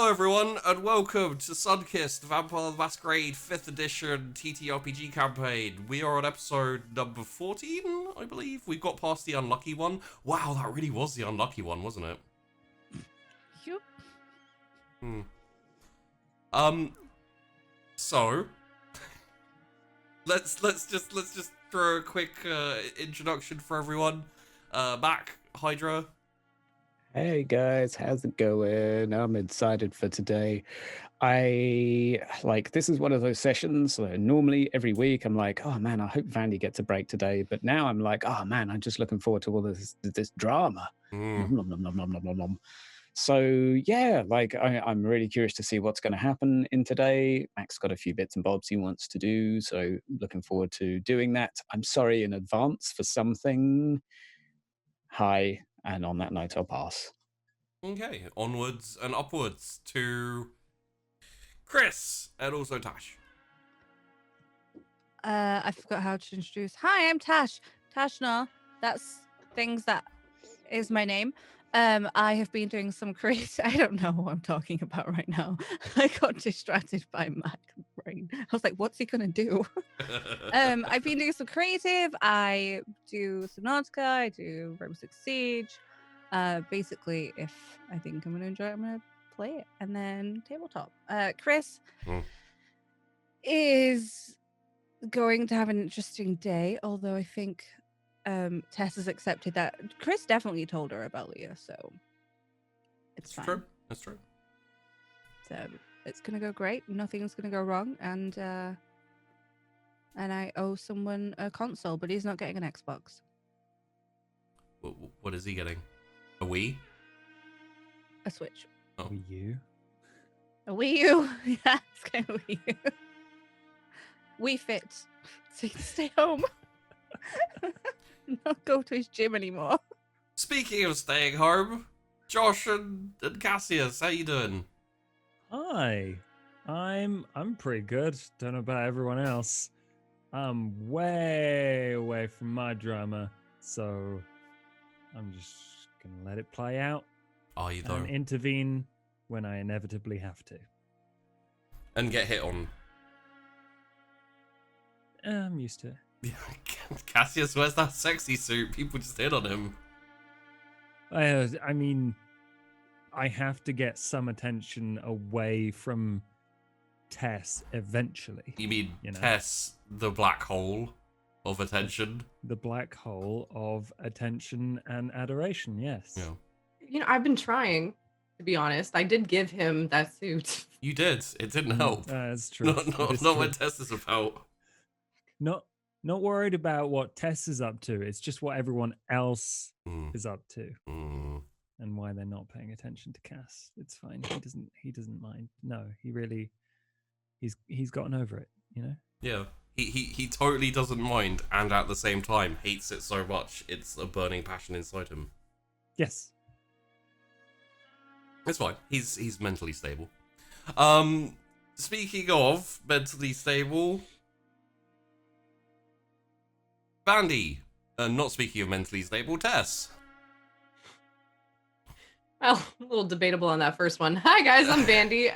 Hello everyone, and welcome to Sunkissed, Vampire the Masquerade 5th edition TTRPG campaign. We are on episode number 14, I believe. We've got past the unlucky one. Wow, that really was the unlucky one, wasn't it? Yep. So let's just throw a quick introduction for everyone. Mac, Hydra. Hey guys, how's it going? I'm excited for today. This is one of those sessions where normally every week I'm like, oh man, I hope Vandy gets a break today. But now I'm like, oh man, I'm just looking forward to all this drama. Nom, nom, nom, nom, nom, nom, nom, nom. So yeah, I'm really curious to see what's going to happen in today. Mac's got a few bits and bobs he wants to do, so looking forward to doing that. I'm sorry in advance for something. Hi. And on that note, I'll pass. Okay, onwards and upwards to Chrys and also Tash. I forgot how to introduce. Hi, I'm Tash. Tashna. That's things that is my name. I have been doing some crazy. I don't know what I'm talking about right now. I got distracted by my brain. I was like, what's he gonna do? I've been doing some creative. I do Subnautica. I do Rainbow Six Siege. Basically, if I think I'm gonna enjoy it, I'm gonna play it. And then tabletop. Chrys is going to have an interesting day, although I think Tess has accepted that. Chrys definitely told her about Leah, so it's fine. True. That's true. So it's gonna go great. Nothing's gonna go wrong, and I owe someone a console, but he's not getting an Xbox. What is he getting? A Wii? A Switch. Oh. Wii U? A Wii U. Yeah, it's going to Wii U. Wii Fit, so he can stay home. Not go to his gym anymore. Speaking of staying home, Josh and Cassius, how you doing? Hi, I'm pretty good. Don't know about everyone else. I'm way away from my drama, so I'm just gonna let it play out Are you though? and intervene when I inevitably have to. And get hit on. I'm used to it. Cassius wears that sexy suit. People just hit on him. I mean, I have to get some attention away from Tess eventually. You mean You know. Tess, the black hole of attention? The black hole of attention and adoration, yes. Yeah. You know, I've been trying, to be honest. I did give him that suit. You did. It didn't help. That's true. Not when Tess is about. Not worried about what Tess is up to. It's just what everyone else is up to, and why they're not paying attention to Cass. It's fine. He doesn't mind. No, he's gotten over it. You know. Yeah. He totally doesn't mind, and at the same time hates it so much it's a burning passion inside him. Yes. It's fine. He's mentally stable. Speaking of mentally stable, Vandy. Not speaking of mentally stable, Tess. Well, a little debatable on that first one. Hi, guys. I'm Vandy.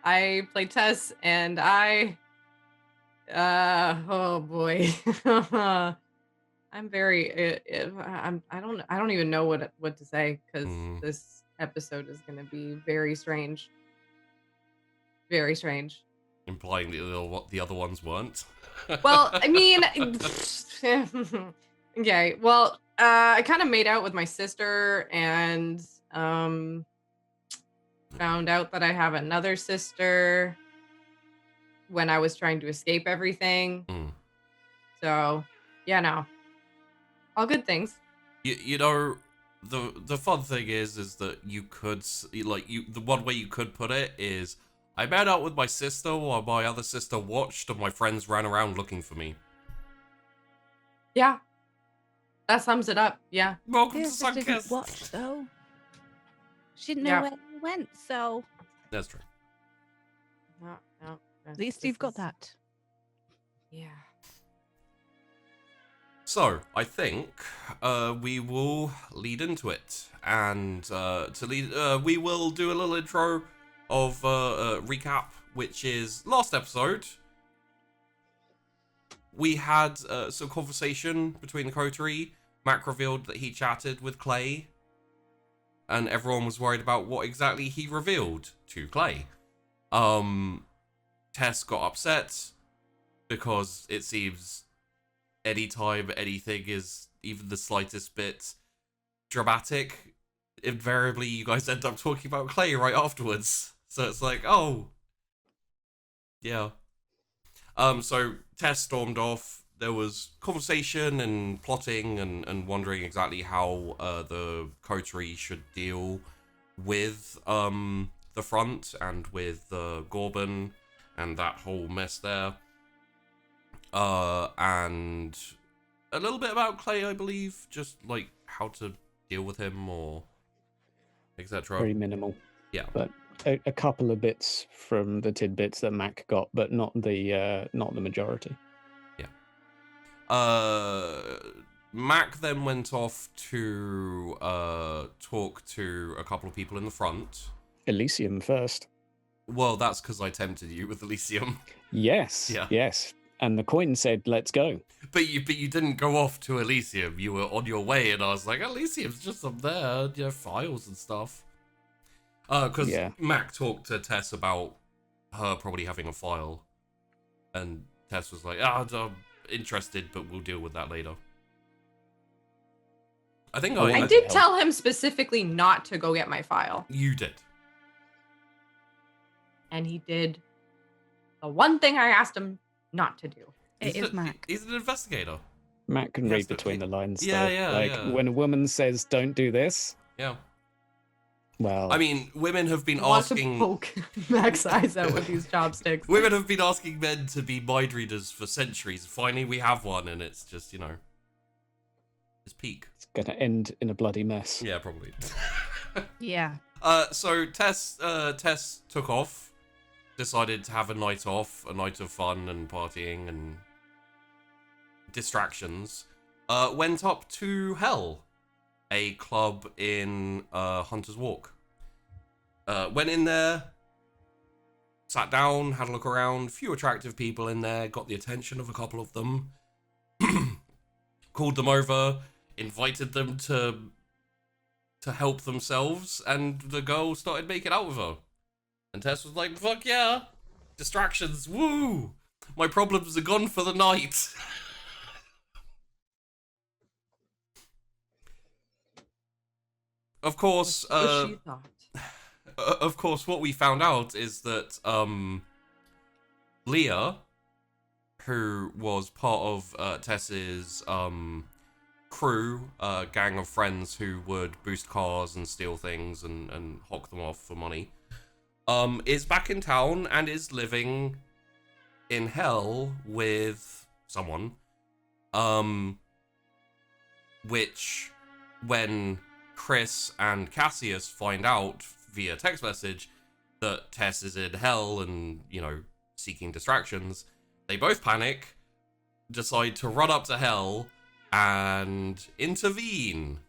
I play Tess, and oh boy. I'm very... I don't even know what to say, because this episode is going to be very strange. Very strange. Implying that the other ones weren't. Well, I mean, okay. Well, I kind of made out with my sister and found out that I have another sister when I was trying to escape everything. So, yeah, no. All good things. You know, the fun thing is that you could, the one way you could put it is, I met out with my sister while my other sister watched and my friends ran around looking for me. Yeah. That sums it up. Yeah. Welcome to She didn't Sunkissed. watch, though. She didn't know Yeah. where he went, so That's true. No. at least you've got that. Yeah. So, I think we will lead into it. And we will do a little intro of recap, which is last episode. We had some conversation between the coterie. Mac revealed that he chatted with Clay, and everyone was worried about what exactly he revealed to Clay. Tess got upset because it seems anytime anything is even the slightest bit dramatic, invariably you guys end up talking about Clay right afterwards. So it's like, oh, yeah. So Tess stormed off. There was conversation and plotting and wondering exactly how the coterie should deal with the front and with Gorban and that whole mess there. And a little bit about Clay, I believe, just like how to deal with him or etc. Very minimal. Yeah. But a couple of bits from the tidbits that Mac got, but not the majority. Mac then went off to talk to a couple of people in the front. Elysium first. Well, that's because I tempted you with Elysium. Yes. Yeah. Yes. And the coin said, "Let's go." But you didn't go off to Elysium. You were on your way, and I was like, Elysium's just up there, you know, files and stuff. Because Mac talked to Tess about her probably having a file, and Tess was like, I'm interested, but we'll deal with that later. I think I did tell him specifically not to go get my file. You did. And he did the one thing I asked him not to do. It is Mac. He's an investigator. Mac can read between the lines. Yeah, though. yeah, like yeah. when a woman says, "Don't do this." Yeah. Well, I mean, women have been Want asking. to poke Mac's eyes out with these chopsticks. Women have been asking men to be mind readers for centuries. Finally, we have one, and it's just, you know, it's peak. it's gonna end in a bloody mess. Yeah, probably. Yeah. So Tess took off, decided to have a night off, a night of fun and partying and distractions. Went up to Hell, a club in Hunter's Walk. Went in there, sat down, had a look around. Few attractive people in there, got the attention of a couple of them. Called them over, invited them to help themselves, and the girl started making out with her. And Tess was like, fuck yeah, distractions, woo! My problems are gone for the night. Of course, What she thought. of course, what we found out is that Leah, who was part of Tess's crew, gang of friends who would boost cars and steal things and hawk them off for money, is back in town and is living in Hell with someone, which, when Chrys and Cassius find out via text message that Tess is in Hell and, you know, seeking distractions, they both panic, decide to run up to Hell and intervene,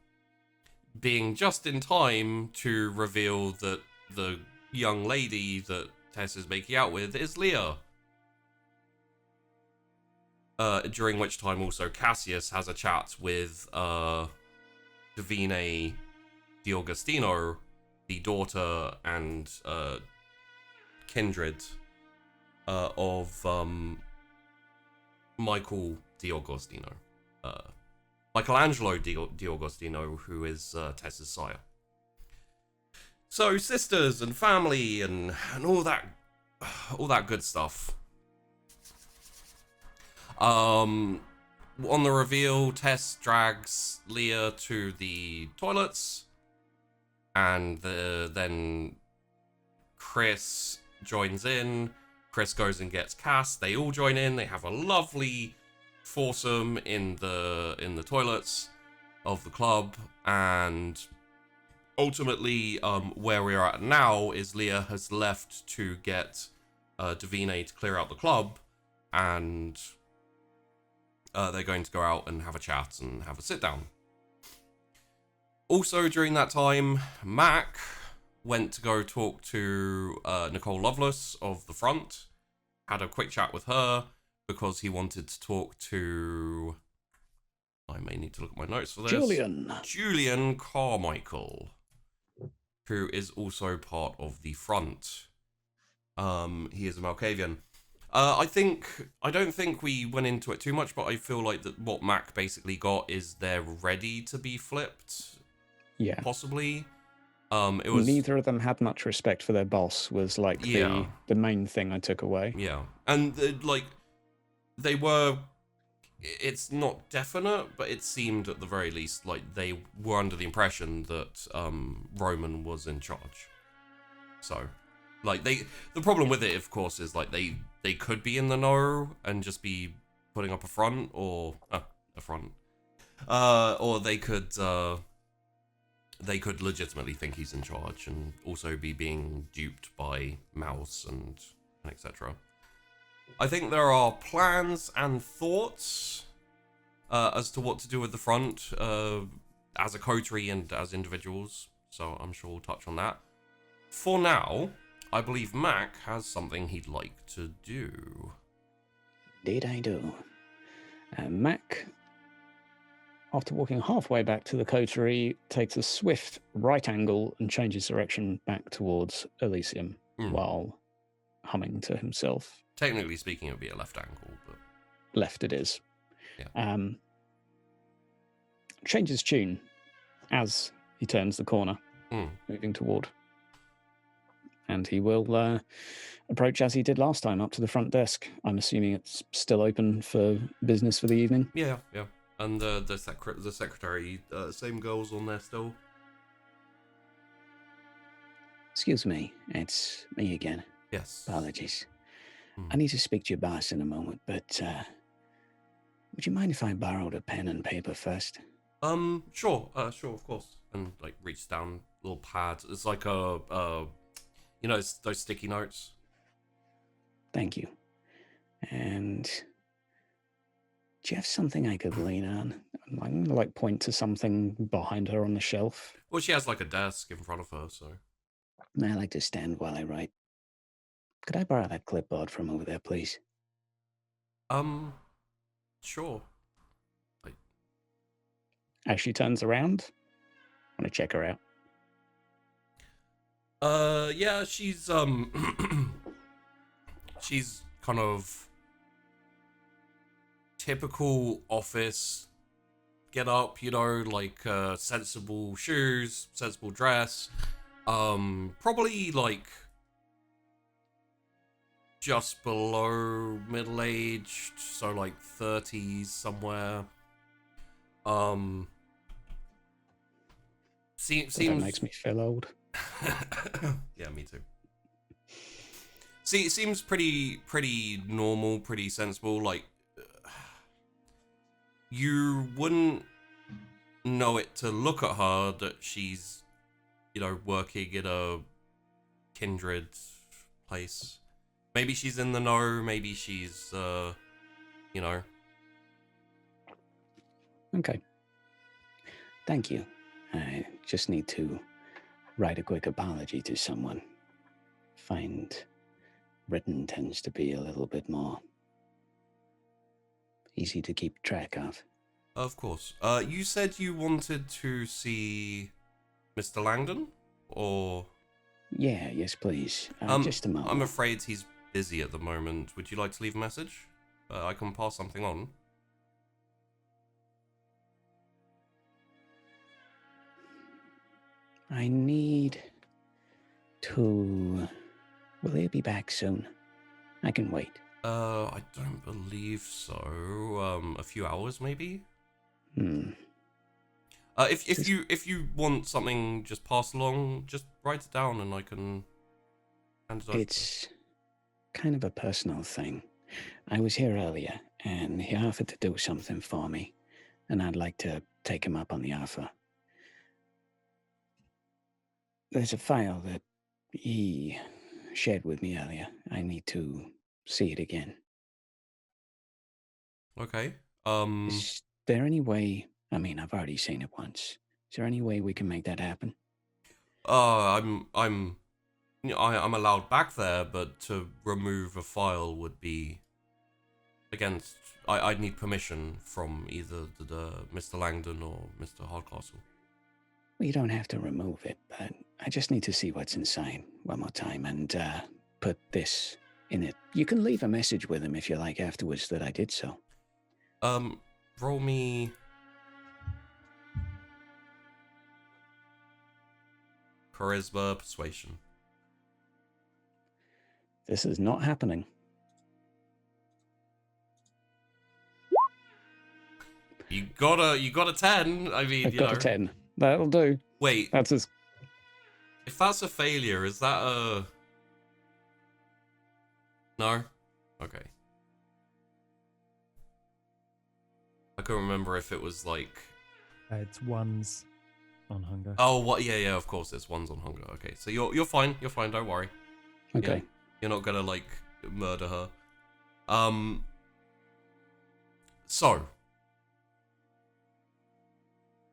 being just in time to reveal that the young lady that Tess is making out with is Leah. During which time also Cassius has a chat with Davina D'Agostino, the daughter and kindred of Michael D'Agostino. Michelangelo D'Agostino, who is Tess's sire. So sisters and family and all that good stuff. On the reveal, Tess drags Leah to the toilets, and then Chrys joins in. Chrys goes and gets Cass. They all join in. They have a lovely foursome in the toilets of the club, and ultimately, where we are at now is Leah has left to get Davina to clear out the club, and they're going to go out and have a chat and have a sit down. Also, during that time, Mac went to go talk to Nicole Lovelace of the front, had a quick chat with her because he wanted to talk to... I may need to look at my notes for this. Julian Carmichael, who is also part of the front. He is a Malkavian. I don't think we went into it too much, but I feel like that what Mac basically got is they're ready to be flipped. Yeah. Possibly. It was neither of them had much respect for their boss was like the main thing I took away. Yeah. And like they were, it's not definite, but it seemed at the very least like they were under the impression that Roman was in charge. So like the problem with it, of course, is like they could be in the know and just be putting up a front or or they could legitimately think he's in charge and also be being duped by Mouse and etc. I think there are plans and thoughts as to what to do with the front as a coterie and as individuals, so I'm sure we'll touch on that. For now, I believe Mac has something he'd like to do. Indeed I do. Mac, after walking halfway back to the coterie, takes a swift right angle and changes direction back towards Elysium while humming to himself. Technically speaking, it would be a left angle, but... Left it is. Yeah. Changes tune as he turns the corner, moving toward. And he will approach as he did last time, up to the front desk. I'm assuming it's still open for business for the evening. Yeah. And the secretary, same girl's on there still. Excuse me, it's me again. Yes. Apologies. I need to speak to your boss in a moment, but would you mind if I borrowed a pen and paper first? Sure, of course. And like reach down, little pad. It's like a you know, it's those sticky notes. Thank you. And do you have something I could lean on? I'm gonna like point to something behind her on the shelf. Well, she has like a desk in front of her, so. I like to stand while I write. Could I borrow that clipboard from over there, please? Sure. As she turns around, I want to check her out. Yeah, she's she's kind of typical office get up, you know, like sensible shoes, sensible dress, probably like just below middle-aged, so like 30s somewhere. Seems that makes me feel old. Yeah, me too. See, it seems pretty normal, pretty sensible. Like, you wouldn't know it to look at her that she's, you know, working in a Kindred place. Maybe she's in the know, maybe she's, you know. Okay. Thank you. I just need to write a quick apology to someone. Find written tends to be a little bit more easy to keep track of. Of course. You said you wanted to see Mr. Langdon, or? Yeah, yes, please. Just a moment. I'm afraid he's busy at the moment. Would you like to leave a message? I can pass something on. I need to... Will he be back soon? I can wait. I don't believe so. A few hours, maybe? If you want something just passed along, just write it down and I can hand it over. It's kind of a personal thing. I was here earlier, and he offered to do something for me, and I'd like to take him up on the offer. There's a file that he shared with me earlier. I need to see it again. Okay. Is there any way... I mean, I've already seen it once. Is there any way we can make that happen? I'm I'm allowed back there, but to remove a file would be against. I'd need permission from either the Mr. Langdon or Mr. Hardcastle. Well, you don't have to remove it, but I just need to see what's inside one more time and put this in it. You can leave a message with him if you like afterwards that I did so. Roll me charisma persuasion. This is not happening. You got a 10. I mean, I've got a 10. That'll do. Wait, That's as if that's a failure, is that a... No? Okay. I couldn't remember if it was like... It's ones on hunger. Oh, what? Yeah, of course, it's ones on hunger. Okay, so you're fine. You're fine. Don't worry. okay. Yeah, you're not gonna like murder her. So.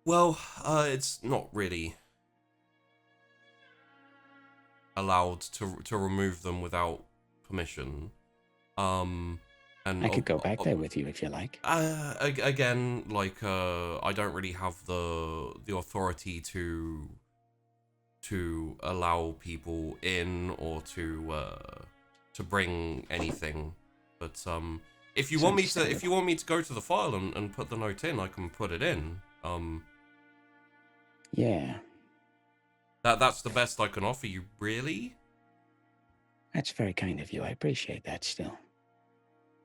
Well, it's not really allowed to remove them without permission. And I could go back there with you if you like. Again, like I don't really have the authority to allow people in or to bring anything. But if you want me to go to the file and put the note in, I can put it in. Yeah. That's the best I can offer you, really. That's very kind of you. I appreciate that still.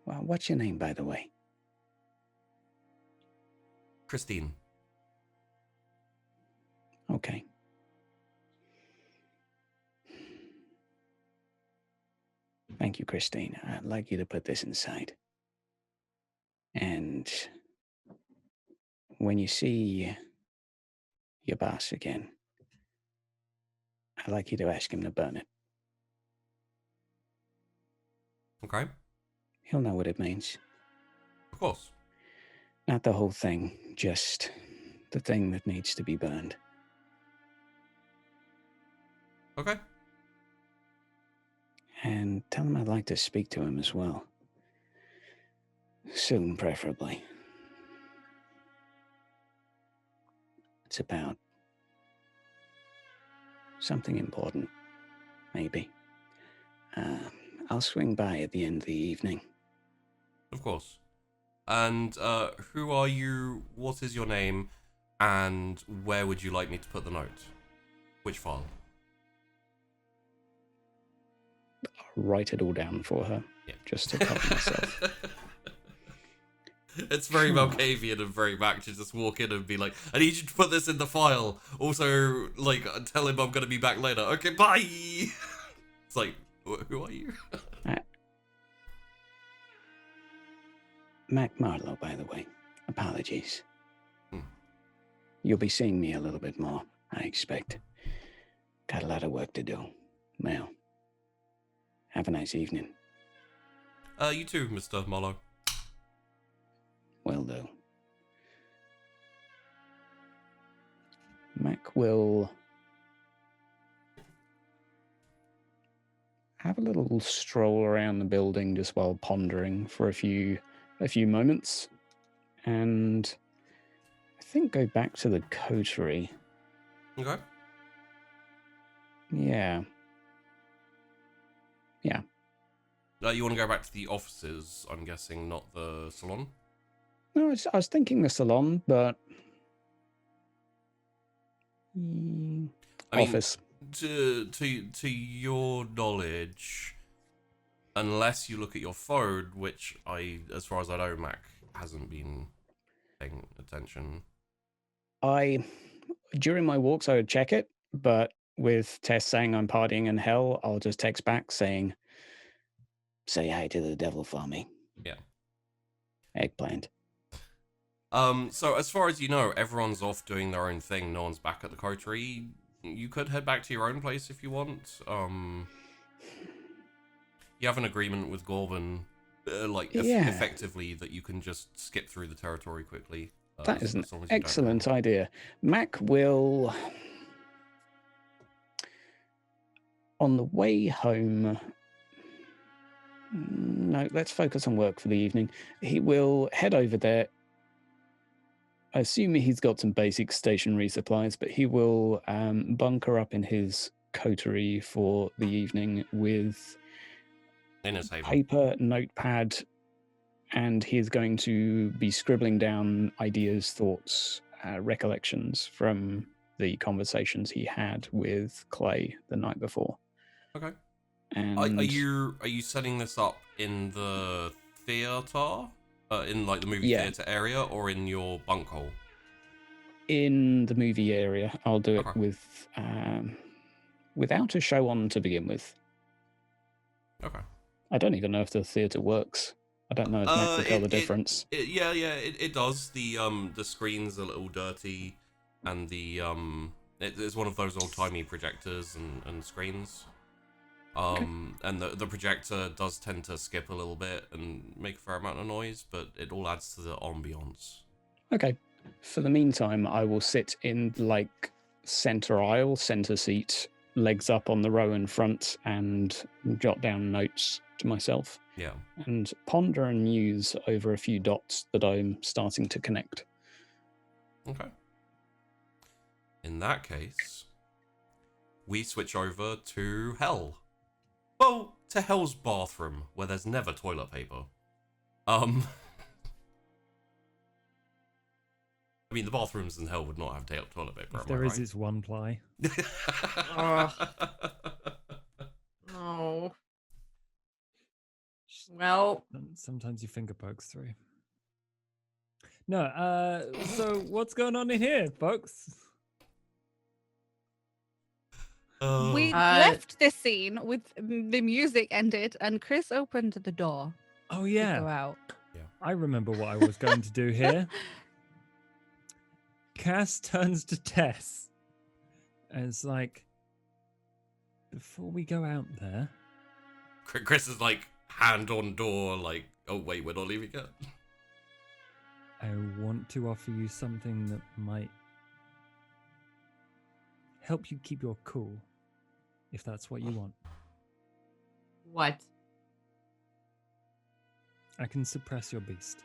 Well, what's your name, by the way? Christine. Okay. Thank you, Christine. I'd like you to put this inside. And when you see your boss again, I'd like you to ask him to burn it. Okay. He'll know what it means. Of course. Not the whole thing, just the thing that needs to be burned. Okay. And tell him I'd like to speak to him as well. Soon, preferably. It's about something important, maybe. I'll swing by at the end of the evening. Of course. And who are you? What is your name? And where would you like me to put the note? Which file? I'll write it all down for her, just to cover myself. It's very Malkavian and very Mac to just walk in and be like, I need you to put this in the file. Also, like, tell him I'm going to be back later. Okay, bye! It's like, who are you? Mac Marlowe, by the way. Apologies. You'll be seeing me a little bit more, I expect. Got a lot of work to do. Well, have a nice evening. You too, Mr. Marlowe. Will do. Mac will have a little stroll around the building just while pondering for a few moments, and I think go back to the coterie. Okay. Yeah. You want to go back to the offices, I'm guessing, not the salon? No, I was thinking the salon, but office. To your knowledge, unless you look at your phone, which as far as I know, Mac hasn't been paying attention. During my walks, I would check it, but with Tess saying I'm partying in hell, I'll just text back saying, say hi to the devil for me. Yeah. Eggplant. So as far as you know, everyone's off doing their own thing. No one's back at the coterie. You could head back to your own place if you want. You have an agreement with Gorban, effectively, that you can just skip through the territory quickly. That is an excellent idea. Mac will on the way home, no, let's focus on work for the evening. He will head over there. I assume he's got some basic stationery supplies, but he will bunker up in his coterie for the evening with paper, notepad, and he is going to be scribbling down ideas, thoughts, recollections from the conversations he had with Clay the night before. Okay. And are you setting this up in the theater, in like the movie theater area, or in your bunk hole? In the movie area. I'll do it with without a show on to begin with. Okay. I don't even know if the theater works. I don't know if Mac will tell the difference. It does. The screen's a little dirty, and it's one of those old-timey projectors and screens. And the projector does tend to skip a little bit and make a fair amount of noise, but it all adds to the ambiance. Okay. For the meantime, I will sit in like center aisle, center seat, legs up on the row in front, and jot down notes to myself. Yeah. And ponder and muse over a few dots that I'm starting to connect. Okay. In that case, we switch over to Hell. Well, to Hell's bathroom, where there's never toilet paper. I mean, the bathrooms in Hell would not have toilet paper. If there is, it's one ply. No. Well, sometimes your finger pokes through. No, so what's going on in here, folks? We left this scene with the music ended, and Chrys opened the door. Oh yeah. To go out. Yeah. I remember what I was going to do here. Cass turns to Tess and it's like, before we go out there. Chrys is like, hand on door, like, oh wait, we're not leaving yet. I want to offer you something that might help you keep your cool, if that's what you want. what? I can suppress your beast.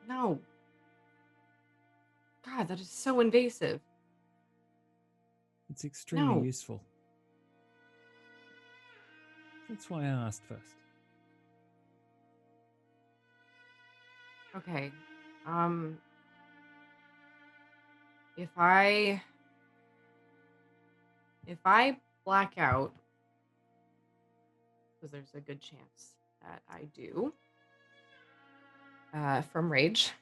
No. God, that is so invasive. It's extremely No. useful. That's why I asked first. Okay. If I black out, because there's a good chance that I do, from rage,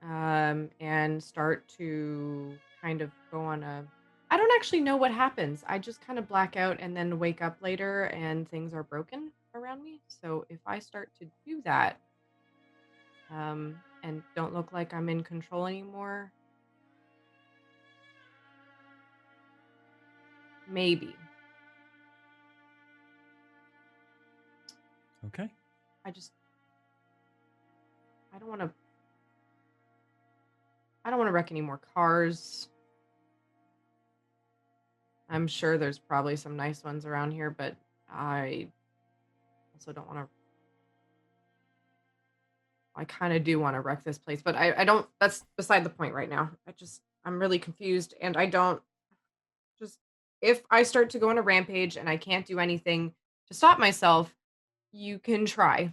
and start to kind of go on I don't actually know what happens. I just kind of black out and then wake up later and things are broken around me. So if I start to do that, and don't look like I'm in control anymore, maybe. Okay. I don't want to wreck any more cars. I'm sure there's probably some nice ones around here, but I also don't want to. I kind of do want to wreck this place, but I don't. That's beside the point right now. I'm really confused, and I don't. Just if I start to go on a rampage and I can't do anything to stop myself, you can try.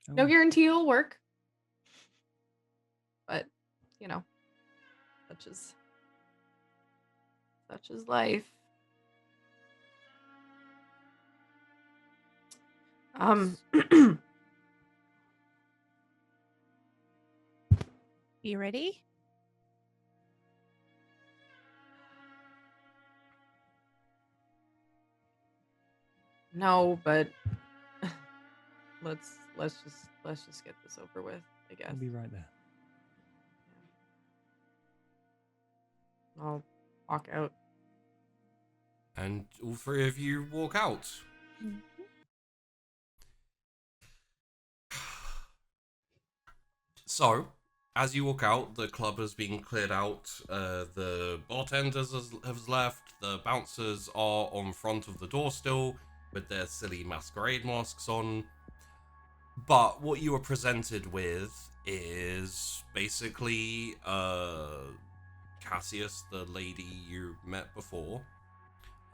No guarantee it'll work, but such is life. You ready? No, but let's just get this over with, I guess. I'll be right there. I'll walk out. And all three of you walk out. So, as you walk out, the club has been cleared out. The bartenders have left. The bouncers are on front of the door still with their silly masquerade masks on. But what you were presented with is basically Cassius, the lady you met before.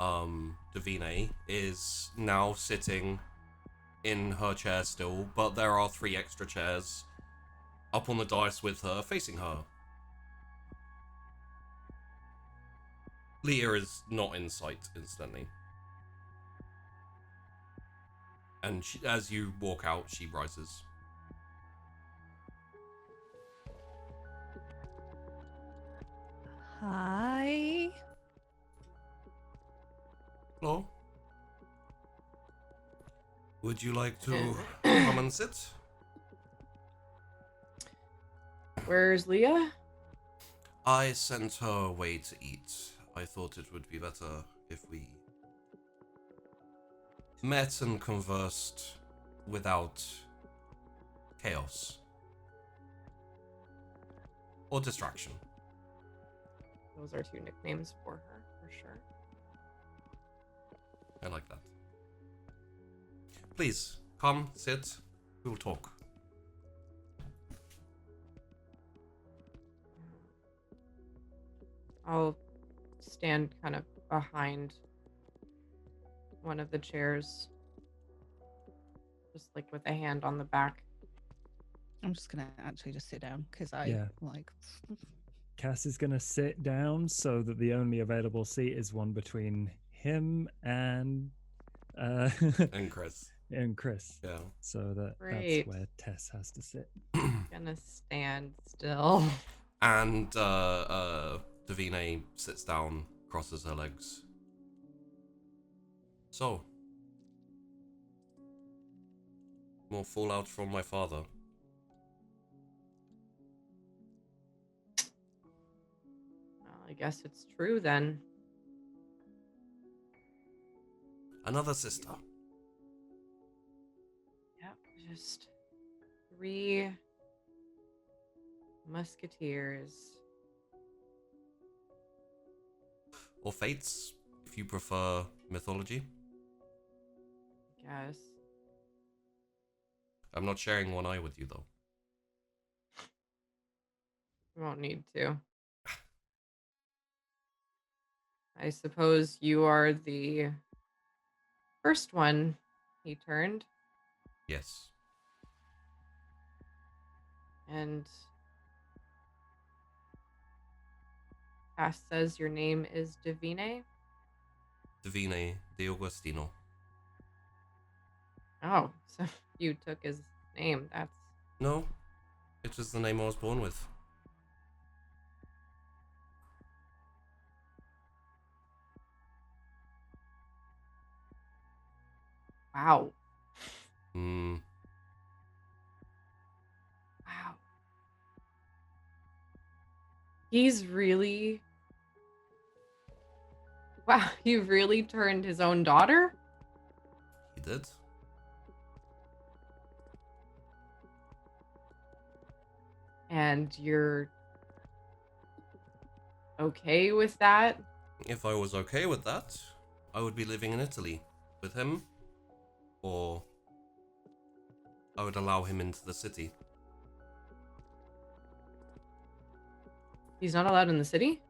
Davina is now sitting in her chair still, but there are 3 extra chairs up on the dais with her, facing her. Leah is not in sight, incidentally. And as you walk out, she rises. Hi. Hello? Would you like to come and sit? Where's Leah? I sent her away to eat. I thought it would be better if we met and conversed without chaos or distraction. Those are 2 nicknames for her, for sure. I like that. Please, come, sit, we will talk. I'll stand kind of behind one of the chairs, just like with a hand on the back. I'm just gonna actually just sit down because I Yeah. like. Cass is going to sit down so that the only available seat is one between him and And Chrys. and Chrys. Yeah. So that's Great. where Tess has to sit. Gonna stand still. And Davina sits down, crosses her legs. So, more fallout from my father. Well, I guess it's true then. Another sister. Yep, just 3 musketeers. Or fates, if you prefer mythology. Guess. I'm not sharing one eye with you, though. You won't need to. I suppose you are the first one he turned, Yes. and Cass says your name is Davina. Davina de Augustino. Oh, so you took his name. That's No, it was the name I was born with. wow. Hmm. Wow. He's really. Wow, he really turned his own daughter? He did. And you're okay with that? If I was okay with that, I would be living in Italy with him, or I would allow him into the city. He's not allowed in the city?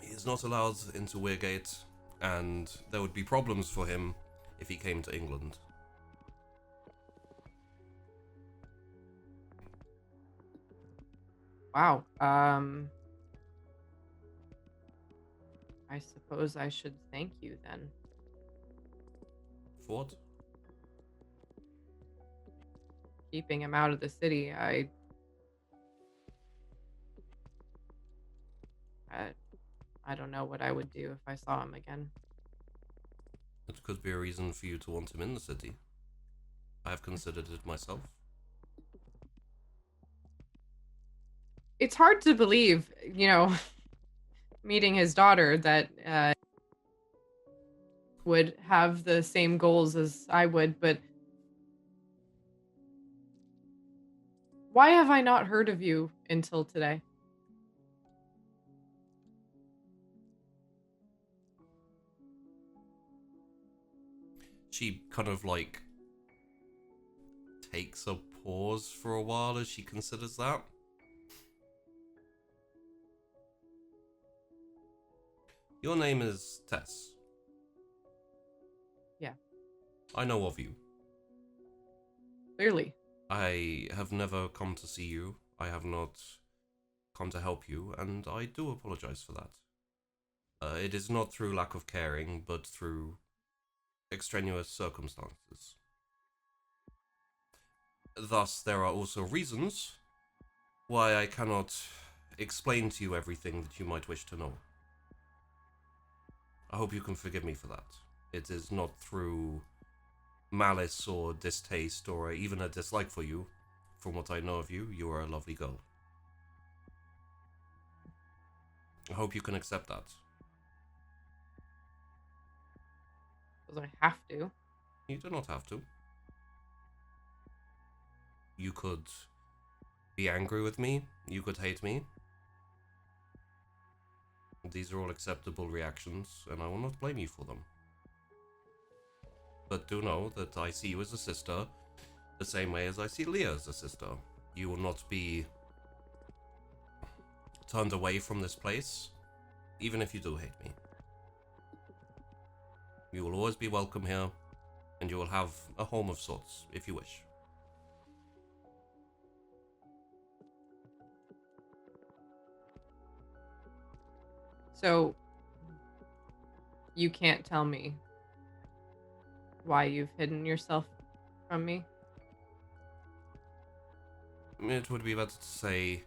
He is not allowed into Weirgate, and there would be problems for him if he came to England. Wow. I suppose I should thank you then. For what? Keeping him out of the city. I don't know what I would do if I saw him again. It could be a reason for you to want him in the city. I have considered it myself. It's hard to believe, meeting his daughter that would have the same goals as I would, but Why have I not heard of you until today? She kind of like takes a pause for a while as she considers that. Your name is Tess. Yeah. I know of you. Clearly. I have never come to see you. I have not come to help you, and I do apologize for that. It is not through lack of caring, but through extraneous circumstances. Thus, there are also reasons why I cannot explain to you everything that you might wish to know. I hope you can forgive me for that. It is not through malice or distaste or even a dislike for you. From what I know of you, you are a lovely girl. I hope you can accept that. Because I have to. You do not have to. You could be angry with me. You could hate me. These are all acceptable reactions, and I will not blame you for them. But do know that I see you as a sister, the same way as I see Leah as a sister. You will not be turned away from this place, even if you do hate me. You will always be welcome here, and you will have a home of sorts, if you wish. So, you can't tell me why you've hidden yourself from me? It would be better to say,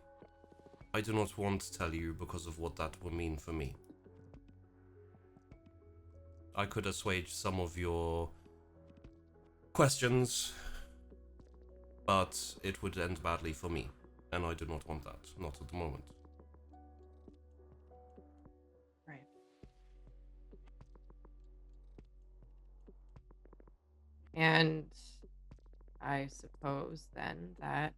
I do not want to tell you because of what that would mean for me. I could assuage some of your questions, but it would end badly for me, and I do not want that, not at the moment. Right. And I suppose then that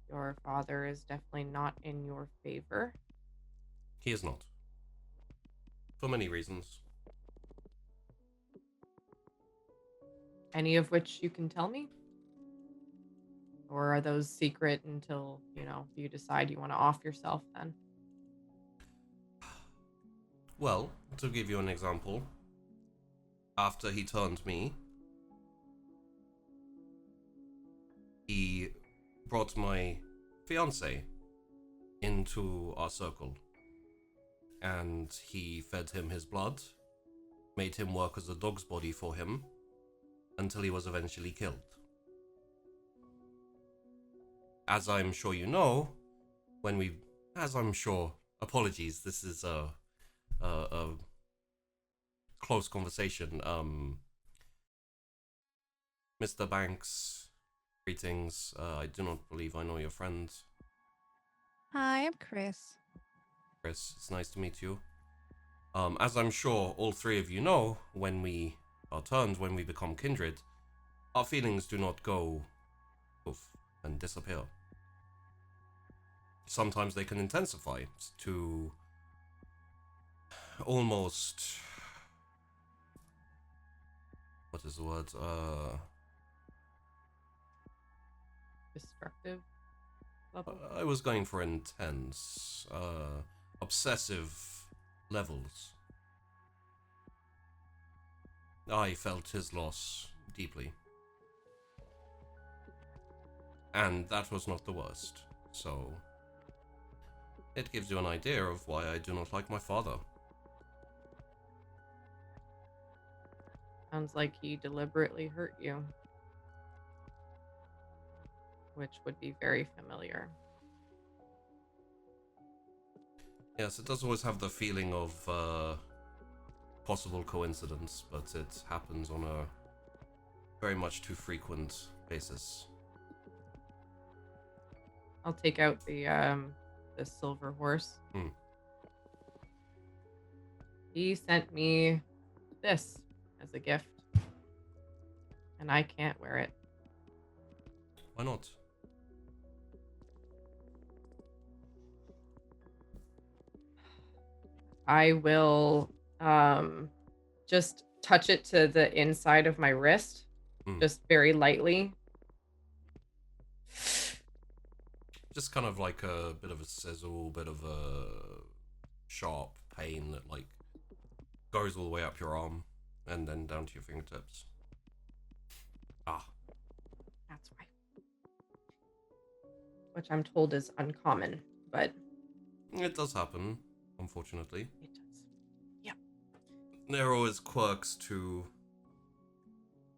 your father is definitely not in your favor. He is not. For many reasons. Any of which you can tell me? Or are those secret until, you decide you want to off yourself then? Well, to give you an example, after he turned me, he brought my fiancé into our circle. And he fed him his blood, made him work as a dog's body for him, until he was eventually killed. As I'm sure you know, apologies, this is a close conversation. Mr. Banks, greetings. I do not believe I know your friend. Hi, I'm Chrys. Chrys, it's nice to meet you. As I'm sure all three of you know, when we become kindred, our feelings do not go poof and disappear. Sometimes they can intensify to almost... what is the word? Destructive level? I was going for intense, obsessive levels. I felt his loss deeply. And that was not the worst, so it gives you an idea of why I do not like my father. Sounds like he deliberately hurt you. Which would be very familiar. Yes, it does always have the feeling of possible coincidence, but it happens on a very much too frequent basis. I'll take out the silver horse. He sent me this as a gift, and I can't wear it. Why not? I will just touch it to the inside of my wrist, just very lightly. Just kind of like a bit of a sizzle, bit of a sharp pain that like goes all the way up your arm and then down to your fingertips. Ah. That's why. Which I'm told is uncommon, but It does happen, unfortunately. it does. Yeah. There are always quirks to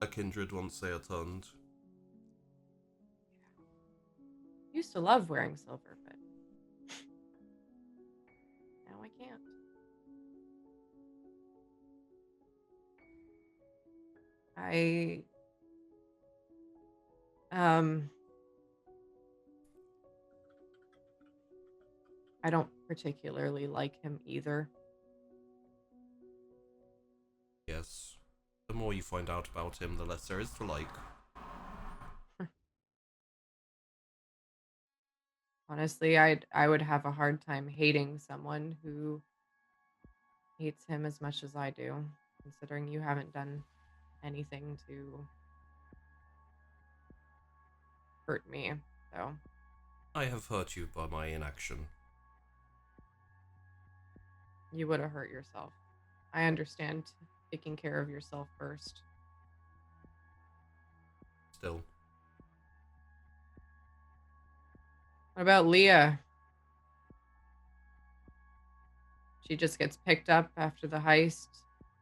a kindred once they are turned. Used to love wearing silver, but now I can't. I don't particularly like him either. Yes. The more you find out about him, the less there is to like. Honestly, I would have a hard time hating someone who hates him as much as I do, considering you haven't done anything to hurt me. So I have hurt you by my inaction. you would have hurt yourself. I understand taking care of yourself first. Still. What about Leah? She just gets picked up after the heist,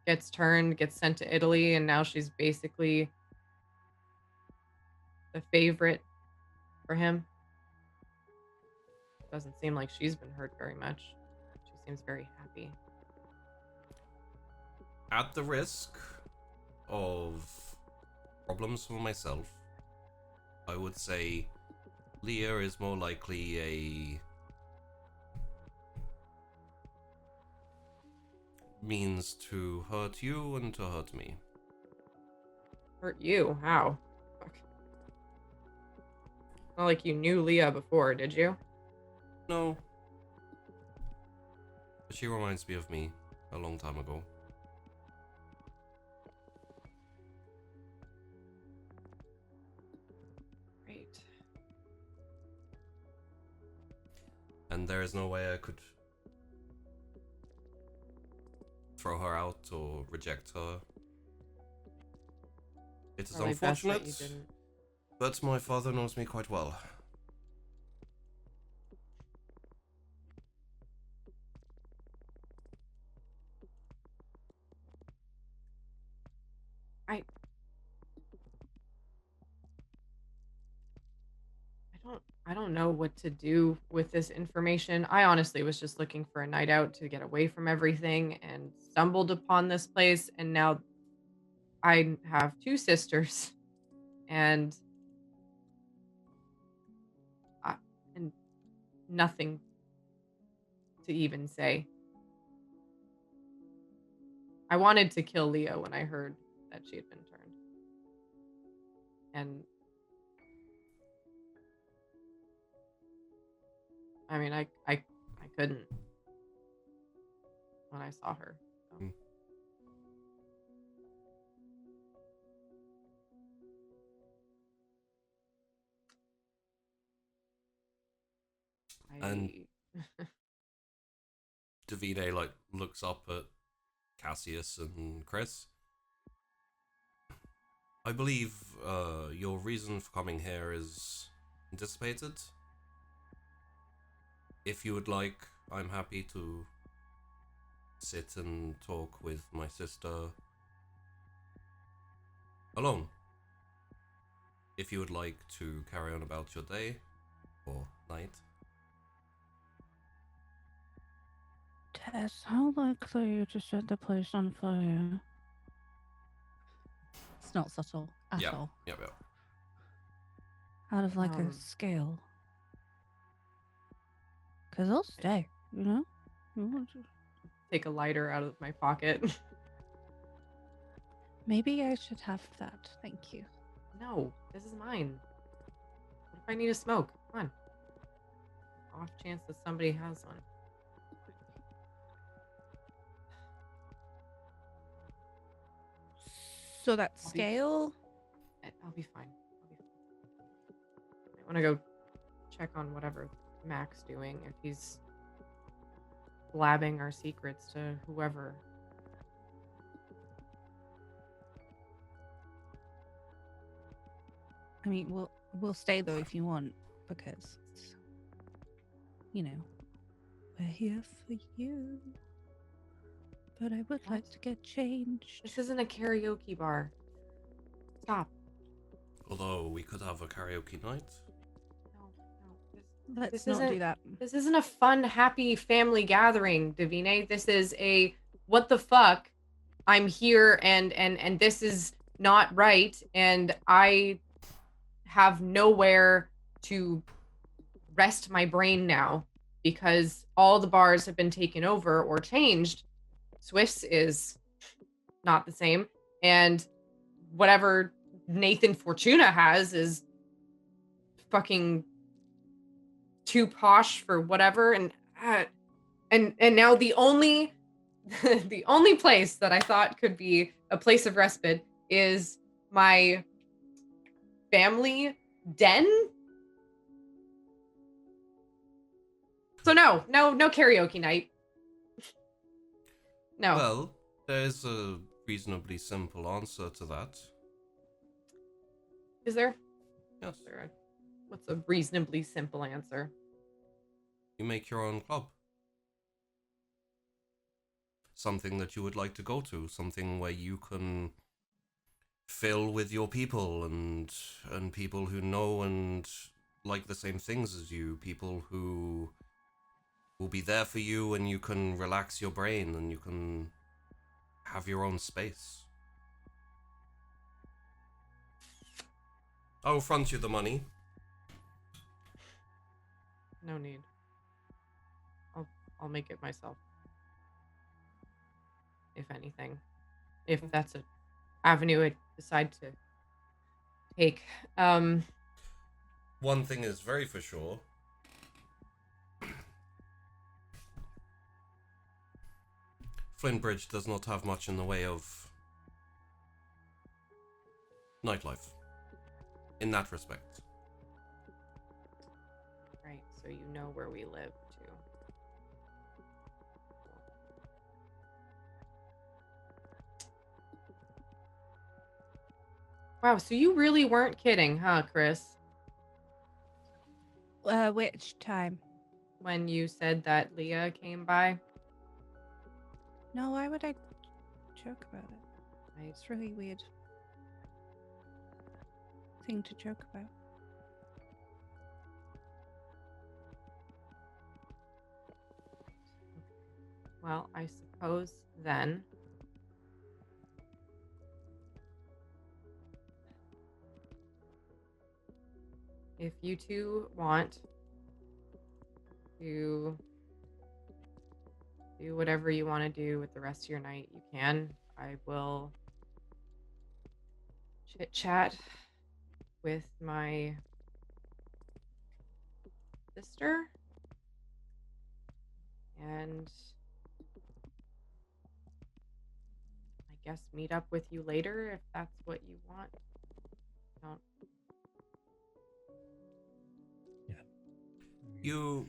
gets turned, gets sent to Italy, and now she's basically the favorite for him. Doesn't seem like she's been hurt very much. She seems very happy. At the risk of problems for myself, I would say Leah is more likely a means to hurt you and to hurt me. Hurt you? How? Fuck. Not like you knew Leah before, did you? No. But she reminds me of me a long time ago. Great. And there is no way I could throw her out or reject her. It is Probably best that unfortunate, you didn't. but my father knows me quite well. I don't know what to do with this information. I honestly was just looking for a night out to get away from everything and stumbled upon this place, and now I have two sisters and and nothing to even say. I wanted to kill Leah when I heard that she had been turned. And I mean, I couldn't when I saw her. So. And Davina like looks up at Cassius and Chrys. I believe your reason for coming here is anticipated. If you would like, I'm happy to sit and talk with my sister alone. If you would like to carry on about your day or night. Tess, how likely are you to set the place on fire? It's not subtle at all. Yep. Out of like a scale. Because I'll stay, you know? Take a lighter out of my pocket. Maybe I should have that. Thank you. No, this is mine. I need a smoke. Come on. Off chance that somebody has one. So that I'll be- scale. I'll be fine. I want to go check on whatever Mac's doing, if he's blabbing our secrets to whoever. I mean, we'll stay though if you want, because you know we're here for you. But I would like to get changed. This isn't a karaoke bar. Stop. Although we could have a karaoke night. No. Let's This not isn't- do that. This isn't a fun, happy family gathering, Davina. This is a what the fuck? I'm here and this is not right, and I have nowhere to rest my brain now because all the bars have been taken over or changed. Swiss is not the same, and whatever Nathan Fortuna has is fucking too posh for whatever, and now the only the only place that I thought could be a place of respite is my family den. So no karaoke night. No. Well, there's a reasonably simple answer to that. Is there? Yes. What's a reasonably simple answer? You make your own club. Something that you would like to go to, something where you can fill with your people and people who know and like the same things as you, people who will be there for you, and you can relax your brain and you can have your own space. I will front you the money. No need. I'll make it myself. If anything. If that's an avenue I decide to take. One thing is very for sure. Flintbridge does not have much in the way of nightlife. In that respect. Right, so you know where we live too. Wow, so you really weren't kidding, huh, Chrys? Which time? When you said that Leah came by? No, why would I joke about it? It's really weird thing to joke about. Well, I suppose then if you two want to do whatever you want to do with the rest of your night, you can. I will chit chat with my sister and I guess meet up with you later if that's what you want. Don't. Yeah. You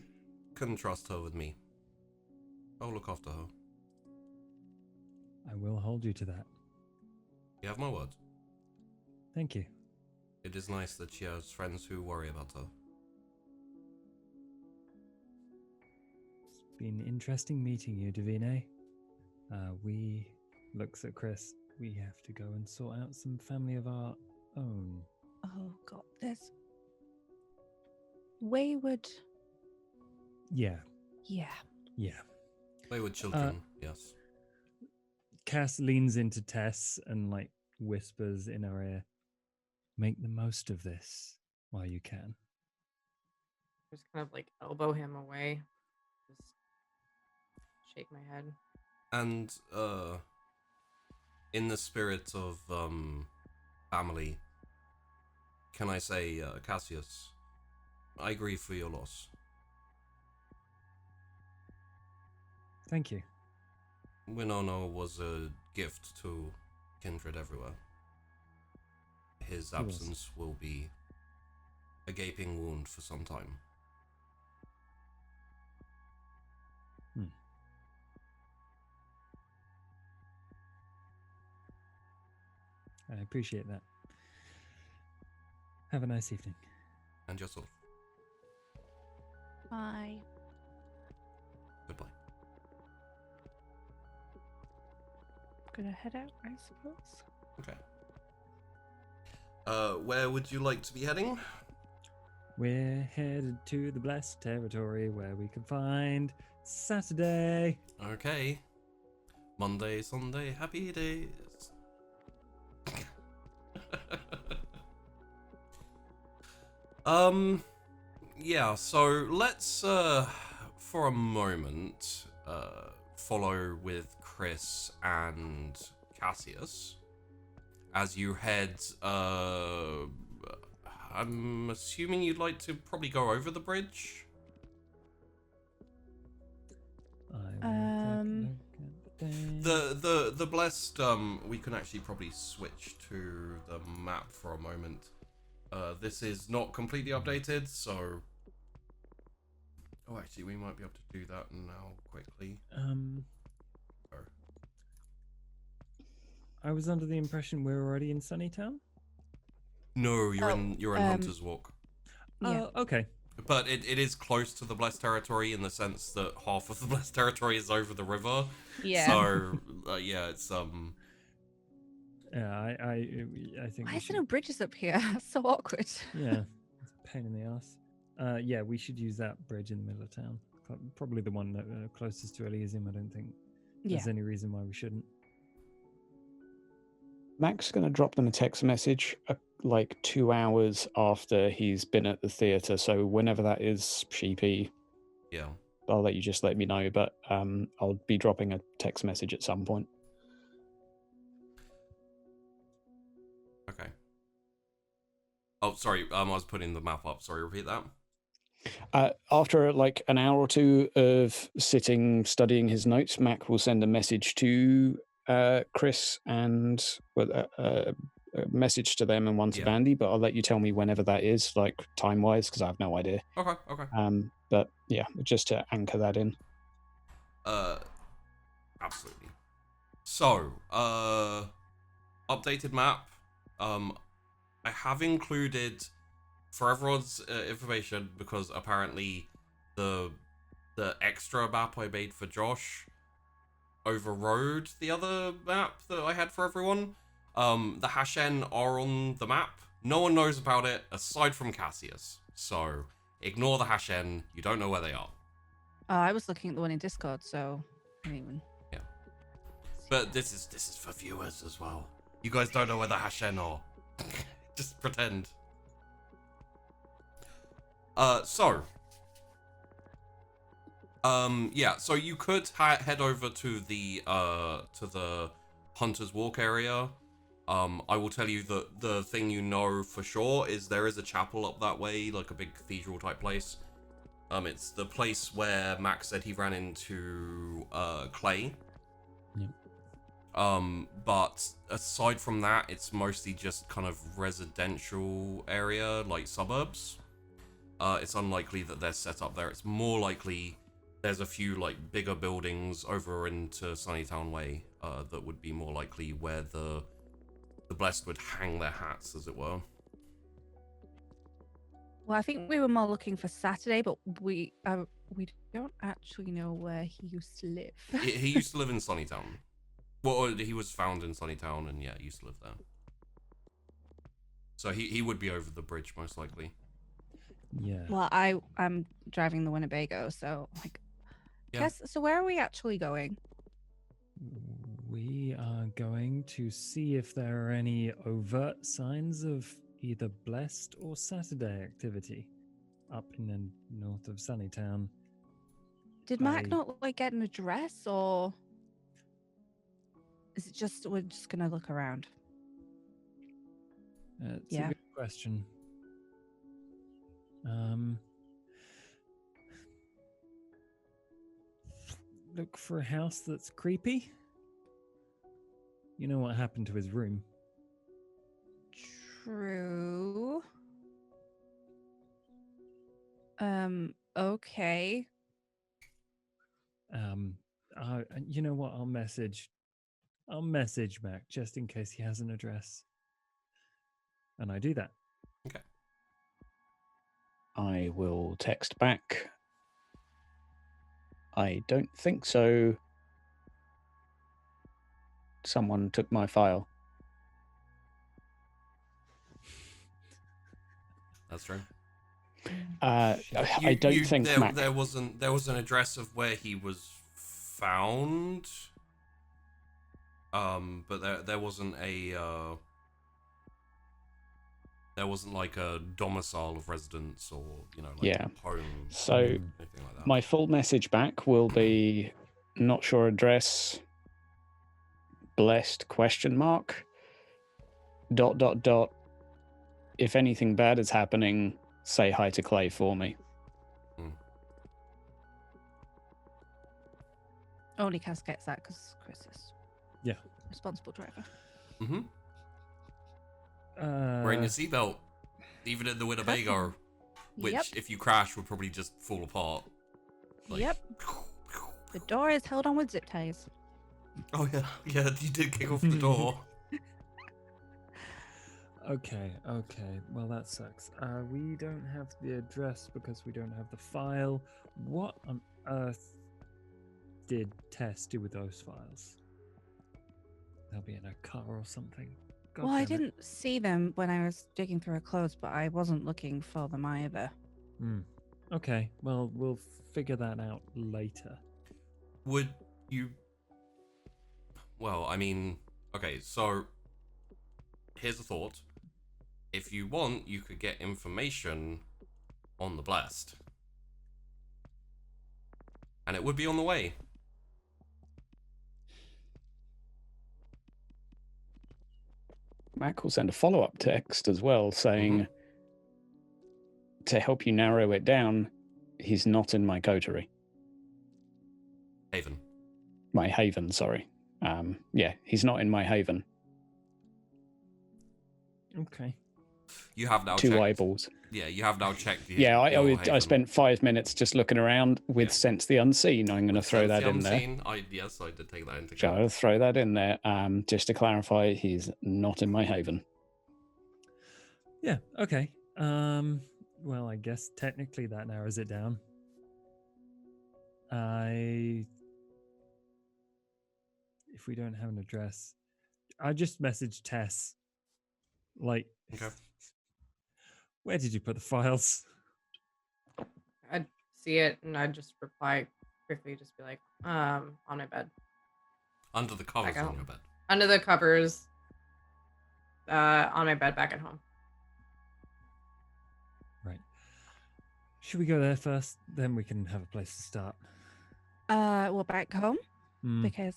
can trust her with me. I'll look after her. I will hold you to that. You have my word. Thank you. It is nice that she has friends who worry about her. It's been interesting meeting you, Davina. We looks at Chrys. We have to go and sort out some family of our own. Oh god, there's wayward. Yeah. Yeah. Wayward children, yes. Cass leans into Tess and like whispers in her ear, "Make the most of this while you can." Just kind of like elbow him away. Just shake my head. And, in the spirit of, family, can I say, Cassius, I grieve for your loss. Thank you. Winona was a gift to Kindred everywhere. His He was. absence will be a gaping wound for some time. I appreciate that. Have a nice evening. And yourself. Bye. Goodbye. Gonna head out, I suppose. Okay. Where would you like to be heading? We're headed to the blessed territory where we can find Saturday. Okay. Monday, Sunday, happy days. Yeah, so let's, for a moment, follow with Chrys and Cassius as you head, I'm assuming you'd like to probably go over the bridge? The blessed, we can actually probably switch to the map for a moment. This is not completely updated, so... Oh, actually, we might be able to do that now quickly. I was under the impression we're already in Sunnytown. No, you're in Hunter's Walk. Yeah. Oh, okay. But it is close to the blessed territory in the sense that half of the blessed territory is over the river. Yeah. So yeah, it's Yeah, I think. Why we is should, there no bridges up here? That's so awkward. Yeah, it's a pain in the ass. Yeah, we should use that bridge in the middle of town. Probably the one that, closest to Elysium. I don't think there's any reason why we shouldn't. Mac's going to drop them a text message like 2 hours after he's been at the theatre. So whenever that is, Sheepy, yeah. I'll let you just let me know. But I'll be dropping a text message at some point. Okay. Oh, sorry. I was putting the map up. Sorry, repeat that. After like an hour or two of sitting studying his notes, Mac will send a message to Chrys and a message to them and one to Vandy, but I'll let you tell me whenever that is, like time-wise, because I have no idea. Okay. But yeah, just to anchor that in. Absolutely. So, updated map. I have included for everyone's information because apparently the extra map I made for Josh overrode the other map that I had for everyone. The Hashen are on the map. No one knows about it aside from Cassius. So ignore the Hashen. You don't know where they are. I was looking at the one in Discord, so I didn't even. Yeah. But this is for viewers as well. You guys don't know where the Hashen are. Just pretend. Yeah, so you could head over to the Hunter's Walk area. I will tell you that the thing you know for sure is there is a chapel up that way, like a big cathedral type place. It's the place where Max said he ran into Clay. Yep. But aside from that, it's mostly just kind of residential area, like suburbs. It's unlikely that they're set up there. It's more likely there's a few like bigger buildings over into Sunnytown Way that would be more likely where the Blessed would hang their hats, as it were. Well, I think we were more looking for Saturday, but we don't actually know where he used to live. He used to live in Sunnytown. Well, he was found in Sunnytown, and yeah, he used to live there. So he would be over the bridge, most likely. Yeah. Well, I'm driving the Winnebago, so like, Yeah. Yes. So where are we actually going? We are going to see if there are any overt signs of either Blessed or Saturday activity up in the north of Sunnytown. Did Mac not like get an address, or is it just we're just gonna look around? It's a good question. Look for a house that's creepy. You know what happened to his room. True. Okay. You know what? I'll message Mac just in case he has an address. And I do that. Okay. I will text back. I don't think so. Someone took my file. That's true. I don't think Mac. There was an address of where he was found. But there wasn't like a domicile of residence or Yeah. home. So anything like that. my full message back will be not sure address. Blessed ? Dot. If anything bad is happening, say hi to Clay for me. Only Cass gets that because Chrys is responsible driver. Mm-hmm. Wearing your seatbelt, even in the Winnebago, which Yep. if you crash would probably just fall apart. Yep. The door is held on with zip ties. Oh yeah, you did kick off the door. Okay. Well, that sucks. We don't have the address because we don't have the file. What on earth did Tess do with those files? They'll be in a car or something. God Well, I damn it. didn't see them when I was digging through her clothes, but I wasn't looking for them either. Okay, well, we'll figure that out later. Would you? Well, I mean, okay. So here's a thought. If you want, you could get information on the blast, and it would be on the way. Mac will send a follow-up text as well saying, to help you narrow it down, he's not in my coterie. Haven. My haven, sorry. He's not in my haven. Okay. You have now Two checked. eyeballs. Yeah, you have now checked. I spent 5 minutes just looking around with Sense the Unseen. I'm going to throw that in there. Yes, I did take that into So account. I'll throw that in there just to clarify he's not in my haven. Yeah, okay. Well, I guess technically that narrows it down. If we don't have an address, I just messaged Tess. Like, Okay. Where did you put the files? I'd see it and I'd just reply quickly, just be like, on my bed. Under the covers Back on out. your bed. Under the covers, on my bed back at home. Right. Should we go there first? Then we can have a place to start. Well, back home because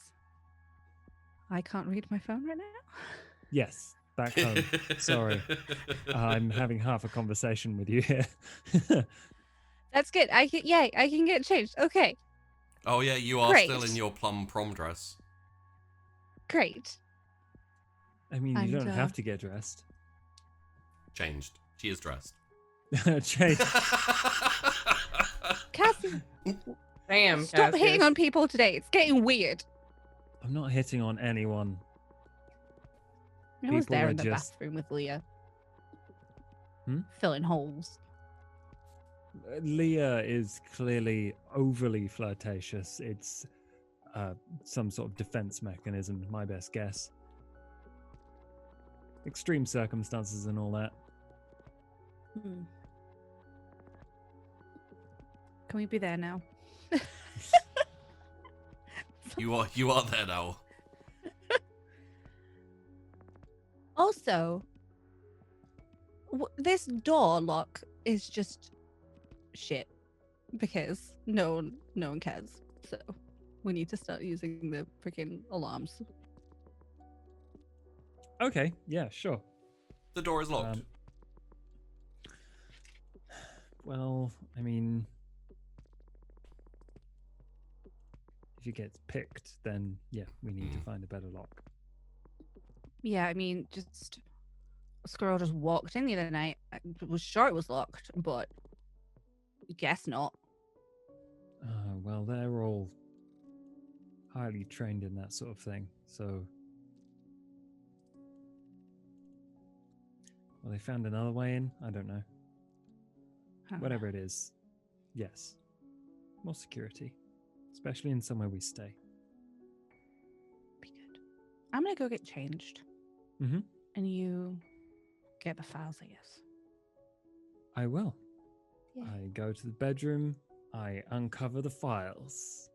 I can't read my phone right now. Yes, back home. Sorry. I'm having half a conversation with you here. That's good. I can get changed. Okay. Oh yeah, you are Great. still in your plum prom dress. Great. I mean, you And, don't have to get dressed. Changed. She is dressed. Change. Cassie, Damn, stop Cassius. hitting on people today. It's getting weird. I'm not hitting on anyone. I was People there are in the just- bathroom with Leah. Hmm? Filling holes. Leah is clearly overly flirtatious. It's some sort of defense mechanism, my best guess. Extreme circumstances and all that. Can we be there now? You are there now. Also, this door lock is just shit because no one cares. So we need to start using the freaking alarms. Okay, yeah, sure. The door is locked. Well, I mean, if it gets picked, then yeah, we need to find a better lock. Yeah, I mean, just a squirrel just walked in the other night. I was sure it was locked, but guess not. Well, they're all highly trained in that sort of thing, so. Well, they found another way in? I don't know. Huh. Whatever it is, yes. More security, especially in somewhere we stay. Be good. I'm gonna go get changed. Mm-hmm. And you get the files, I guess. I will. Yeah. I go to the bedroom. I uncover the files.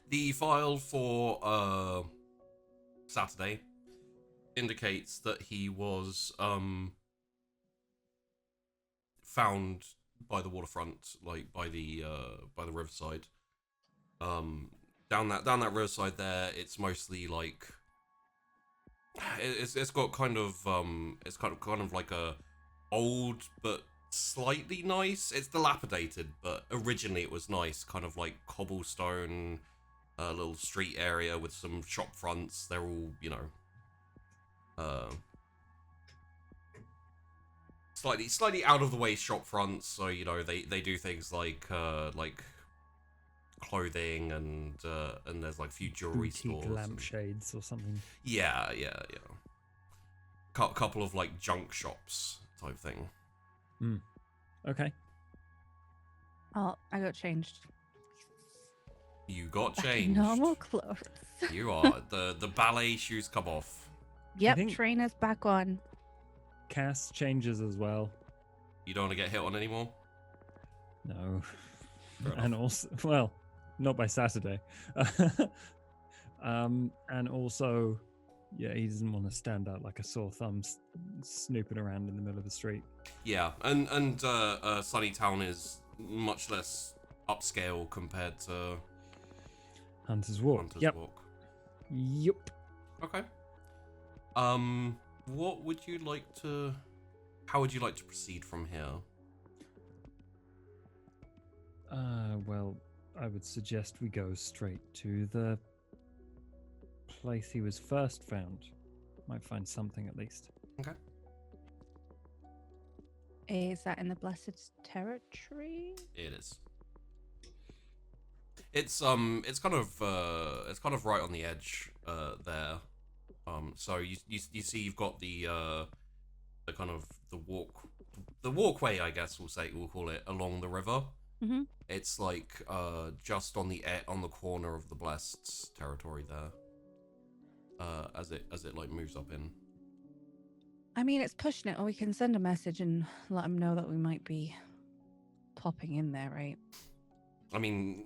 The file for Saturday indicates that he was found by the waterfront, like by the riverside. Down that riverside there, it's mostly like it's got kind of it's kind of like a old but slightly nice. It's dilapidated, but originally it was nice, kind of like cobblestone, little street area with some shop fronts. They're all, you know, slightly out of the way shop fronts. So, you know, they do things like clothing and there's like a few jewelry Boutique stores, lampshades or something. yeah. Couple of like junk shops type thing. Okay. Oh, I got changed. You got Back in changed. normal clothes. You are the ballet shoes come off. Yep, think- trainer's back on. Cass changes as well. You don't want to get hit on anymore. No. Fair enough. And also, well, not by Saturday. And also, yeah, he doesn't want to stand out like a sore thumb snooping around in the middle of the street. Yeah, and Sunnytown is much less upscale compared to Hunter's Walk. Hunter's Yep. Walk. Yep. Okay. What would you like to? How would you like to proceed from here? Well, I would suggest we go straight to the place he was first found. Might find something at least. Okay. Is that in the Blessed Territory? It is. It's kind of right on the edge there. So you see you've got the kind of the walkway, I guess we'll call it, along the river. Mm-hmm. It's like just on the corner of the Blessed territory there. As it like moves up in. I mean, it's pushing it, or we can send a message and let them know that we might be popping in there, right? I mean,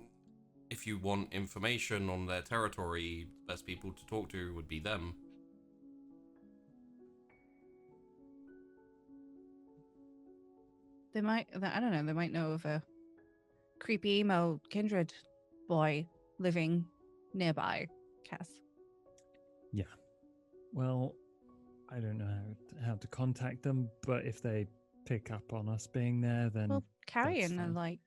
if you want information on their territory, best people to talk to would be them. They might, I don't know, they might know of a creepy emo Kindred boy living nearby, Cass. Yeah. Well, I don't know how to contact them, but if they pick up on us being there, then Well, Carrion fine. are like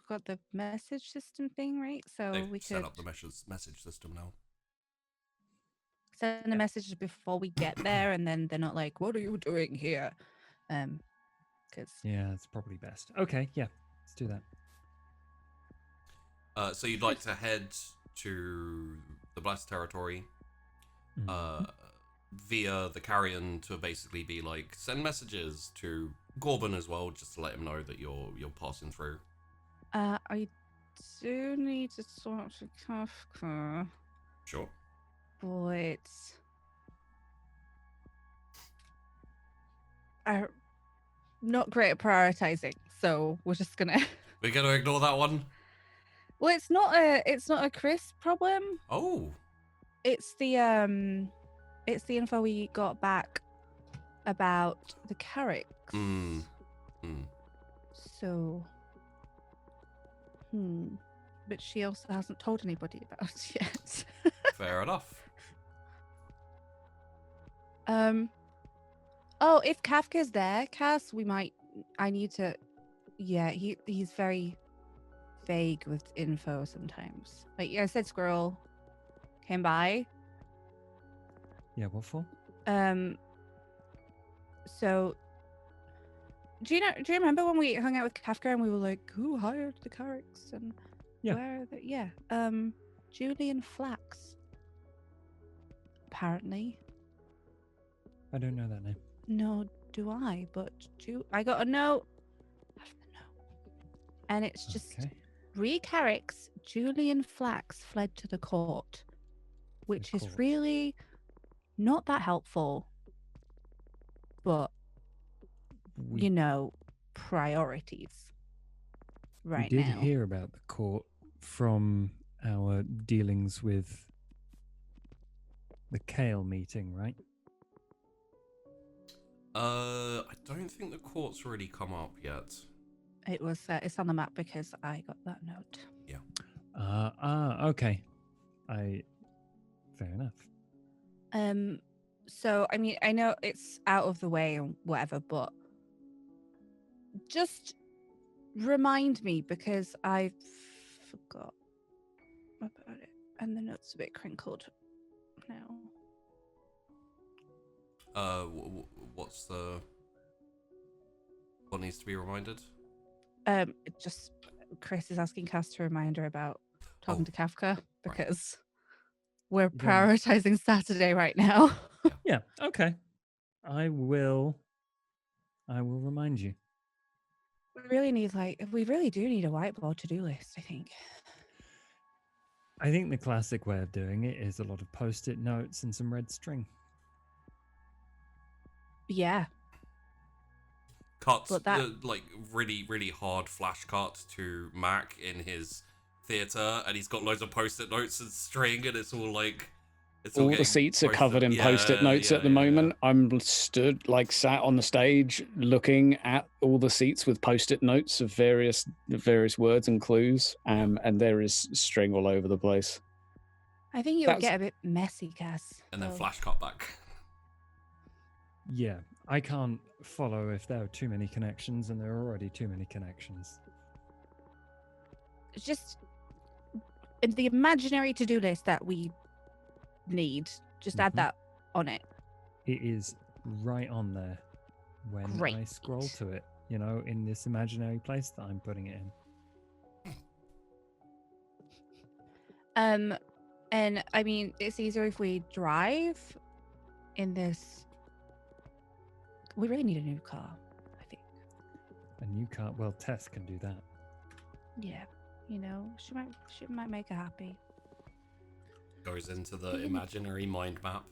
got the message system thing, right? So They've we set could up the message system now. send the messages before we get there, and then they're not like, "What are you doing here?" Because yeah, it's probably best. Okay, yeah, let's do that. So you'd like to head to the Blessed territory via the Carrion to basically be like send messages to Gorban as well, just to let him know that you're passing through. I do need to talk to Kafka, Sure. but I'm not great at prioritizing, so we're just gonna. We're gonna ignore that one. Well, it's not a Chrys problem. Oh. It's the info we got back about the Carricks. So, but she also hasn't told anybody about it yet. Fair enough. Oh, if Kafka's there, Cass, we might I need to. Yeah, he's very vague with info sometimes. Like I said, squirrel came by. Yeah, what for? So do you remember when we hung out with Kafka and we were like, who hired the Carricks and Yeah. where are they? Yeah. Julian Flax. Apparently. I don't know that name. No, do I? But I got a note. And it's just Okay. re Carricks, Julian Flax fled to the court, which is court. really not that helpful. But We, priorities right we did now. hear about the court from our dealings with the Kale meeting, right? I don't think the court's really come up yet. It was. It's on the map because I got that note. Okay. Fair enough. So I mean, I know it's out of the way and whatever, but just remind me because I forgot about it, and the note's a bit crinkled now. What needs to be reminded? Just Chrys is asking Cass to remind her about talking to Kafka because we're prioritizing Saturday right now. Yeah. Okay. I will remind you. We really do need a whiteboard to-do list, I think. I think the classic way of doing it is a lot of post-it notes and some red string. Yeah. Cuts, But that- like really, really hard flash cut to Mac in his theater, and he's got loads of post-it notes and string, and it's all like... All the seats are covered in post-it notes at the moment. I'm sat on the stage looking at all the seats with post-it notes of various words and clues, and there is string all over the place. I think it would get a bit messy, Cass. And then flash cut back. Yeah, I can't follow if there are too many connections, and there are already too many connections. It's just in the imaginary to-do list that we need. Just add that on it. It is right on there when I scroll to it, in this imaginary place that I'm putting it in. And I mean, it's easier if we drive in this. We really need a new car, I think. A new car? Well, Tess can do that. Yeah, she might make her happy. Goes into the imaginary mind map.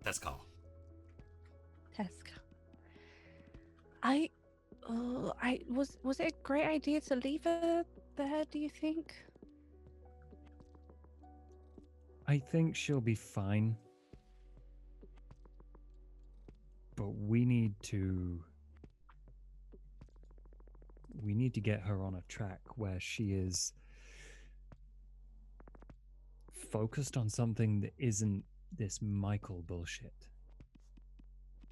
Tess car. Was it a great idea to leave her there, do you think? I think she'll be fine. But we need to get her on a track where she is focused on something that isn't this Michael bullshit.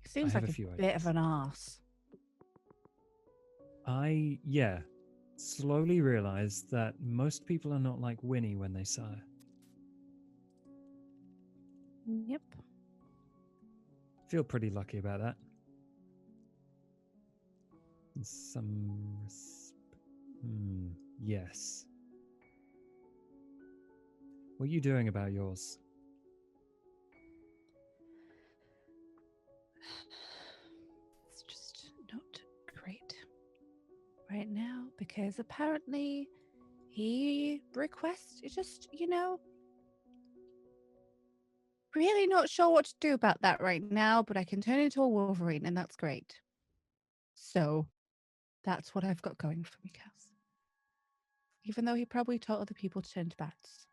He seems like a bit of an arse. I slowly realized that most people are not like Winnie when they Sire. Yep. Feel pretty lucky about that. Yes. What are you doing about yours? It's just not great right now because apparently he requests really not sure what to do about that right now, but I can turn into a Wolverine and that's great. So that's what I've got going for me, Cass. Even though he probably taught other people to turn to bats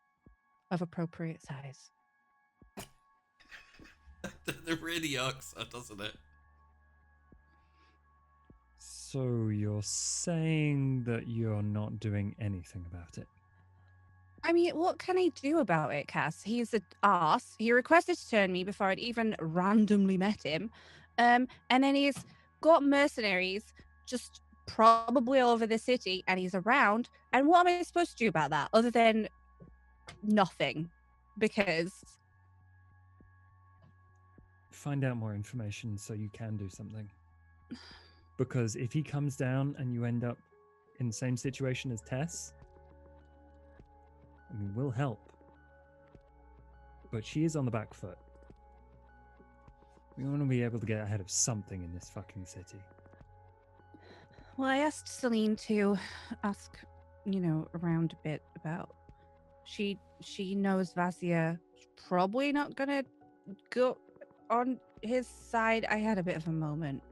of appropriate size. That really irks her, doesn't it? So you're saying that you're not doing anything about it? I mean, what can I do about it, Cass? He's an arse. He requested to turn me before I'd even randomly met him. And then he's got mercenaries just probably all over the city, and he's around. And what am I supposed to do about that other than nothing? Because Find out more information so you can do something. Because if he comes down and you end up in the same situation as Tess, I mean, we'll help. But she is on the back foot. We want to be able to get ahead of something in this fucking city. well, I asked Celine to ask, around a bit about. She knows Vasia probably not gonna go on his side. I had a bit of a moment,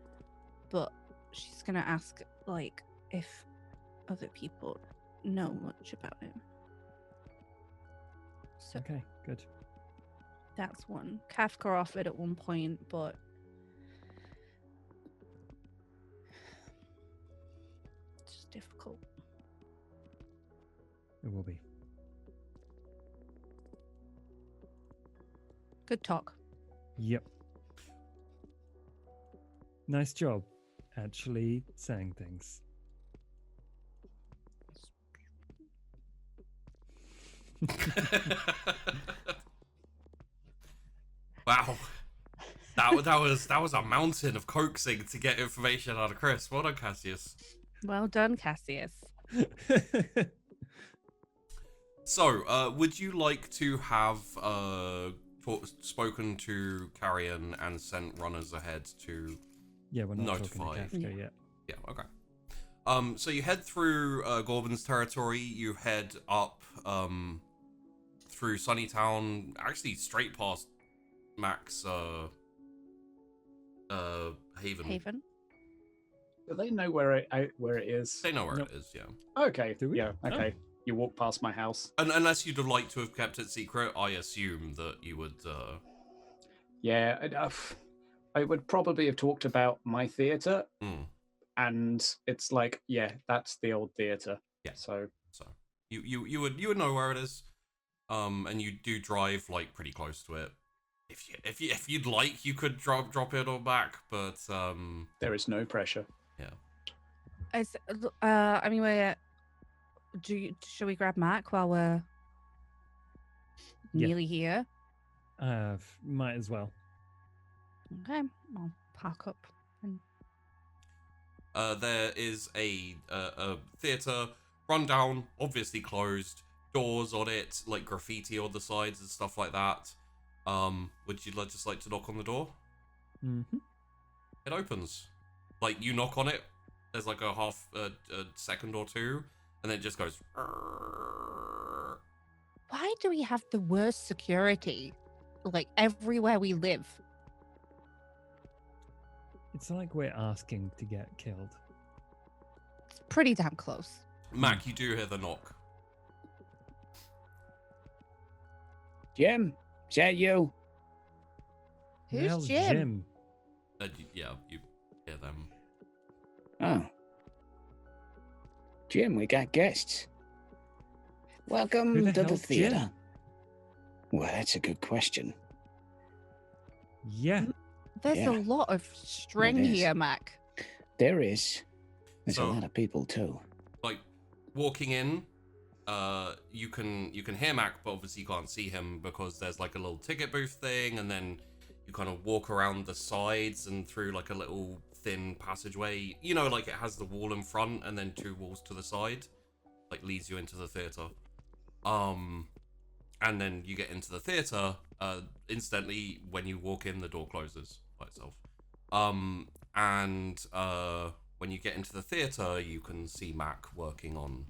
but she's gonna ask like if other people know much about him. So Okay, good. that's one. Kafka offered at one point, but it's just difficult. It will be. Good talk. Yep. Nice job actually saying things. Wow. That was a mountain of coaxing to get information out of Chrys. Well done, Cassius. Well done, Cassius. So, would you like to have spoken to Carrion and sent runners ahead to Yeah, we're not notify? talking to Kafka yet. Yeah, okay. So you head through Gorbin's territory. You head up through Sunnytown, actually straight past Mac's Haven. Haven. Do they know where it is? They know where Nope. it is, yeah. Okay. Do we? Yeah. Okay. You walk past my house. And unless you'd have liked to have kept it secret, I assume that you would. Yeah. I would probably have talked about my theatre, and it's like, yeah, that's the old theatre. Yeah. So you would know where it is, and you do drive like pretty close to it. If you'd like, you could drop it or back, but there is no pressure. Yeah. I mean, should we grab Mac while we're Yeah. nearly here? Might as well. Okay, I'll park up. And there is a theatre, run down, obviously closed, doors on it, like graffiti on the sides and stuff like that. Would you just like to knock on the door? Mm-hmm. It opens. Like, you knock on it, there's like a second or two, and then it just goes. why do we have the worst security, like everywhere we live? It's like we're asking to get killed. It's pretty damn close. Mac, you do hear the knock. Jim, is that you? Who the Who's hell's Jim? Yeah, you hear them. Oh. Jim, we got guests. Welcome Who the to the hell's theatre. Jim? Well, that's a good question. Yeah. There's Yeah. a lot of string is. here, Mac. There is. There's So- a lot of people too. Like, walking in, you can hear Mac, but obviously you can't see him because there's like a little ticket booth thing, and then you kind of walk around the sides and through like a little thin passageway. You know, like it has the wall in front and then two walls to the side, like leads you into the theater. And then you get into the theater. Instantly, when you walk in, the door closes by itself. And when you get into the theater, you can see Mac working on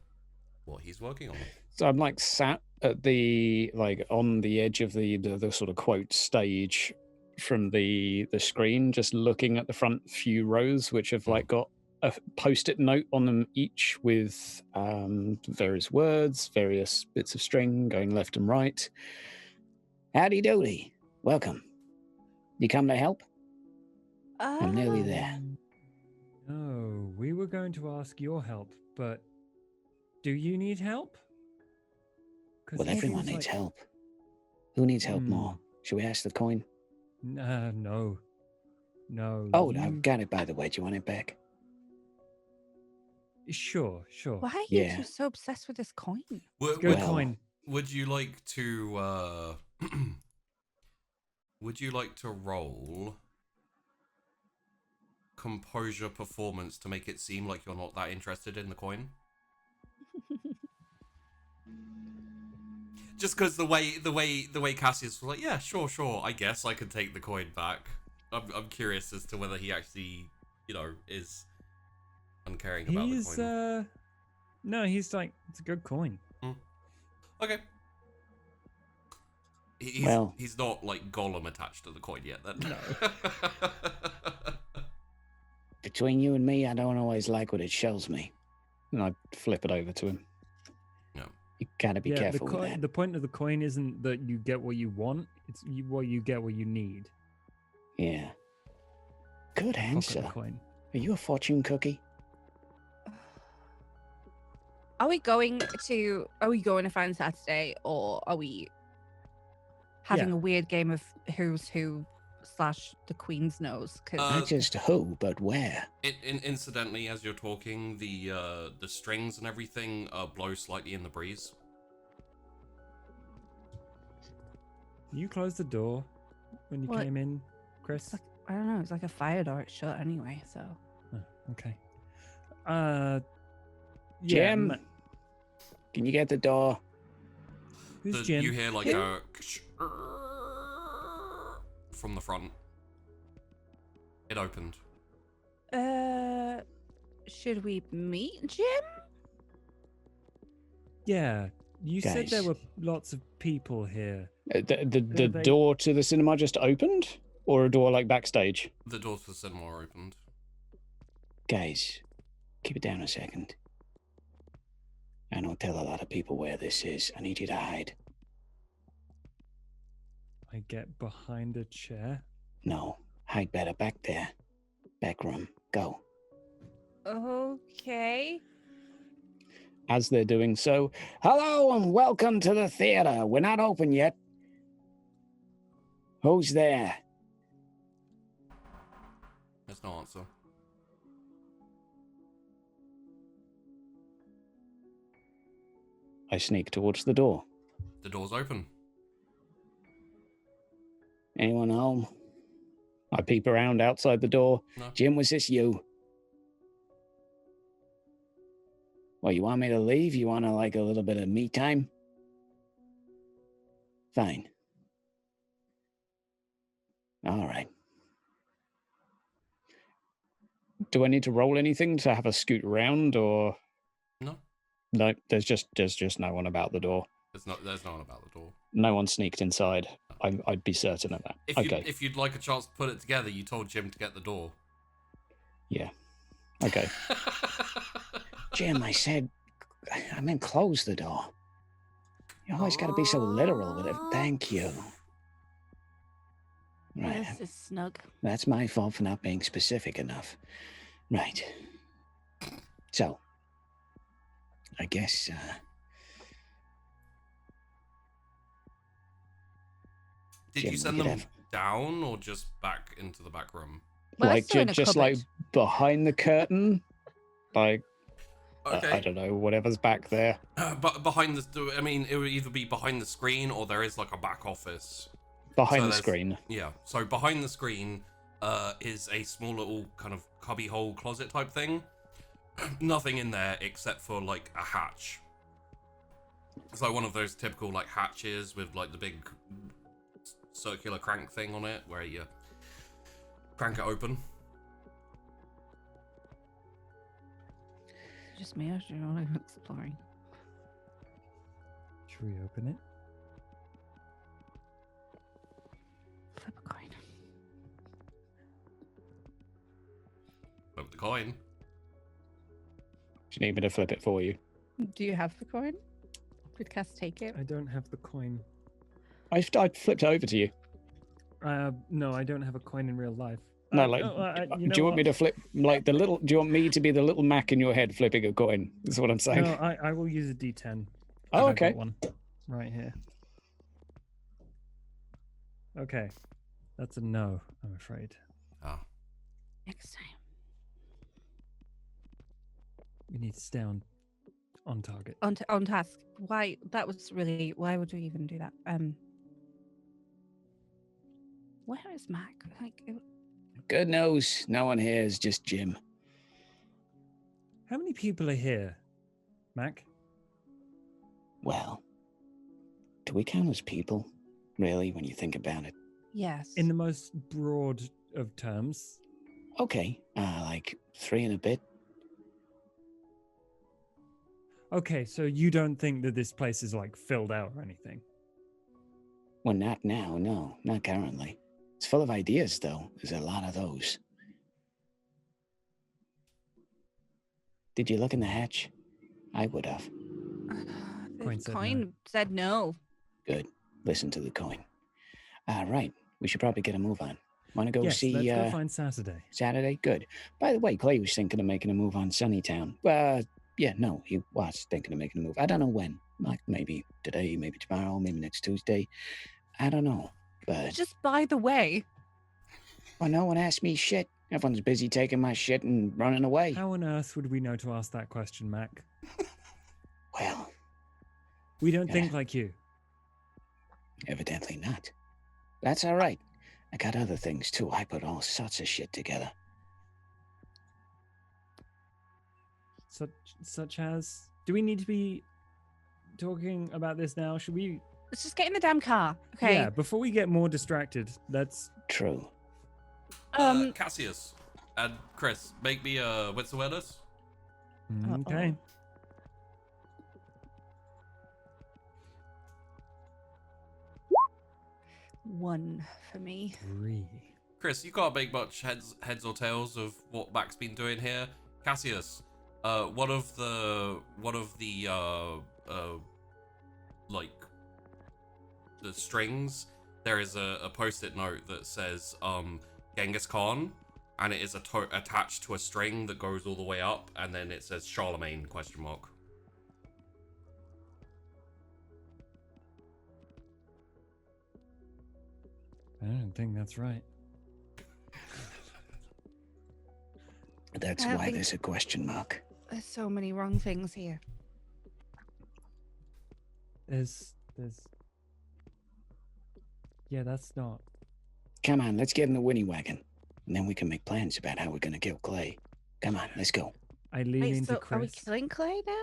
what he's working on. So I'm like sat at the on the edge of the sort of quote stage from the screen, just looking at the front few rows, which have like got a post-it note on them each with various words, various bits of string going left and right. Howdy doody. Welcome. You come to help? I'm nearly there. No, we were going to ask your help, but do you need help? 'Cause Well, it everyone seems needs like- help. Who needs help Hmm. more? Should we ask the coin? No. No. Oh, no, I've got it, by the way. Do you want it back? Sure. Why are you Yeah. two so obsessed with this coin? It's a good Well- coin. Would you like to would you like to roll composure performance to make it seem like you're not that interested in the coin? Just because the way Cassius was like, yeah, sure, I guess I can take the coin back. I'm curious as to whether he actually, is uncaring about the coin. No, he's like, it's a good coin. Okay. He's not like Gollum attached to the coin yet then. No. Between you and me, I don't always like what it shows me. And I flip it over to him. No. You gotta be careful with that. The point of the coin isn't that you get what you want; it's you get what you need. Yeah. Good Pocket answer. the coin. Are you a fortune cookie? Are we going to find Saturday, or are we having a weird game of who's who / the Queen's nose? Not just who, but where. Incidentally, as you're talking, the strings and everything blow slightly in the breeze. You closed the door when you came in, Chris. I don't know. It's like a fire door. It's shut anyway. So. Oh, okay. Jim, can you get the door? Who's Jim? You hear like a from the front. It opened. Should we meet Jim? Yeah, you said there Guys. were lots of people here. The they- door to the cinema just opened? Or a door like backstage? The doors to the cinema are opened. Guys, keep it down a second. I don't tell a lot of people where this is. I need you to hide. I get behind a chair. No, hide better back there. Back room. Go. Okay. As they're doing so, hello and welcome to the theater. We're not open yet. Who's there? There's no answer. I sneak towards the door. The door's open. Anyone home? I peep around outside the door. No. Jim, was this you? Well, you want me to leave? You want like a little bit of me time? Fine. All right. Do I need to roll anything to have a scoot around, or No. no? There's just no one about the door. There's no one about the door. No one sneaked inside. I'd be certain of that. If you'd like a chance to put it together, you told Jim to get the door. Yeah. Okay. Jim, I meant close the door. You always got to be so literal with it. Thank you. Right. This is snug. That's my fault for not being specific enough. Right. So, I guess, Did Jim, you we send could them have- down or just back into the back room? Well, like, it's still in a just like cupboard. behind the curtain? Like, Okay. I don't know, whatever's back there. But behind the, I mean, it would either be behind the screen or there is like a back office. Behind So the there's- screen. Yeah. So behind the screen is a small little kind of cubby hole closet type thing. Nothing in there except for like a hatch. It's like one of those typical like hatches with like the big circular crank thing on it where you crank it open. Just me, or do you want to exploring? Should we open it? Flip a coin. Flip the coin. Do you need me to flip it for you? Do you have the coin? Did Cass take it? I don't have the coin. I flipped it over to you. No, I don't have a coin in real life. No, like, you know do you want me what? to flip, like, the little, do you want me to be the little Mac in your head flipping a coin? Is what I'm saying. No, I will use a D10. Oh, I've got okay. one right here. Okay, that's a no, I'm afraid. Ah. Next time. We need to stay on target. On task. Why? That was really. Why would we even do that? Where is Mac? Good news. No one here is just Jim. How many people are here, Mac? Well, do we count as people? Really, when you think about it? Yes. In the most broad of terms. Okay, like 3 and a bit. Okay, so you don't think that this place is like filled out or anything? Well, not now, no, not currently. It's full of ideas, though. There's a lot of those. Did you look in the hatch? I would have. Coin The said coin no. said no. Good. Listen to the coin. Right. We should probably get a move on. Want to go Yes, see let's go find Saturday. Saturday? Good. By the way, Clay was thinking of making a move on Sunnytown. Yeah, no, he was thinking of making a move. I don't know when. Like maybe today, maybe tomorrow, maybe next Tuesday. I don't know. But Just by the way. well, no one asked me shit. Everyone's busy taking my shit and running away. How on earth would we know to ask that question, Mac? Well, We don't Yeah. think like you. evidently not. That's all right. I got other things too. I put all sorts of shit together. Such as? Do we need to be talking about this now? Should we? Let's just get in the damn car. Okay. Yeah, before we get more distracted, let's. True. Cassius and Chrys, make me a wits awareness. Okay. One for me. 3. Chrys, you can't make much heads or tails of what Mac's been doing here. Cassius, one of the like the strings, there is a post-it note that says Genghis Khan, and it is attached to a string that goes all the way up, and then it says Charlemagne ? I don't think that's right. That's I don't why think- there's a question mark. There's so many wrong things here. There's. Yeah, that's not. Come on, let's get in the Winnie wagon. And then we can make plans about how we're going to kill Clay. Come on, let's go. I lean Wait, into so are we Chris. killing Clay now?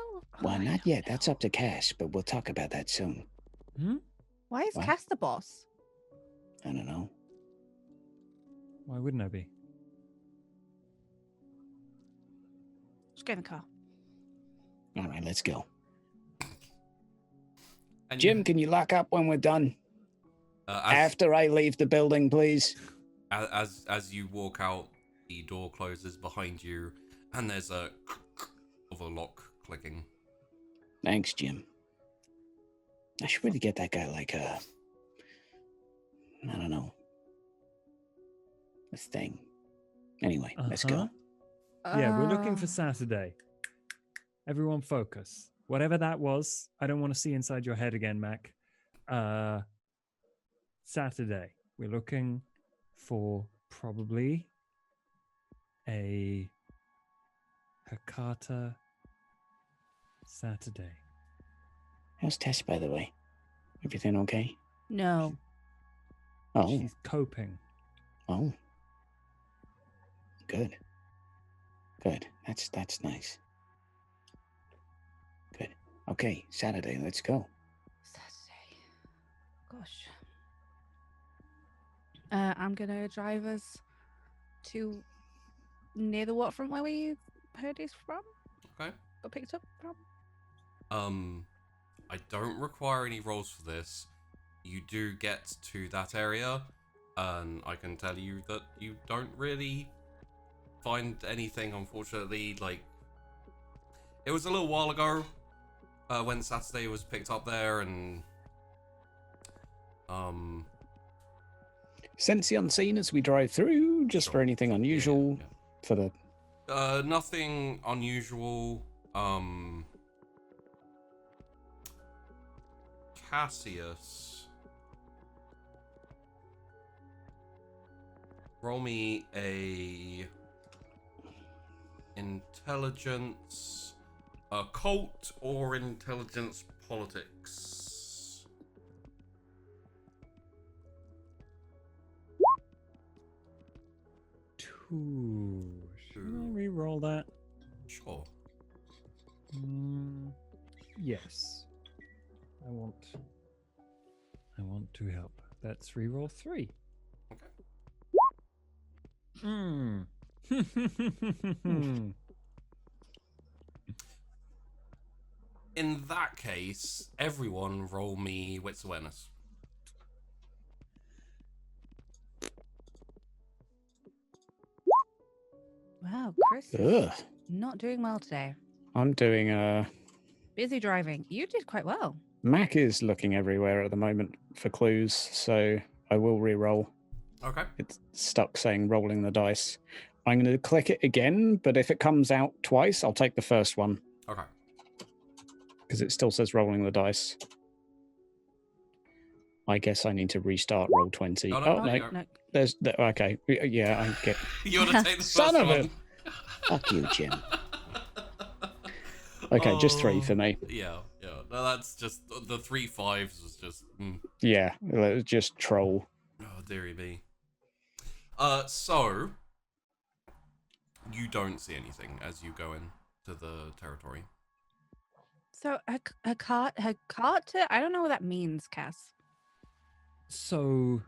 Well, Oh, I not don't yet. That's know. up to Cass, but we'll talk about that soon. Why is What? Cass the boss? I don't know. Why wouldn't I be? Just get in the car. All right, let's go. And Jim, can you lock up when we're done? After I leave the building, please. as you walk out, the door closes behind you, and there's a of a lock clicking. Thanks, Jim. I should really get that guy like I don't know, a thing. Anyway, let's go. Yeah, we're looking for Uh, Saturday. Everyone focus. Whatever that was, I don't want to see inside your head again, Mac. Saturday. We're looking for probably a Hakata Saturday. How's Tess, by the way? Everything okay? No. Oh, She's coping. oh. Good. Good. That's nice. Good. Okay, Saturday, let's go. Saturday. Gosh. I'm gonna drive us to near the waterfront where we heard he's from. Okay. Got picked up from. I don't require any rolls for this. You do get to that area, and I can tell you that you don't really find anything, unfortunately. Like, it was a little while ago when Saturday was picked up there, and Sense the unseen as we drive through, just for anything unusual for the... nothing unusual. Cassius, roll me a intelligence, occult, or intelligence politics. Two. Should I re-roll that? Sure. Yes. I want to help. Let's re-roll 3. Okay. In that case, everyone roll me wits awareness. Wow, Chris is Ugh. not doing well today. I'm doing Busy driving. You did quite well. Mac is looking everywhere at the moment for clues, so I will re-roll. Okay. It's stuck saying rolling the dice. I'm going to click it again, but if it comes out twice, I'll take the first one. Okay. Because it still says rolling the dice. I guess I need to restart roll 20. Oh, no, Oh, no, no. you don't. No. There's okay. Yeah, I get. You want to take the Son first of one? a- Fuck you, Jim. Okay, just 3 for me. Yeah. No, that's just the 3 5s was just. Yeah, let's just troll. Oh, dearie me. So you don't see anything as you go into the territory. So a cart, I don't know what that means, Cass. So,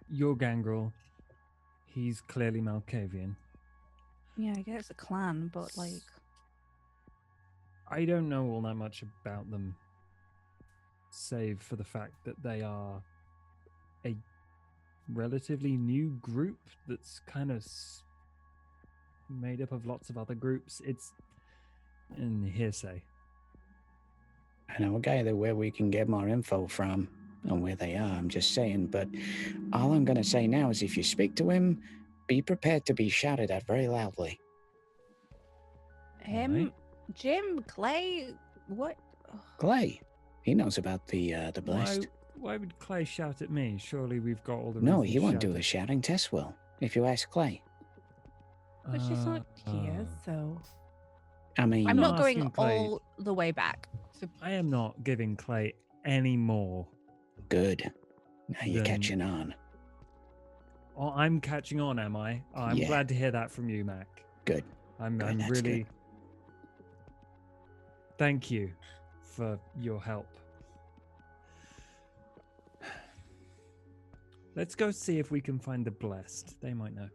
you're Gangrel. He's clearly Malkavian. Yeah, I guess it's a clan, but like, I don't know all that much about them, save for the fact that they are a relatively new group that's kind of made up of lots of other groups. It's in hearsay. I know a guy there where we can get more info from on where they are. I'm just saying, but all I'm going to say now is if you speak to him, be prepared to be shouted at very loudly. him, Right. Jim, Clay, what? Clay, he knows about the blessed. Why would Clay shout at me? Surely we've got all the No, reasons he to won't shout do at- the shouting. Tess will, if you ask Clay. But she's not here, Oh. so I mean, I'm not going asking Clay. all the way back. So I am not giving Clay any more. good. Now you're Then- catching on. Oh, I'm catching on, am I? Oh, I'm Yeah. glad to hear that from you, Mac. Good. I'm Good, that's really. good. Thank you for your help. Let's go see if we can find the blessed. They might know.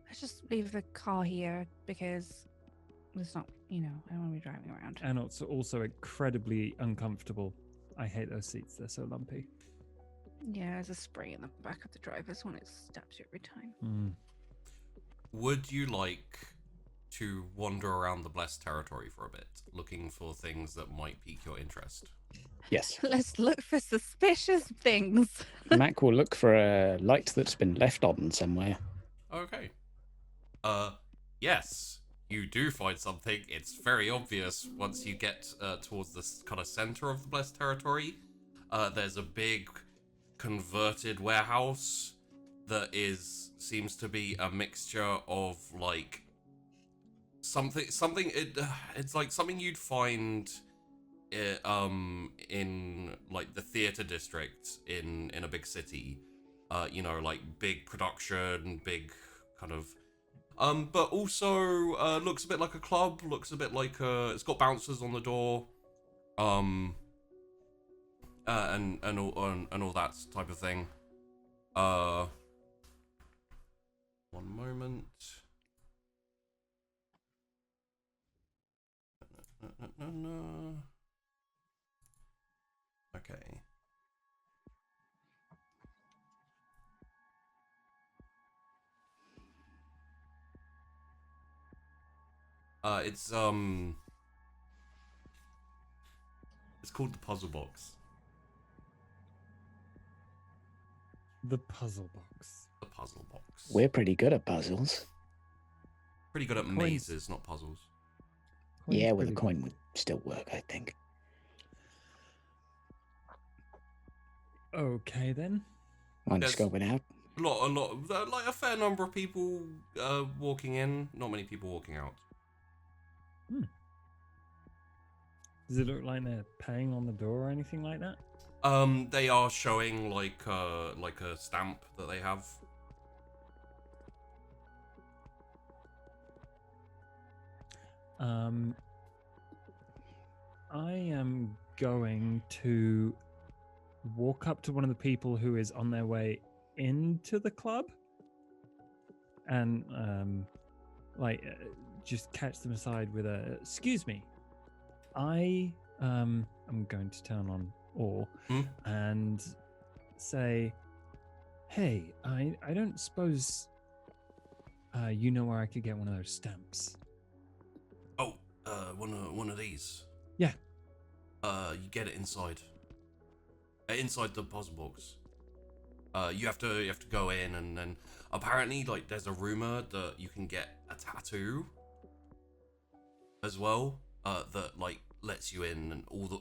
let's just leave the car here because it's not, I don't want to be driving around. And it's also incredibly uncomfortable. I hate those seats. They're so lumpy. Yeah, there's a spray in the back of the driver's one. It stabs you every time. Would you like to wander around the blessed territory for a bit, looking for things that might pique your interest? Yes. Let's look for suspicious things. Mac will look for a light that's been left on somewhere. Okay. Yes, you do find something. It's very obvious once you get towards the kind of center of the blessed territory. There's a big converted warehouse that seems to be a mixture of like it's like something you'd find in like the theater district in a big city, like big production, big kind of but also looks a bit like a club, looks a bit like it's got bouncers on the door, and all that type of thing. One moment. Okay. It's called the Puzzle Box. The puzzle box. The Puzzle Box. We're pretty good at puzzles. pretty good at Coins. mazes, not puzzles. Coin's Yeah, well, the pretty coin good. would still work, I think. Okay then. Want to Yes. scope it out? Like a fair number of people walking in, not many people walking out. Does it look like they're paying on the door or anything like that? They are showing like a stamp that they have. I am going to walk up to one of the people who is on their way into the club and just catch them aside with a excuse me. I'm going to turn on Or and say, hey, I don't suppose you know where I could get one of those stamps. Oh, one of these. Yeah. You get it inside the puzzle box. You have to go in, and then apparently, like, there's a rumor that you can get a tattoo as well, that like lets you in, and all the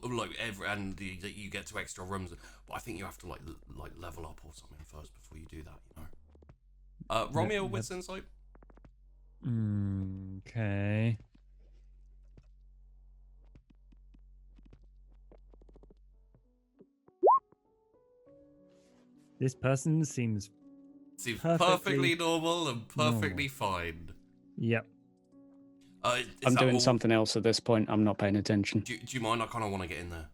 that you get to extra rooms. But I think you have to like level up or something first before you do that. You know. Roll me a wits insight. Okay. This person seems perfectly normal and perfectly fine. Yep. I'm doing something else at this point. I'm not paying attention. Do you mind? I kind of want to get in there.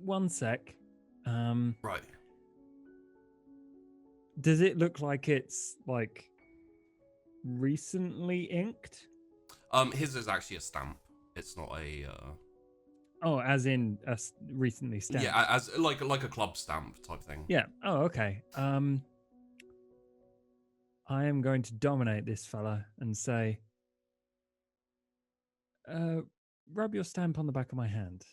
One sec. Right. Does it look like it's like recently inked? His is actually a stamp. It's not a. Oh, as in recently stamped. Yeah, as like a club stamp type thing. Yeah. Oh, okay. I am going to dominate this fella and say, rub your stamp on the back of my hand.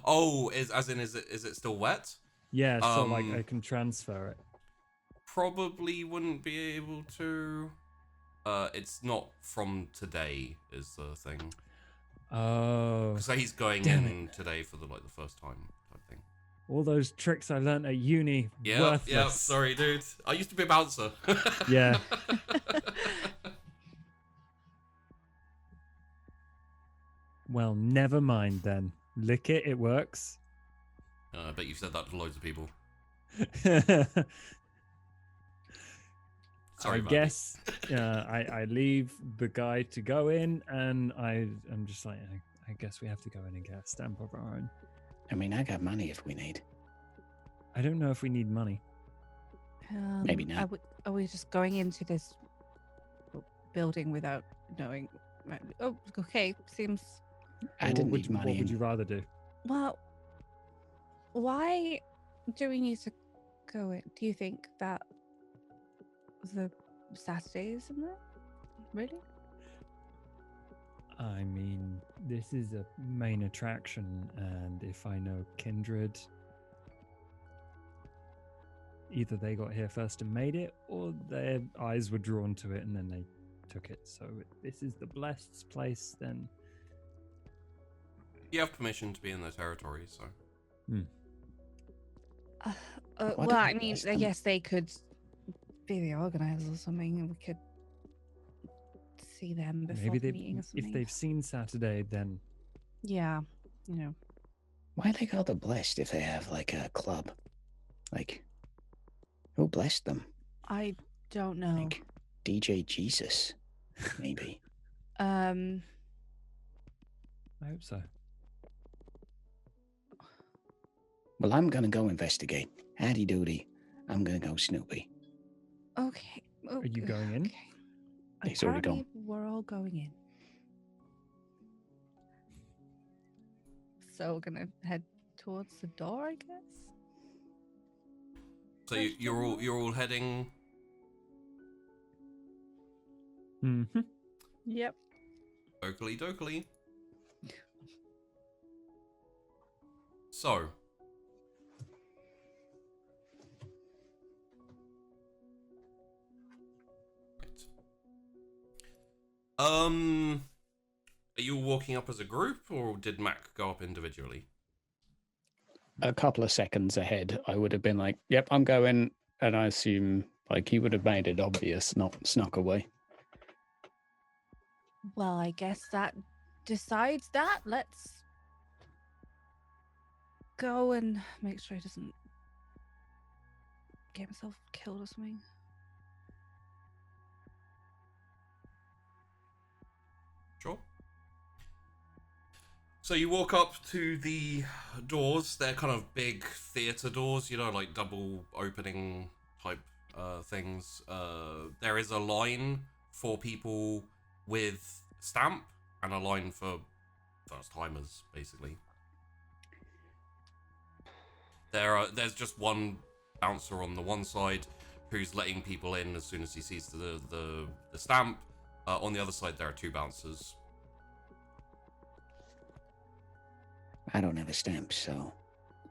Oh, is it still wet? Yeah, so like I can transfer it. Probably wouldn't be able to. It's not from today, is the thing. Oh. So he's going in today for the first time type thing. All those tricks I learned at uni. Yeah. Sorry, dude. I used to be a bouncer. Yeah. Well, never mind then. Lick it. It works. I bet you've said that to loads of people. Sorry, I guess I leave the guy to go in, and I'm just like, I guess we have to go in and get a stamp of our own. I mean, I got money if we need. I don't know if we need money. Maybe not. Are we just going into this building without knowing? Oh, okay. Seems. I didn't need money. What would you rather do? Well, why do we need to go in? Do you think that the Saturday is in there? Really? I mean, this is a main attraction, and if I know Kindred, either they got here first and made it, or their eyes were drawn to it and then they took it. So if this is the blessed place, then you have permission to be in their territory, so. Well, I mean, I guess they could be the organizers or something, and we could see them before maybe the meeting or something. if they've seen Saturday, then yeah, you know. Why they call the blessed if they have like a club? Like, who blessed them? I don't know. Like DJ Jesus, maybe. I hope so. Well, I'm gonna go investigate. Addy doody. I'm gonna go Snoopy. Okay. Are you going in? Okay. He's already Apparently gone. we're all going in. So we're gonna head towards the door, I guess. So you're all heading. Mm-hmm. Yep. Oakley dokley. So. Are you walking up as a group, or did Mac go up individually? A couple of seconds ahead, I would have been like, yep, I'm going. And I assume like he would have made it obvious, not snuck away. Well, I guess that decides that. Let's go and make sure he doesn't get himself killed or something. Sure. So you walk up to the doors. They're kind of big theatre doors, you know, like double opening type things. There is a line for people with stamp and a line for first timers, basically. There's just one bouncer on the one side who's letting people in as soon as he sees the stamp. On the other side, there are two bouncers. I don't have a stamp, so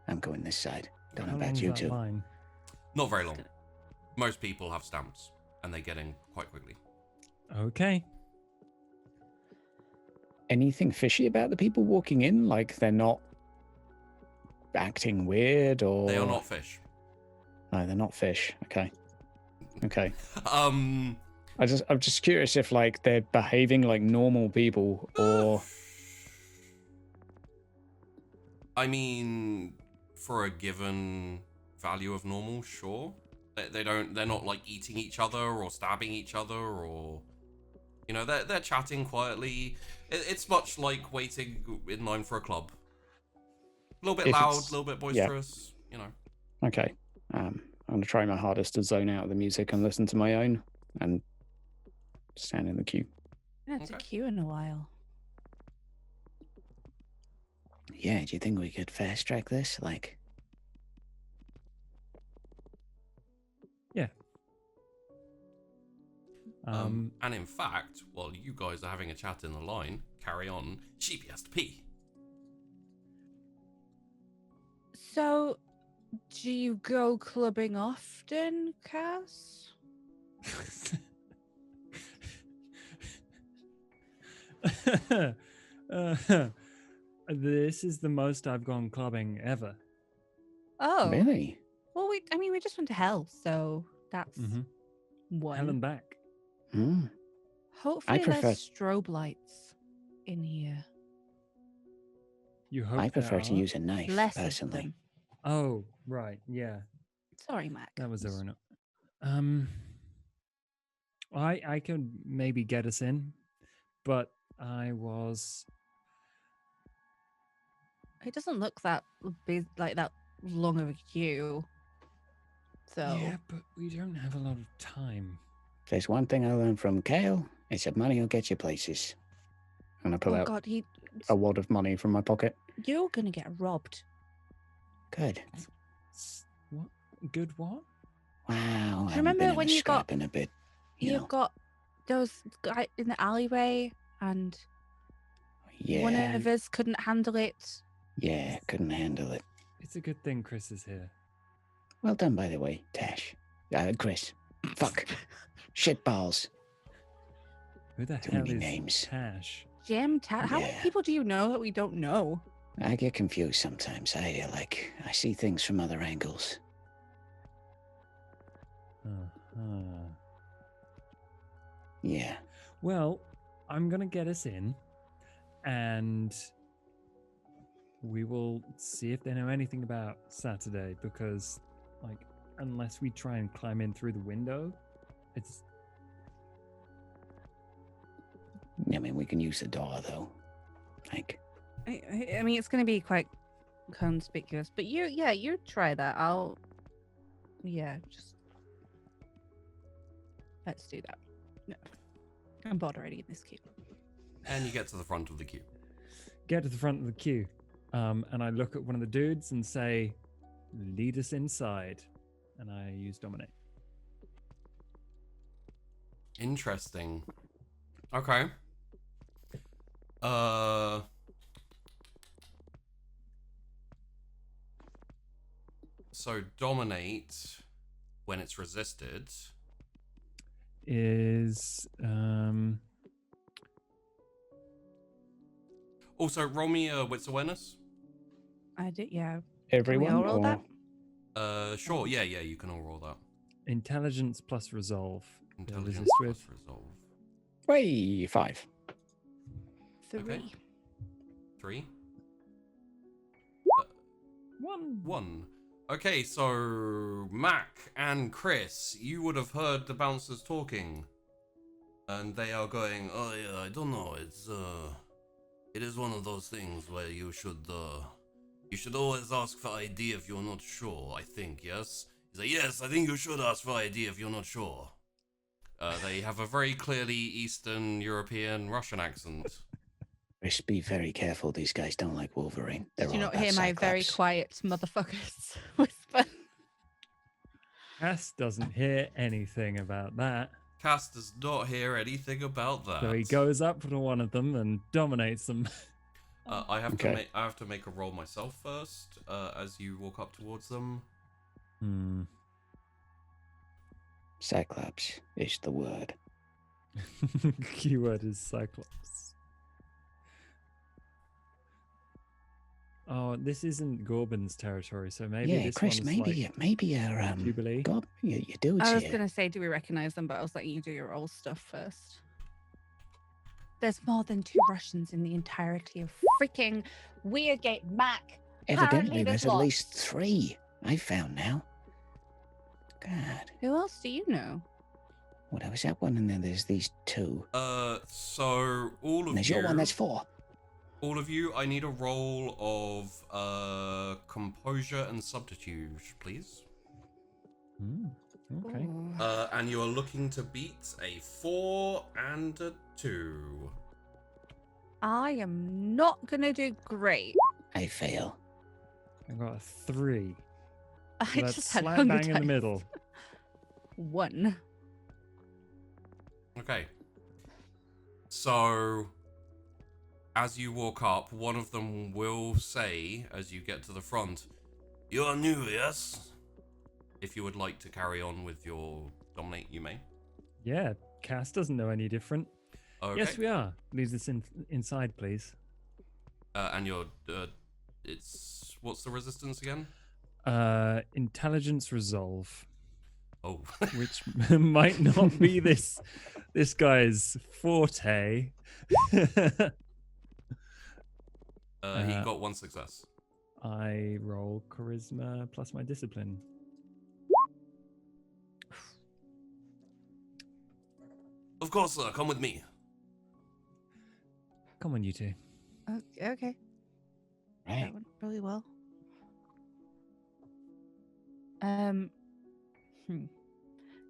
I'm going this side. Don't know How about long's you that two. line? Not very long. Most people have stamps, and they get in quite quickly. Okay. Anything fishy about the people walking in? Like they're not acting weird, or They are not fish. No, they're not fish. Okay. Okay. Um, I'm just curious if like they're behaving like normal people, or I mean, for a given value of normal, sure. They're not like eating each other or stabbing each other, or, you know, they're chatting quietly. It's much like waiting in line for a club. A little bit If loud, a it's- little bit boisterous, you know. okay. I'm gonna try my hardest to zone out of the music and listen to my own, and stand in the queue. Yeah, it's a Okay. queue in a while. Yeah, do you think we could fast track this? Like, Yeah. And in fact, while you guys are having a chat in the line, carry on. Sheepy has to pee. So, do you go clubbing often, Cass? This is the most I've gone clubbing ever. Oh, really? well, we just went to hell, so that's one. Hell and back. Hmm. Hopefully, prefer- there's strobe lights in here. You hope I there prefer to are? use a knife, Less of personally. them. Oh, right. Yeah. Sorry, Mac. That was over and I could maybe get us in, but I was It doesn't look that big, like that long of a queue. So yeah, but we don't have a lot of time. If there's one thing I learned from Kale, it's that money will get you places. And I pull oh out god, a wad of money from my pocket. you're gonna get robbed. Good. What? Good what? Wow. I remember haven't been in when the you got- scrap in a bit. You You've know. got those guy in the alleyway, and Yeah. one of us couldn't handle it. Yeah, couldn't handle it. It's a good thing Chrys is here. Well done, by the way, Tash. Chris. Fuck. Shitballs. Who the Too hell many is names. Tash? Jim, how many Yeah. people do you know that we don't know? I get confused sometimes. I see things from other angles. Uh-huh. Yeah. Well, I'm gonna get us in, and we will see if they know anything about Saturday. Because, like, unless we try and climb in through the window, it's I mean, we can use the door, though. Like, I mean, it's going to be quite conspicuous, but you try that. Just let's do that. No, I'm bored already in this queue. And you get to the front of the queue. get to the front of the queue, and I look at one of the dudes and say, "Lead us inside," and I use dominate. Interesting. Okay. So dominate, when it's resisted, Is also roll me a wits awareness. I did, yeah. everyone? all roll or... that? Sure. Yeah, you can all roll that. intelligence plus resolve. They'll Intelligence resist plus with. resolve. Way 5. 3. 3. 1. 1. Okay, so Mac and Chris, you would have heard the bouncers talking, and they are going, "Oh yeah, I don't know. It is one of those things where you should always ask for ID if you're not sure. I think, yes." He's like, "Yes, I think you should ask for ID if you're not sure." They have a very clearly Eastern European Russian accent. Chris, be very careful. These guys don't like Wolverine. They're Did you all not about hear my very Cyclops. quiet motherfuckers whisper? Cass doesn't hear anything about that. Cass does not hear anything about that. So he goes up to one of them and dominates them. I have Okay. to make a roll myself first. As you walk up towards them. Cyclops is the word. Keyword is Cyclops. Oh, this isn't Gorbin's territory, so maybe Yeah, this Chris, one's maybe like Jubilee. God, your dude's I was here. going to say, do we recognize them? But I was letting you do your old stuff first. There's more than 2 Russians in the entirety of freaking Weirgate, Mac. Evidently, Apparently there's there's at least 3 I found now. God. Who else do you know? Well, there was that one, and then there's these 2. So all of And there's you. your one, that's 4. All of you, I need a roll of composure and subterfuge, please. Okay. Ooh. And you are looking to beat a 4 and a 2. I am not going to do great. I fail. I got a 3. I So that's just had slap hunger bang in the dice. middle. 1. Okay. So, as you walk up, one of them will say, as you get to the front, "You are new, yes?" If you would like to carry on with your dominate, you may. Yeah, Cass doesn't know any different. Okay. Yes, we are. Leave this inside, please. And your, it's, what's the resistance again? Intelligence resolve, Oh. which might not be this guy's forte. He got 1 success. I roll charisma plus my discipline. Of course, sir. Come with me. Come on, you two. Okay. Right. That went really well. Can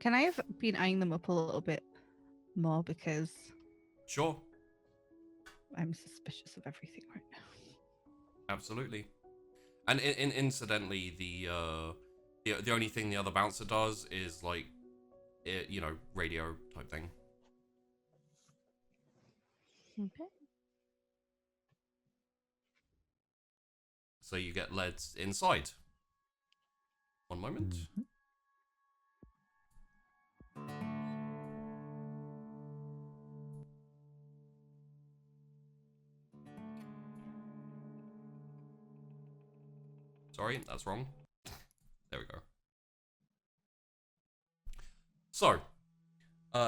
I have been eyeing them up a little bit more because Sure. I'm suspicious of everything right now. Absolutely. And incidentally, the only thing the other bouncer does is like, radio type thing. Okay. So you get led inside. One moment. Sorry, that's wrong. There we go. So,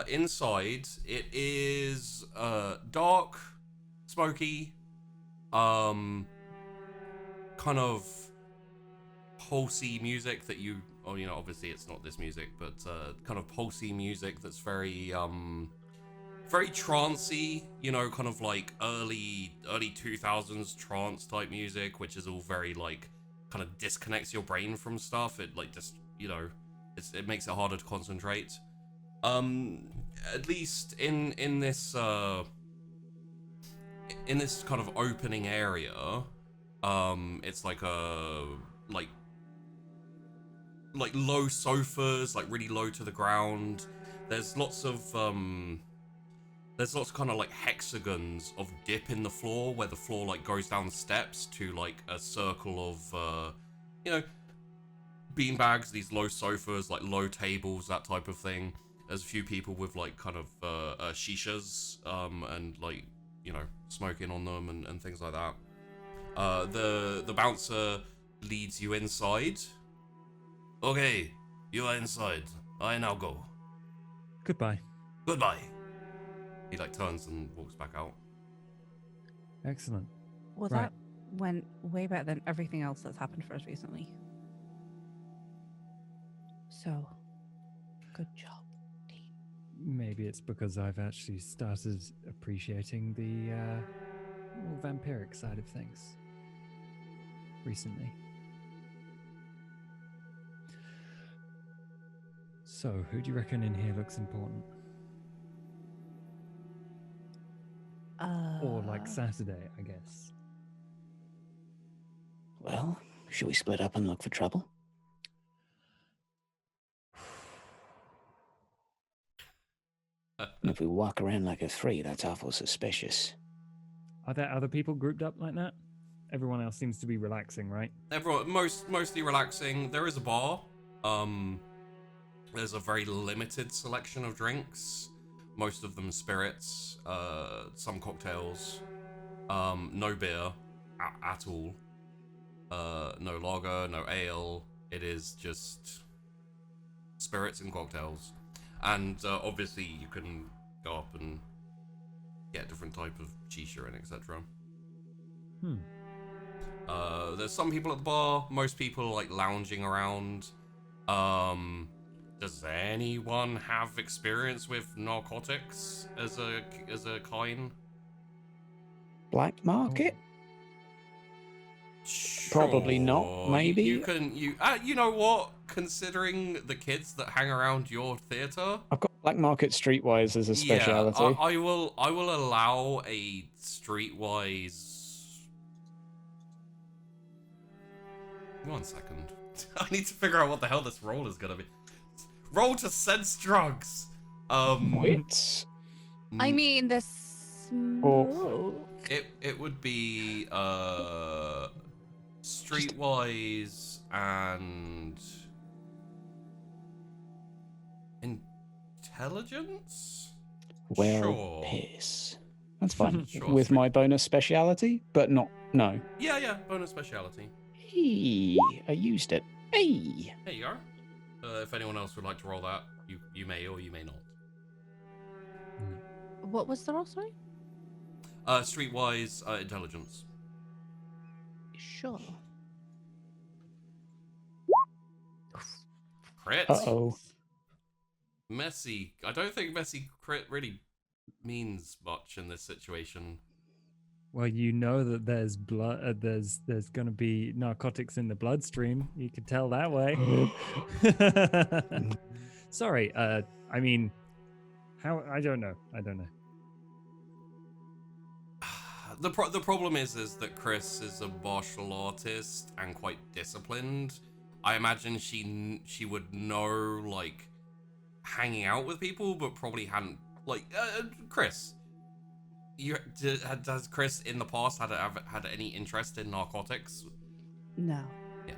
inside, it is dark, smoky, kind of pulsy music that you, obviously it's not this music, but kind of pulsy music that's very, very trancey, kind of like early 2000s trance type music, which is all very like, kind of disconnects your brain from stuff. It like just, it makes it harder to concentrate. At least in this kind of opening area, it's like a like low sofas, like really low to the ground. There's lots of kind of like hexagons of dip in the floor where the floor like goes down steps to like a circle of beanbags, these low sofas, like low tables, that type of thing. There's a few people with like kind of shishas and like smoking on them and things like that. The bouncer leads you inside. Okay, you are inside. I now go. Goodbye. Goodbye. He like turns and walks back out. Excellent. Well, Right. that went way better than everything else that's happened for us recently. So, good job, team. Maybe it's because I've actually started appreciating the more vampiric side of things recently. So, who do you reckon in here looks important? Or like Saturday, I guess. Well, should we split up and look for trouble? And if we walk around like a three, that's awful suspicious. Are there other people grouped up like that? Everyone else seems to be relaxing, right? Everyone, mostly relaxing. There is a bar. There's a very limited selection of drinks. Most of them spirits, some cocktails. No beer at all. No lager, no ale. It is just spirits and cocktails. And obviously you can go up and get a different type of shisha and etc. There's some people at the bar. Most people are like lounging around. Does anyone have experience with narcotics as a kind? Black market? Sure. Probably not, maybe. You know what? Considering the kids that hang around your theater, I've got black market streetwise as a speciality. Yeah, I will allow a streetwise. 1 second. I need to figure out what the hell this roll is gonna be. Roll to sense drugs. Wits? I mean, the smoke. It would be streetwise and intelligence. Well, Sure. piss. That's fine. Sure, With sweet. my bonus speciality, but no. Yeah, bonus speciality. Hey, I used it. Hey. There you go. If anyone else would like to roll that, you may or you may not. What was the roll, sorry? Streetwise intelligence. Sure. Crit. Uh-oh. Messy. I don't think messy crit really means much in this situation. Well, you know that there's blood. There's going to be narcotics in the bloodstream. You can tell that way. Sorry. I mean, how? I don't know. The problem is that Chrys is a martial artist and quite disciplined. I imagine she would know like hanging out with people, but probably hadn't like Chrys. Has Chrys in the past had any interest in narcotics? No. Yeah.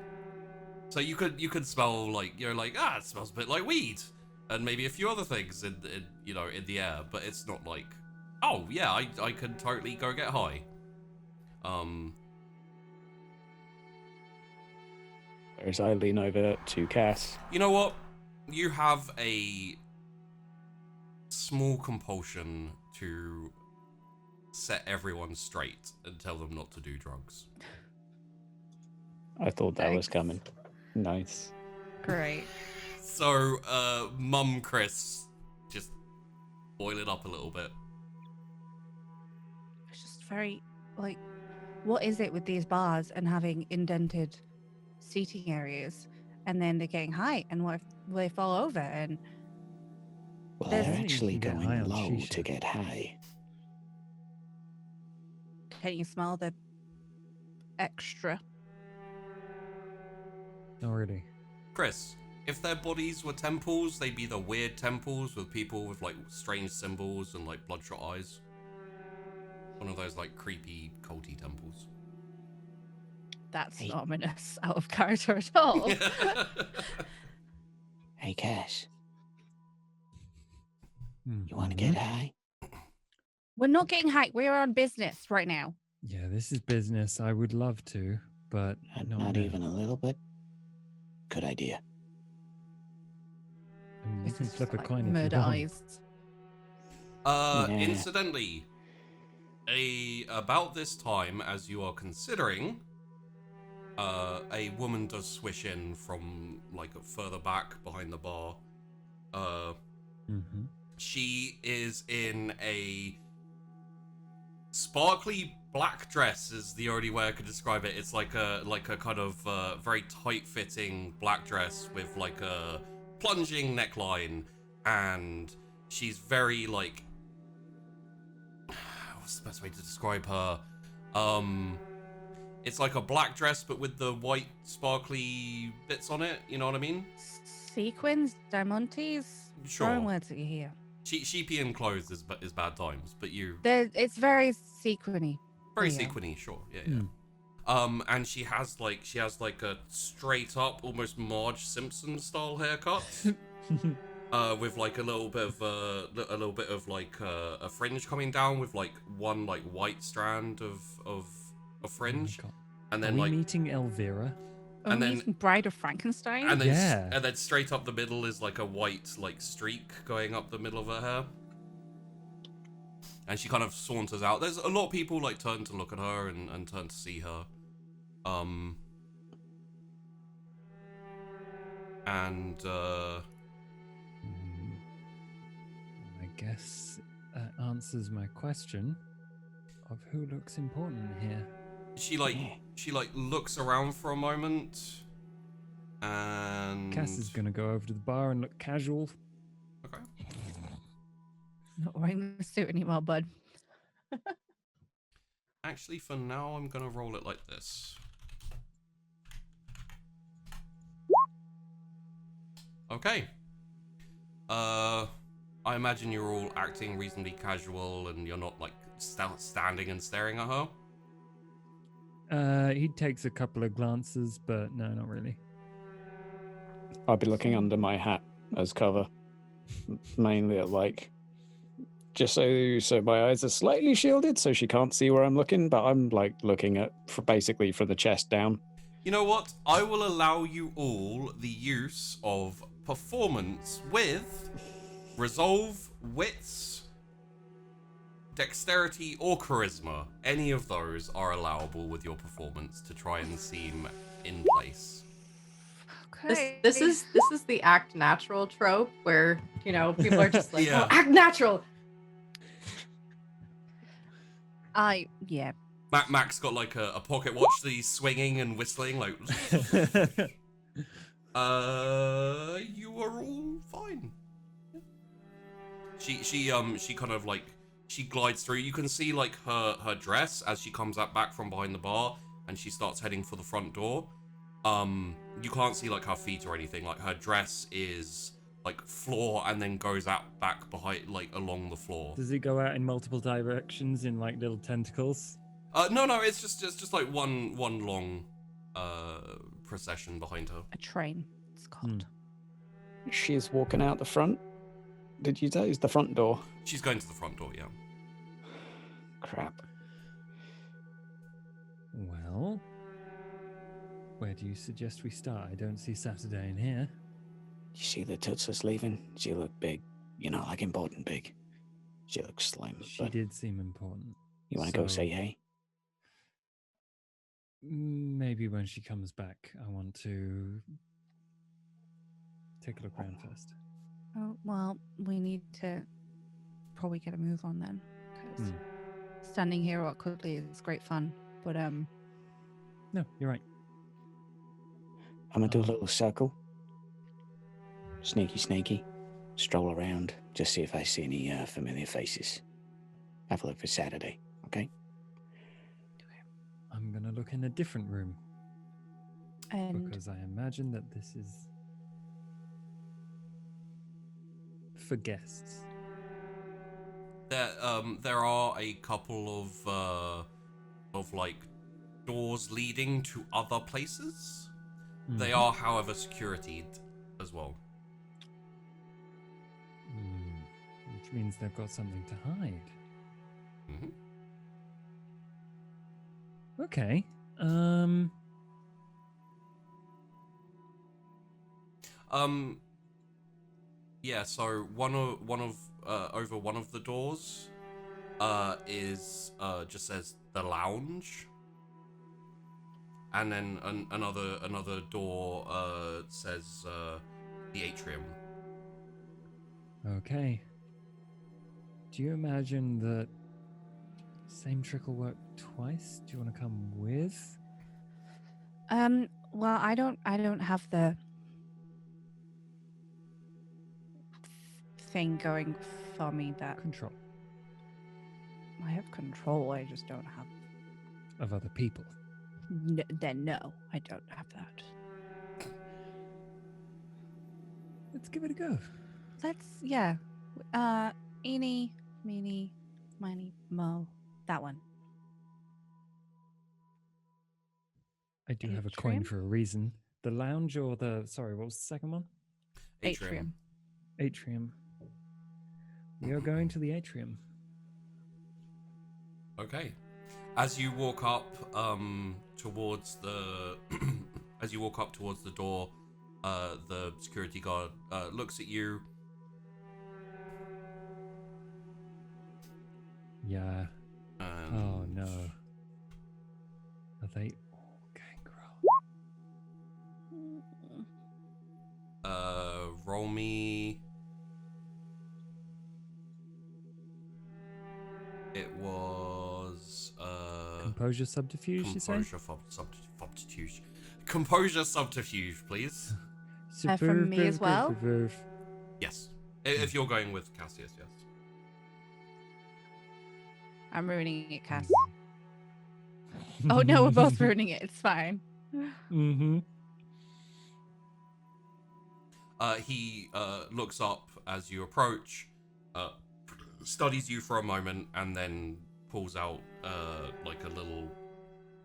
So you could smell like you're like it smells a bit like weed, and maybe a few other things in the air, but it's not like oh yeah I could totally go get high. Whereas I lean over to Cass. You know what? You have a small compulsion to set everyone straight and tell them not to do drugs. I thought that was Thanks. coming. Nice. Great. So, Mum Chrys, just boil it up a little bit. It's just very, like, what is it with these bars and having indented seating areas and then they're getting high and what if they fall over and Well, There's- they're You actually can get high going on low shisha. to get high. can you smell the extra? Not really. Chrys, if their bodies were temples, they'd be the weird temples with people with like strange symbols and like bloodshot eyes. One of those like creepy culty temples. That's Hey. ominous, out of character at all. Hey, Cass, Mm, you want to mhm. get high? We're not getting high. We're on business right now. Yeah, this is business. I would love to, but Not now. even a little bit? Good idea. I mean, you This can is flip just a like coin if you murder want. eyes. Nah. Incidentally, About this time, as you are considering, a woman does swish in from like further back behind the bar. She is in a sparkly black dress, is the only way I could describe it. It's like a kind of very tight-fitting black dress with like a plunging neckline, and she's very like, what's the best way to describe her? It's like a black dress but with the white sparkly bits on it, you know what I mean? Sequins, diamantes. Sure. Throwing words at you here. Sheepy clothes is bad times, but It's very sequiny. very Yeah. sequiny, sure, yeah. And she has like a straight up, almost Marge Simpson style haircut, with like a little bit of like a fringe coming down with like one like white strand of fringe, and then Are we like meeting Elvira? And then- Bride of Frankenstein. and then Yeah. and then straight up the middle is like a white like streak going up the middle of her hair. And she kind of saunters out. There's a lot of people like turn to look at her and turn to see her. I guess that answers my question of who looks important here. She looks around for a moment, and Cass is gonna go over to the bar and look casual. Okay. Not wearing the suit anymore, bud. Actually, for now, I'm gonna roll it like this. Okay. I imagine you're all acting reasonably casual, and you're not like standing and staring at her. He takes a couple of glances, but no, not really. I'd be looking under my hat as cover, mainly at like, just so my eyes are slightly shielded, so she can't see where I'm looking. But I'm like looking at basically from the chest down. You know what? I will allow you all the use of performance with resolve, wits, dexterity, or charisma. Any of those are allowable with your performance to try and seem in place. Okay. This is the act natural trope where, you know, people are just like, Yeah. oh, act natural. Yeah. Max got like a pocket watch that he's swinging and whistling like. You are all fine. She kind of like she glides through. You can see like her dress as she comes up back from behind the bar and she starts heading for the front door. You can't see like her feet or anything. Like her dress is like floor and then goes out back behind like along the floor. Does it go out in multiple directions in like little tentacles? No, it's just like one long procession behind her. A train, it's called. She's walking out the front. Did you say it's the front door? She's going to the front door, yeah. Crap. Well, where do you suggest we start? I don't see Saturday in here. You see the toots that's leaving? She looked big. You know, like important big. She looks slim. She But did seem important. you want to go So- say hey? Maybe when she comes back, I want to take a look around first. Oh, well, we need to probably get a move on then. Because standing here awkwardly is great fun. But, No, you're right. I'm going to do a little circle. Sneaky. Stroll around. Just see if I see any familiar faces. Have a look for Saturday, okay? I'm going to look in a different room and because I imagine that this is for guests. There are a couple of like doors leading to other places. They are, however, securitied as well. Which means they've got something to hide. Mm-hmm. Okay. Yeah. So one of over one of the doors, is just says the lounge, and then another door says the atrium. Okay. Do you imagine that same trick will work twice? Do you want to come with? Well, I don't have the thing going for me that Control I have control. I just don't have. of other people. Then no, I don't have that. Let's give it a go. Yeah. Eeny, meeny, miny, mo. That one. I do have a coin Atrium? for a reason. The lounge or sorry, what was the second one? Atrium. Atrium. We are going to the atrium. Okay. As you walk up towards the as you walk up towards the door, the security guard looks at you. Yeah. And Oh no. Are they all gangrel? roll me. It was Composure subterfuge, you say? composure subterfuge. Composure subterfuge, please. From me as well? Yes. If you're going with Cassius, yes. I'm ruining it, Cass. Oh no, we're both ruining it. It's fine. Mm-hmm. He looks up as you approach, studies you for a moment, and then pulls out like a little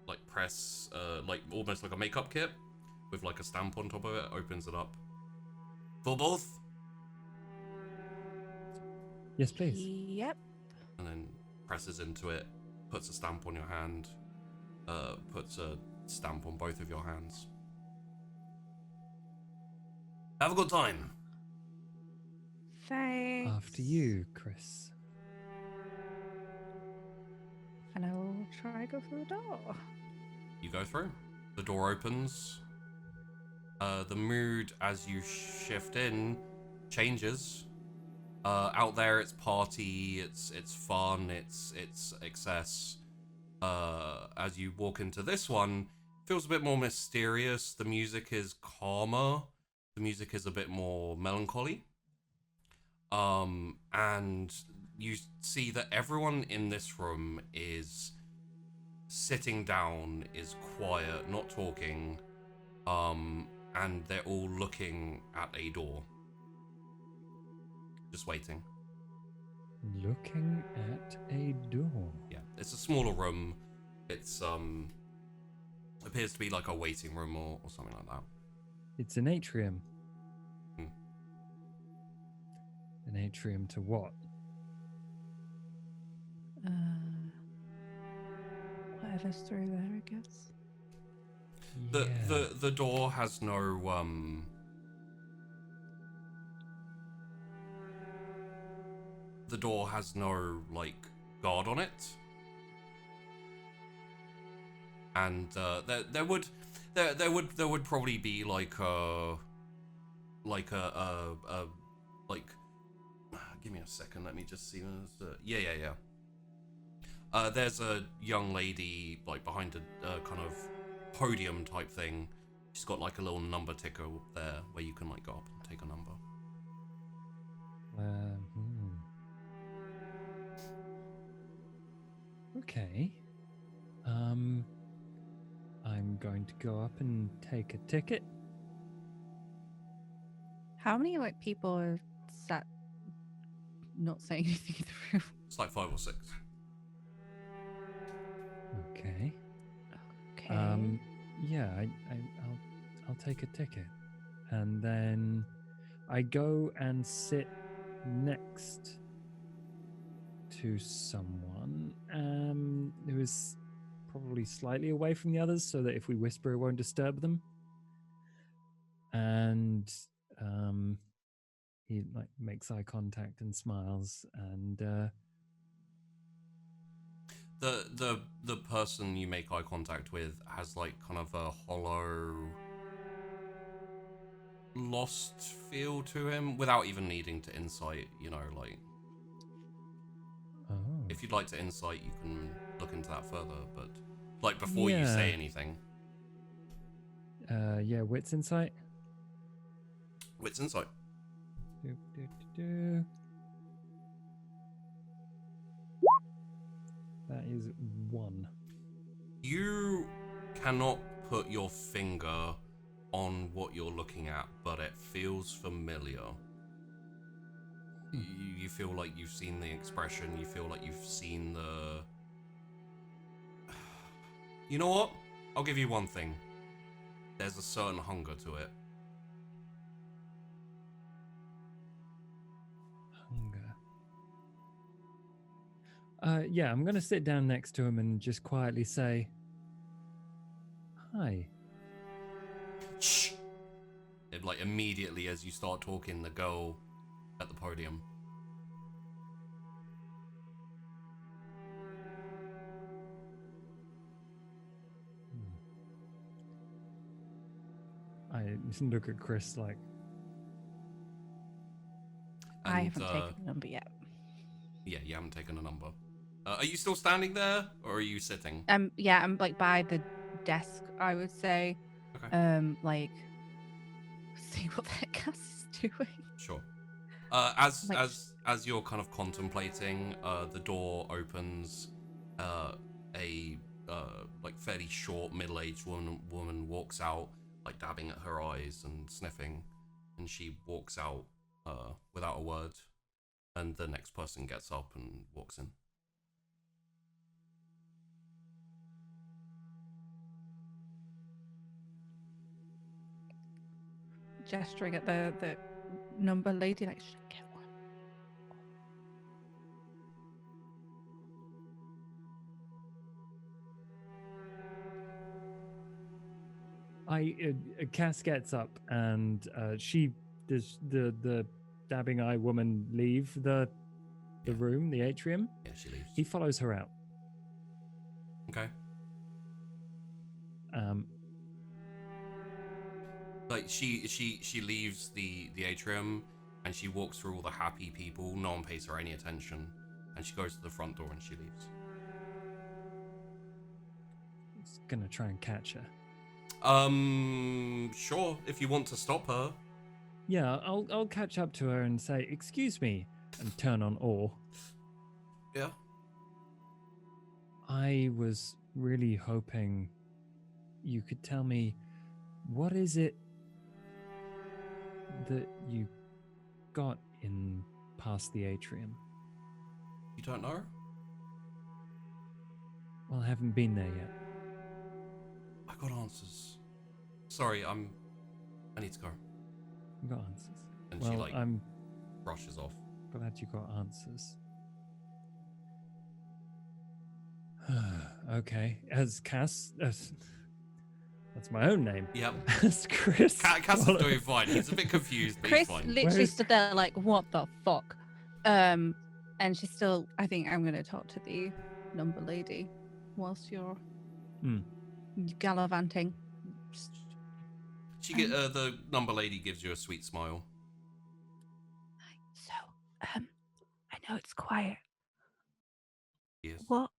like press, like almost like a makeup kit with like a stamp on top of it. Opens it up. For both? Yes, please. Yep. And then presses into it, puts a stamp on your hand, puts a stamp on both of your hands. Have a good time. Thanks. After you, Chrys. And I will try go through the door. You go through. The door opens. The mood as you shift in changes. Out there, it's party, it's fun, it's excess. As you walk into this one, it feels a bit more mysterious. The music is calmer. The music is a bit more melancholy. And you see that everyone in this room is sitting down, is quiet, not talking, and they're all looking at a door. Just waiting. Looking at a door. Yeah, it's a smaller room. It's appears to be like a waiting room or something like that. It's an atrium. Hmm. An atrium to what? Whatever's through there, I guess. The door has no the door has no like guard on it, and there would probably be like a give me a second, let me just see. Yeah. There's a young lady like behind a kind of podium type thing. She's got like a little number ticker there where you can like go up and take a number. Okay. I'm going to go up and take a ticket. How many like people are sat not saying anything in the room? It's like 5 or 6. Okay. Okay. Yeah, I'll take a ticket, and then I go and sit next to someone who is probably slightly away from the others, so that if we whisper, it won't disturb them. And he like makes eye contact and smiles, and The person you make eye contact with has like kind of a hollow, lost feel to him without even needing to insight. You know, like Oh. if you'd like to insight, you can look into that further. But like before you Yeah. say anything, Yeah, wits insight. wits insight. Do, do, do, do. That is 1. You cannot put your finger on what you're looking at, but it feels familiar. You feel like you've seen the expression, you feel like you've seen the... You know what? I'll give you one thing. There's a certain hunger to it. Hunger. Yeah, I'm going to sit down next to him and just quietly say, hi. Shh! It, like, immediately as you start talking, the girl at the podium. I look at Chrys like, I And, haven't taken the number yet. Yeah, you haven't taken a number. Are you still standing there, or are you sitting? Yeah, I'm like by the desk, I would say. Okay. Like see what that Cass is doing. Sure. As Like- as you're kind of contemplating, the door opens. A like fairly short, middle-aged woman walks out, like dabbing at her eyes and sniffing, and she walks out without a word. And the next person gets up and walks in. Gesturing at the number lady, like, should I get one? Cass gets up and she does the dabbing eye woman leave the Yeah. room, the atrium. Yeah, she leaves. He follows her out. Okay. Like she leaves the atrium, and she walks through all the happy people. No one pays her any attention, and she goes to the front door and she leaves. He's gonna try and catch her. Sure, if you want to stop her. Yeah, I'll catch up to her and say, "Excuse me," and turn on awe. Yeah. I was really hoping you could tell me, what is it that you got in past the atrium? You don't know? Well, I haven't been there yet. I got answers. Sorry, I need to go. You got answers. And well, she like I'm brushes off. glad you got answers. Okay, as Cass, that's my own name. Yep. As Chrys. Cass is doing fine. He's a bit confused, but he's Chris fine. literally Where's- stood there like, what the fuck? And she's still, I think I'm going to talk to the number lady whilst you're gallivanting. She get the number lady gives you a sweet smile. So, I know it's quiet. Yes. What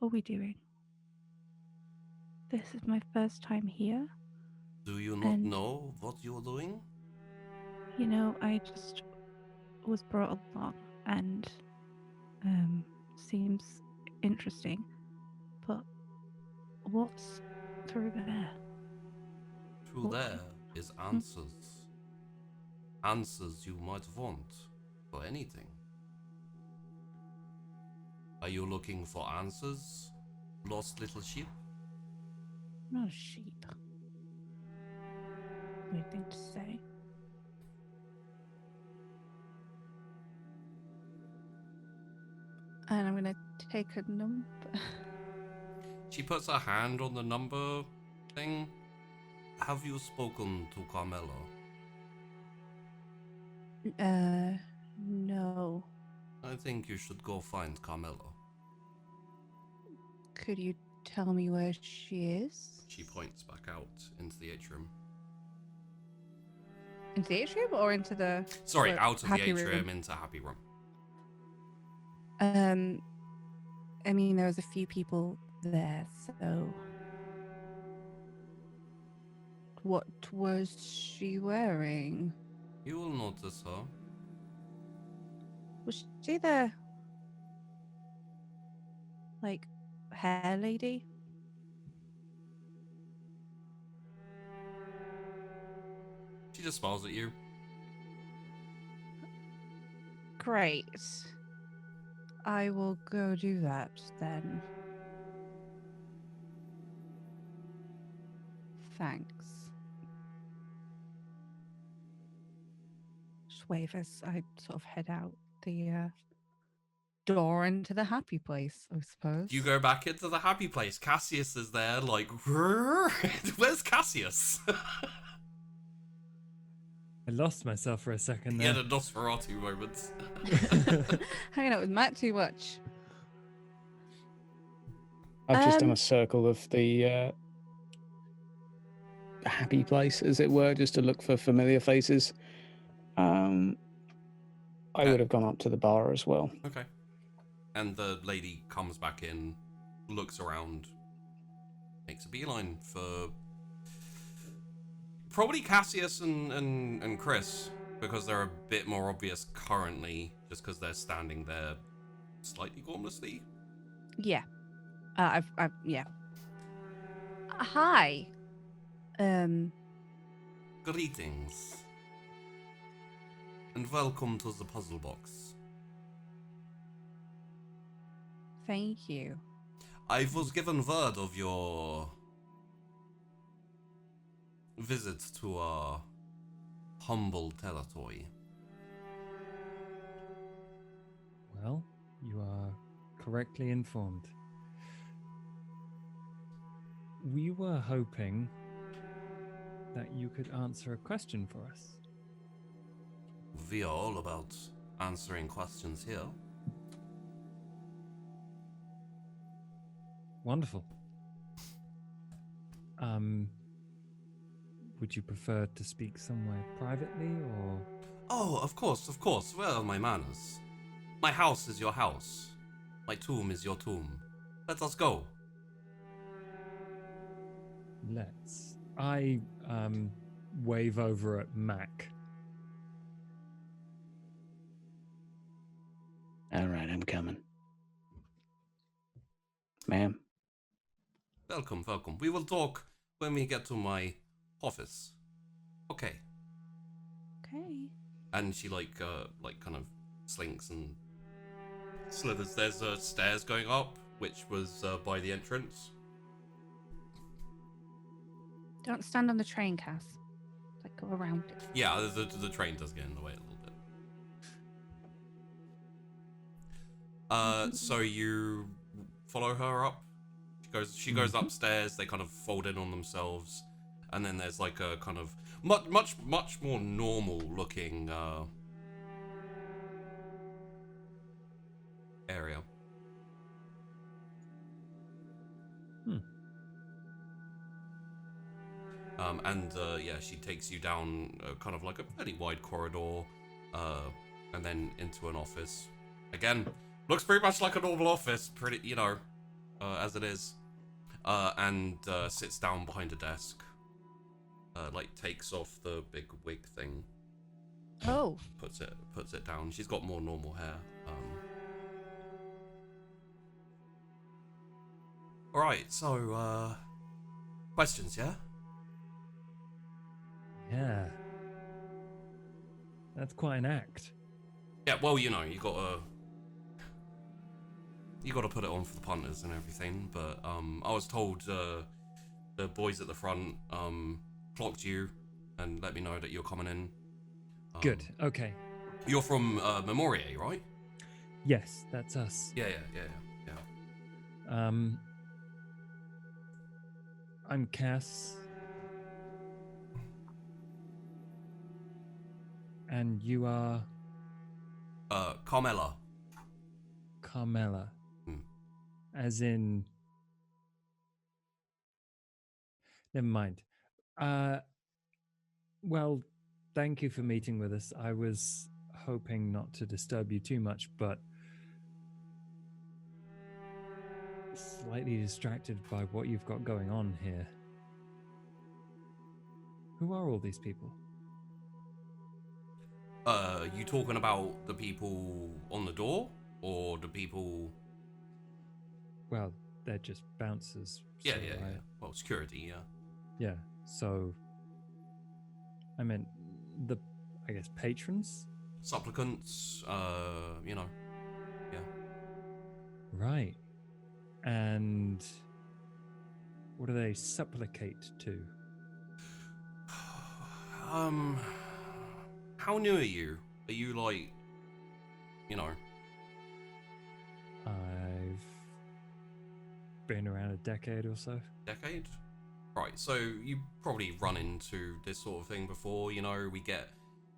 are we doing? This is my first time here. Do you not And- know what you're doing? You know, I just was brought along and seems interesting. But what's through there? Through What- there is answers. Answers you might want for anything. Are you looking for answers, lost little sheep? Not a sheep. Weird thing to say. And I'm gonna take a number. She puts her hand on the number thing. Have you spoken to Carmela? No. I think you should go find Carmela. Could you tell me where she is? She points back out into the atrium. Into the atrium or into the... Sorry, Or out of the happy atrium room? into happy room. I mean, there was a few people there, so... What was she wearing? You will notice her. Was she the... like, hair lady? She just smiles at you. Great. I will go do that then. Thanks. Just wave as I sort of head out the door into the happy place, I suppose. You go back into the happy place. Cassius is there, like, where's Cassius? I lost myself for a second He there. had a Nosferatu moment. Hanging out with Matt too much. I've just done Um, a circle of the happy place, as it were, just to look for familiar faces. I would have gone up to the bar as well. Okay. And the lady comes back in, looks around, makes a beeline for probably Cassius and Chrys, because they're a bit more obvious currently, just because they're standing there slightly gormlessly. Yeah. Yeah. Hi. Greetings. And welcome to the puzzle box. Thank you. I was given word of your visit to our humble territory. Well, you are correctly informed. We were hoping that you could answer a question for us. We are all about answering questions here. Wonderful. Would you prefer to speak somewhere privately or? Oh, of course, of course. Where are my manners? My house is your house. My tomb is your tomb. Let us go. Let's. I wave over at Mac. All right, I'm coming. Ma'am? Welcome, welcome. We will talk when we get to my office. Okay. Okay. And she like kind of slinks and slithers. There's stairs going up, which was by the entrance. Don't stand on the train, Cass. Like, go around it. Yeah, the train does get in the way a little bit. So you follow her up. She goes upstairs. They kind of fold in on themselves, and then there's like a kind of much more normal looking area. Yeah, she takes you down kind of like a fairly wide corridor, and then into an office. Again, looks pretty much like a normal office, pretty, as it is. And sits down behind a desk. Like takes off the big wig thing. Oh. Puts it down. She's got more normal hair. All right. So, questions, yeah? Yeah. That's quite an act. Yeah. Well, you gotta put it on for the punters and everything. But I was told the boys at the front clocked you and let me know that you're coming in. Good. Okay. You're from Memorier, right? Yes, that's us. Yeah. I'm Cass. And you are? Carmela. Carmela. Hmm. As in Never mind. Well, thank you for meeting with us. I was hoping not to disturb you too much, but slightly distracted by what you've got going on here. Who are all these people? You talking about the people on the door, or the people? Well, they're just bouncers. Yeah, so yeah, yeah. Well, security, yeah. Yeah, so I meant the, I guess, patrons? Supplicants, you know, yeah. Right. And what do they supplicate to? How new are you? Are you like, you know? I've been around a decade or so. Decade? Right, so you probably run into this sort of thing before, you know, we get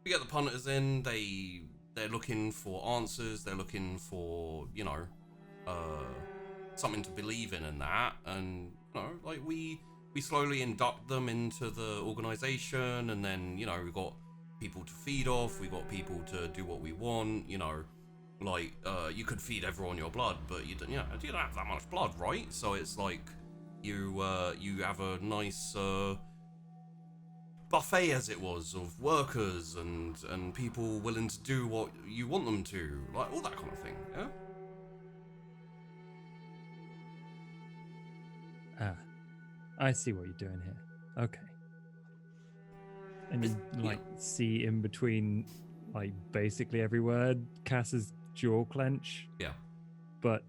the punters in, they're looking for answers, they're looking for, you know, something to believe in and that, and, you know, like we slowly induct them into the organization, and then, you know, we've got people to feed off, we've got people to do what we want, you know, like, you could feed everyone your blood, but you don't have that much blood, right? So it's like, you have a nice buffet, as it was, of workers and people willing to do what you want them to, like all that kind of thing. Yeah. Ah, I see what you're doing here. Okay. And you like see in between, like basically every word, Cass's jaw clench. Yeah. But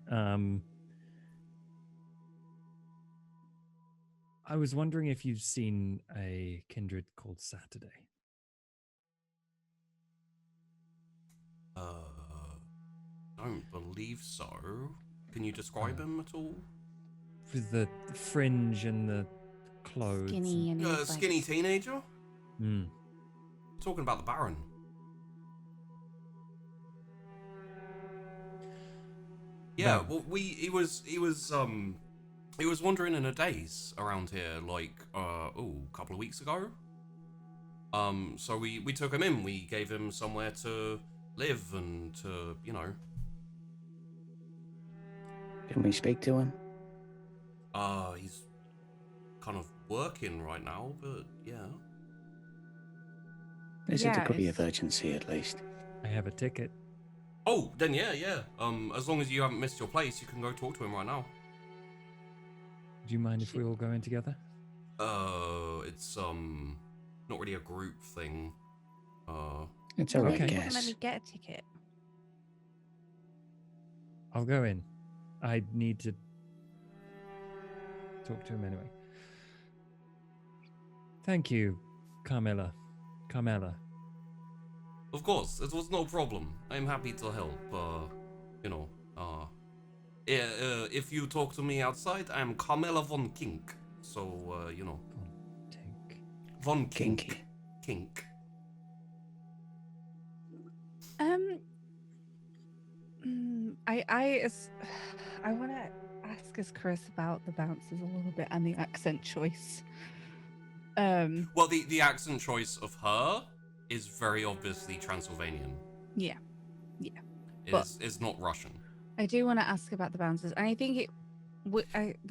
I was wondering if you've seen a kindred called Saturday. Don't believe so. Can you describe him at all? With the fringe and the clothes. Skinny and he's Skinny like, teenager? Hmm. Talking about the Baron. Yeah, Baron. well, he was wandering in a daze around here, like, a couple of weeks ago. So we took him in, we gave him somewhere to live and to, you know. Can we speak to him? He's kind of working right now, but yeah. Is it a Yeah, degree of it's- urgency at least? I have a ticket. Oh, then yeah. As long as you haven't missed your place, you can go talk to him right now. Do you mind if we all go in together? It's not really a group thing. It's all right, Okay. You wouldn't let guess. me get a ticket. I'll go in. I need to talk to him anyway. Thank you, Carmela. Of course, it was no problem. I'm happy to help. You know, if you talk to me outside, I'm Carmela von Kink. So, you know. Tink. Von Kink. Kinky. Kink. I want to ask us Chrys about the bouncers a little bit and the accent choice. Well, the accent choice of her is very obviously Transylvanian. Yeah. It's not Russian. I do want to ask about the bouncers, and I think we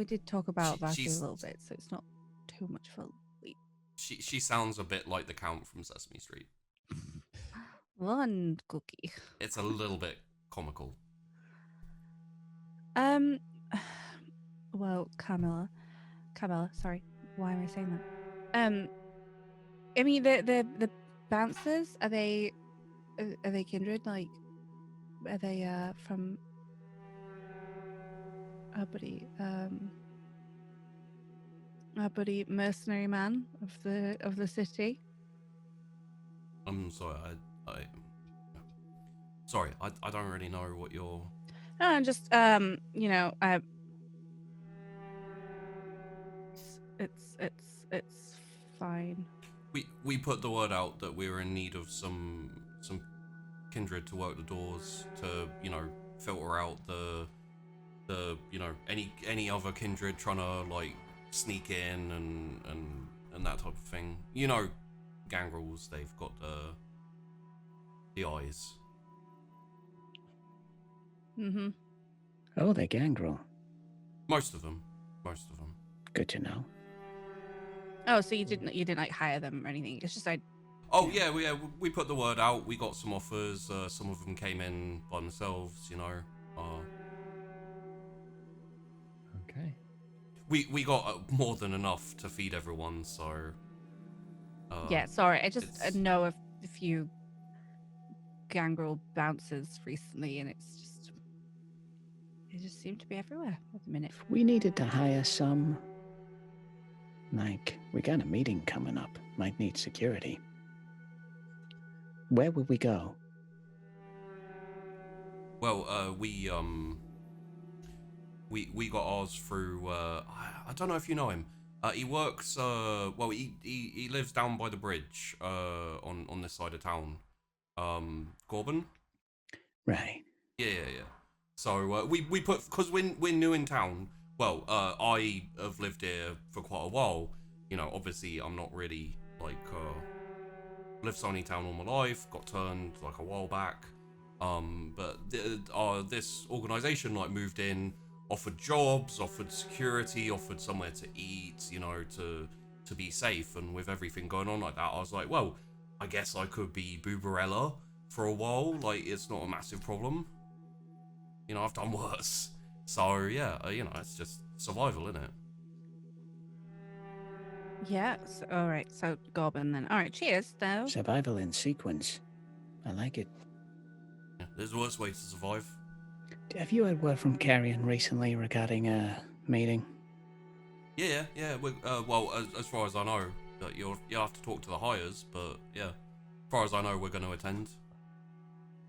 did talk about that a she's- little bit, so it's not too much of a leap. She sounds a bit like the Count from Sesame Street. One cookie. It's a little bit comical. Well, Camilla, sorry, why am I saying that? I mean the bouncers, are they kindred? Like, are they from our buddy mercenary man of the city? I'm sorry, sorry, I don't really know what you're. No, I'm just you know, it's fine. We put the word out that we were in need of some kindred to work the doors to, you know, filter out the you know, any other kindred trying to like sneak in and that type of thing. You know, gangrels, they've got the eyes. Mm-hmm. Oh, they're gangrel. Most of them. Good to know. Oh, so you didn't like hire them or anything? It's just Oh yeah, we put the word out. We got some offers. Some of them came in by themselves. You know. Okay. We got more than enough to feed everyone. So. yeah. Sorry, I just know of a few gangrel bouncers recently, and they just seem to be everywhere at the minute. If we needed to hire some, like, we got a meeting coming up. Might need security. Where would we go? Well, we got ours through. I don't know if you know him. He works. Well, he lives down by the bridge. On this side of town. Corbin. Right. Yeah. So we put, because we're new in town. Well, I have lived here for quite a while. You know, obviously I'm not really like lived Sunny Town all my life. Got turned like a while back. But this organization like moved in, offered jobs, offered security, offered somewhere to eat. You know, to be safe. And with everything going on like that, I was like, well, I guess I could be Booberella for a while. Like, it's not a massive problem. You know, I've done worse. So, yeah, you know, it's just survival, isn't it? Yeah. So, all right. So Goblin then. All right. Cheers, though. Survival in sequence. I like it. Yeah, there's worse ways to survive. Have you had word from Carrion recently regarding a meeting? Yeah. Well, as far as I know, that you'll have to talk to the hires, but yeah, as far as I know, we're going to attend.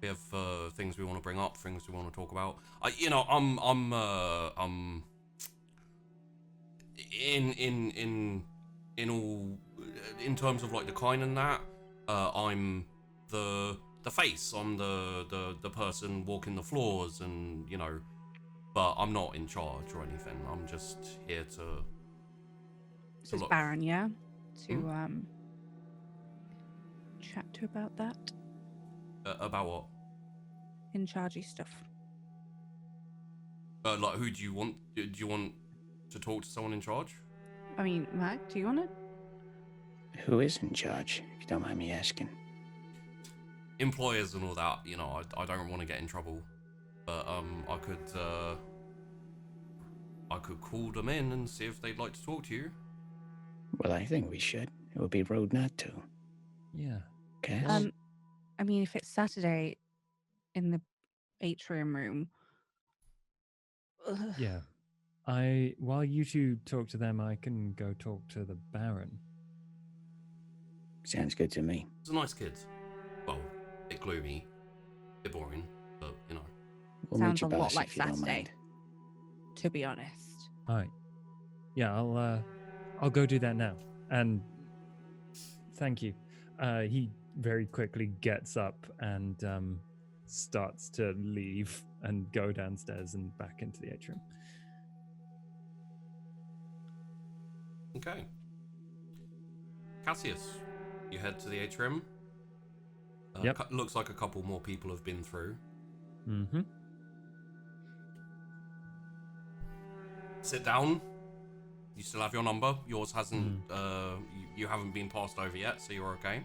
We have things we want to bring up, things we want to talk about. I'm in all, in terms of like the kind and that, I'm the face. I'm the person walking the floors, and you know, but I'm not in charge or anything. I'm just here to This is look. Baron, yeah. To chat to about that. About what? In chargey stuff. Like, who do you want? Do you want to talk to someone in charge? I mean, Mac, do you want to? Who is in charge, if you don't mind me asking? Employers and all that, you know, I don't want to get in trouble, but I could call them in and see if they'd like to talk to you. Well, I think we should. It would be rude not to. Yeah. Cass? I mean, if it's Saturday in the atrium room. Ugh. Yeah. While you two talk to them, I can go talk to the Baron. Sounds good to me. He's a nice kid. Well, a bit gloomy, a bit boring, but you know. We'll Sounds meet your a lot boss like if you don't Saturday. mind. To be honest. All right. Yeah, I'll go do that now. And thank you. He very quickly gets up and starts to leave and go downstairs and back into the atrium. Okay. Cassius, you head to the atrium. Yep. Looks like a couple more people have been through. Mm-hmm. Sit down. You still have your number. Yours hasn't. You haven't been passed over yet, so you're okay.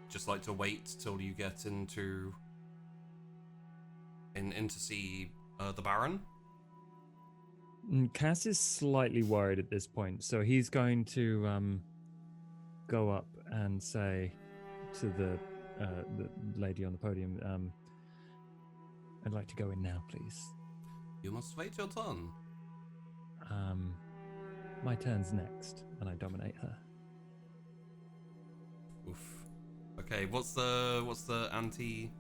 Just like to wait till you get in to see the Baron. Cass is slightly worried at this point, so he's going to go up and say to the lady on the podium, I'd like to go in now, please. You must wait your turn. My turn's next, and I dominate her. Oof. Okay, what's the anti?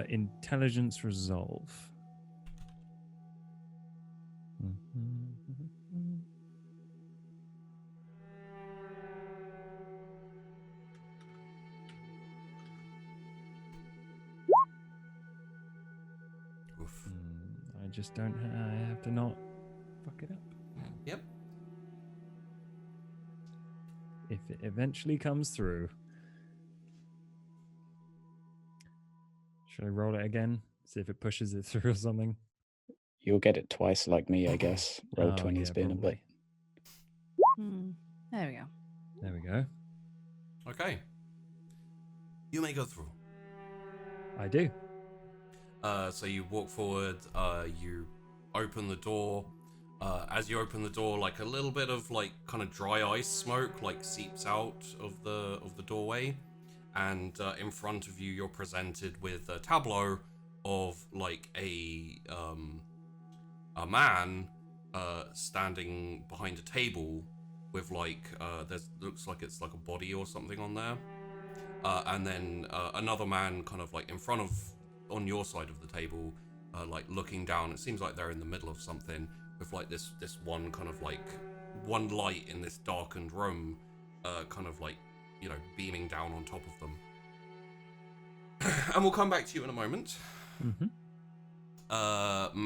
Intelligence resolve. Oof. I just don't. I have to not fuck it up. Yep. If it eventually comes through. Should I roll it again? See if it pushes it through or something? You'll get it twice like me, I guess. Roll Oh, 20's yeah, been a bit. probably. There we go. There we go. Okay. You may go through. I do. So you walk forward, you open the door. As you open the door, like a little bit of like kind of dry ice smoke like seeps out of the doorway, and in front of you, you're presented with a tableau of like a man standing behind a table with like there's looks like it's like a body or something on there, and then another man kind of like in front of on your side of the table, like looking down. It seems like they're in the middle of something with like this one kind of like one light in this darkened room, kind of like, you know, beaming down on top of them. And we'll come back to you in a moment. Mm-hmm.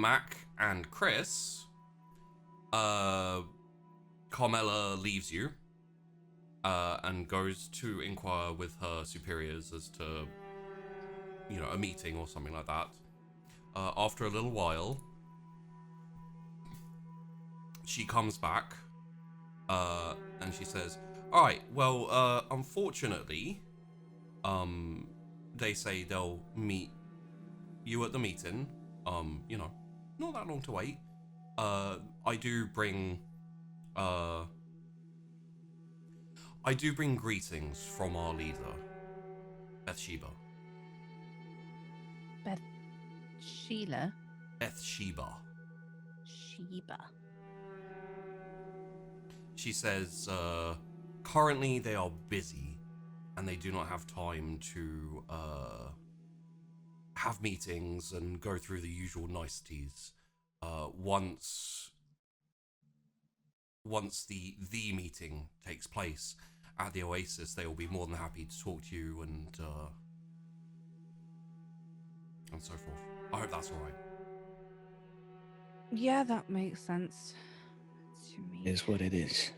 Mac and Chrys, Carmela leaves you and goes to inquire with her superiors as to, you know, a meeting or something like that. After a little while, she comes back and she says, all right, well, unfortunately, they say they'll meet you at the meeting. You know, not that long to wait. I do bring greetings from our leader, Bathsheba. Sheila? Bathsheba. Sheba. She says, currently they are busy and they do not have time to have meetings and go through the usual niceties. Once the meeting takes place at the Oasis, they will be more than happy to talk to you and so forth. I hope that's all right. Yeah, that makes sense to me. It is what it is.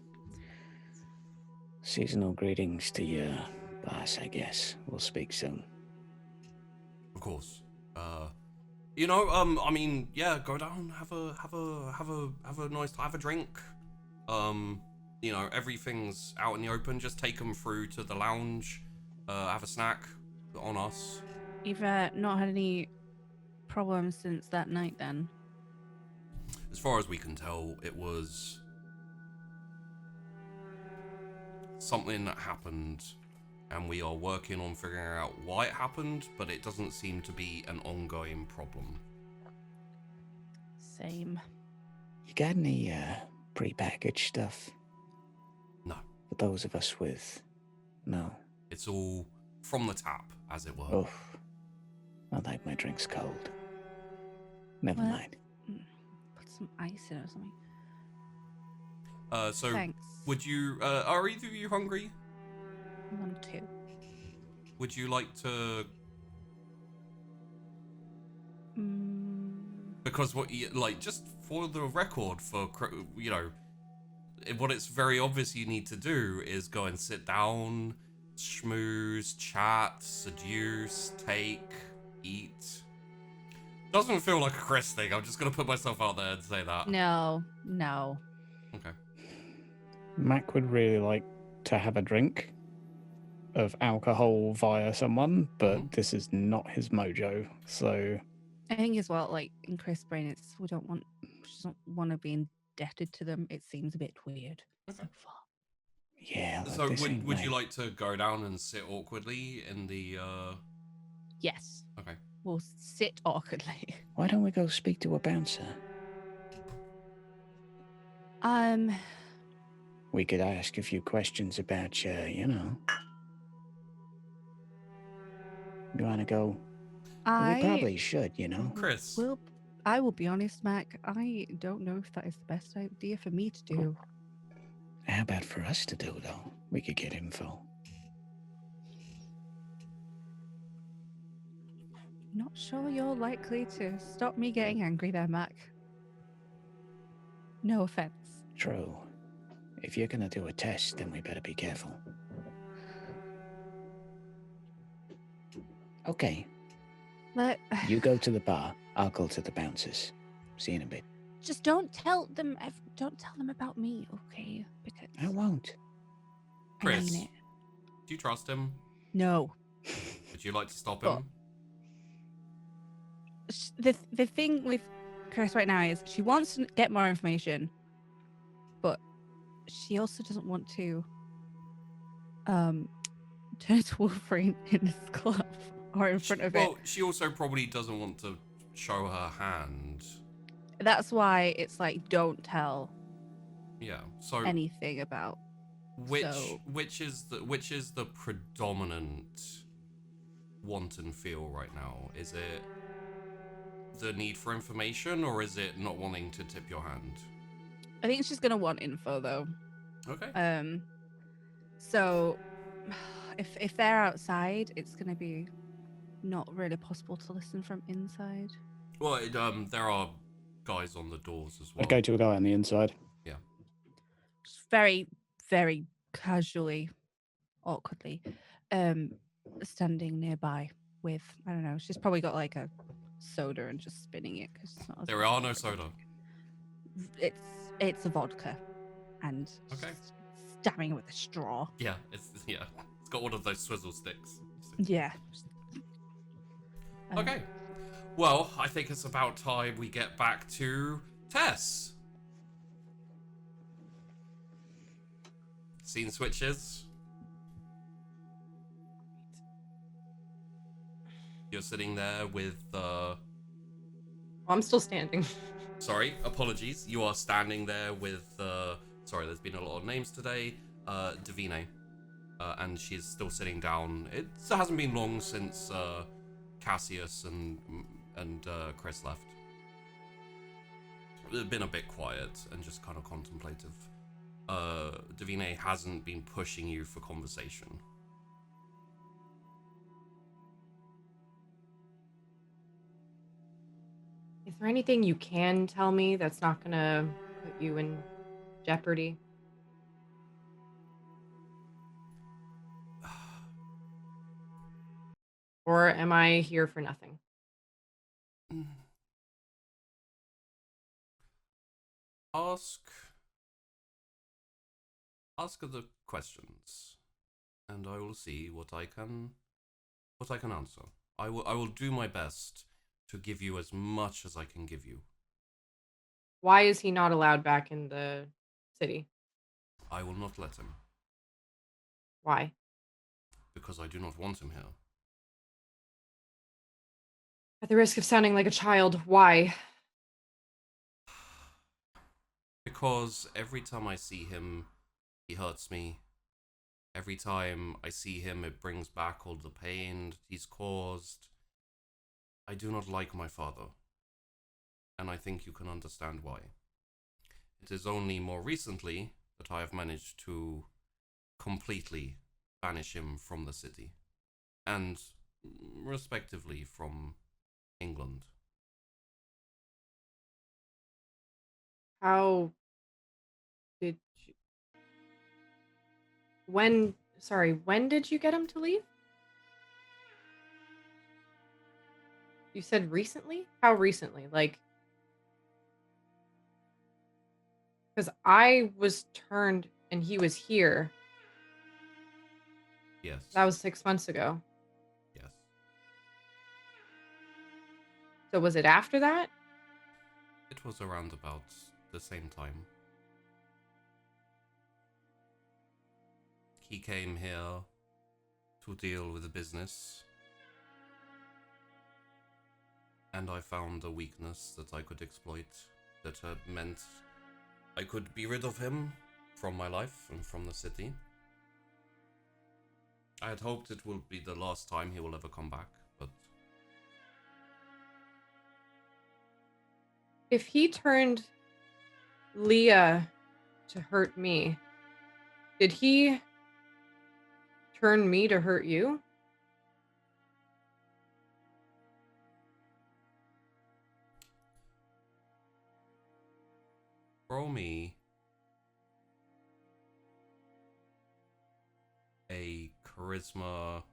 Seasonal greetings to your boss, I guess. We'll speak soon. Of course. You know, I mean, yeah, go down, have a nice, have a drink. You know, everything's out in the open. Just take them through to the lounge. Have a snack on us. You've not had any problems since that night, then? As far as we can tell, it was something that happened, and we are working on figuring out why it happened, but it doesn't seem to be an ongoing problem. Same. You got any pre-packaged stuff? No. For those of us with... No. It's all from the tap, as it were. Oh. I like my drinks cold. Never What? mind. Put some ice in it or something. So Thanks. would you, are either of you hungry? 1, 2. Would you like to... Because what you, like, just for the record, for, you know, what it's very obvious you need to do is go and sit down, schmooze, chat, seduce, take, eat. Doesn't feel like a Chris thing. I'm just going to put myself out there and say that. No. Okay. Mac would really like to have a drink of alcohol via someone, but this is not his mojo, so... I think as well, like, in Chris' brain, it's, she doesn't want to be indebted to them. It seems a bit weird so far. Yeah, like So this ain't would you right. like to go down and sit awkwardly in the, Yes. Okay. We'll sit awkwardly. Why don't we go speak to a bouncer? We could ask a few questions about you, you know. You want to go? We probably should, you know. Chris. I will be honest, Mac. I don't know if that is the best idea for me to do. How about for us to do, though? We could get info. Not sure you're likely to stop me getting angry there, Mac. No offense. True. If you're going to do a test, then we better be careful. Okay. But You go to the bar. I'll go to the bouncers. See you in a bit. just don't tell them about me, okay? Because I won't. I mean Chrys, it. do you trust him? No. Would you like to stop But- him? The thing with Chrys right now is she wants to get more information, but she also doesn't want to turn into Wolverine in this club or in front of it. Well, she also probably doesn't want to show her hand. That's why it's like, don't tell Yeah. So anything about. which so- which is the predominant want and feel right now? Is it the need for information, or is it not wanting to tip your hand? I think she's gonna want info though. Okay. So if they're outside, it's gonna be not really possible to listen from inside. Well, there are guys on the doors as well. I'd go to a guy on the inside. Just very, very casually, awkwardly, standing nearby with, I don't know, she's probably got like a soda and just spinning it because it's not as There much are no as soda. it's a vodka and Okay. stabbing it with a straw. Yeah, it's got one of those swizzle sticks. Yeah. Okay. Well, I think it's about time we get back to Tess. Scene switches. You're sitting there with I'm still standing. sorry, apologies. You are standing there with sorry, there's been a lot of names today. Davina. And she's still sitting down. It hasn't been long since Cassius and Chrys left. It's been a bit quiet and just kind of contemplative. Davina hasn't been pushing you for conversation. Is there anything you can tell me that's not gonna put you in jeopardy? Or am I here for nothing? Ask the questions, and I will see what I can answer. I will do my best to give you as much as I can give you. Why is he not allowed back in the city? I will not let him, Why? because I do not want him here. At the risk of sounding like a child, why? Because every time I see him, he hurts me. Every time I see him, it brings back all the pain that he's caused. I do not like my father, and I think you can understand why. It is only more recently that I have managed to completely banish him from the city, and respectively from England. How did you... when did you get him to leave? You said recently? How recently? Like, because I was turned and he was here. Yes. That was 6 months ago. Yes. So was it after that? It was around about the same time. He came here to deal with the business, and I found a weakness that I could exploit that meant I could be rid of him from my life and from the city. I had hoped it will be the last time he will ever come back, but If he turned Leah to hurt me, did he turn me to hurt you? roll me a charisma.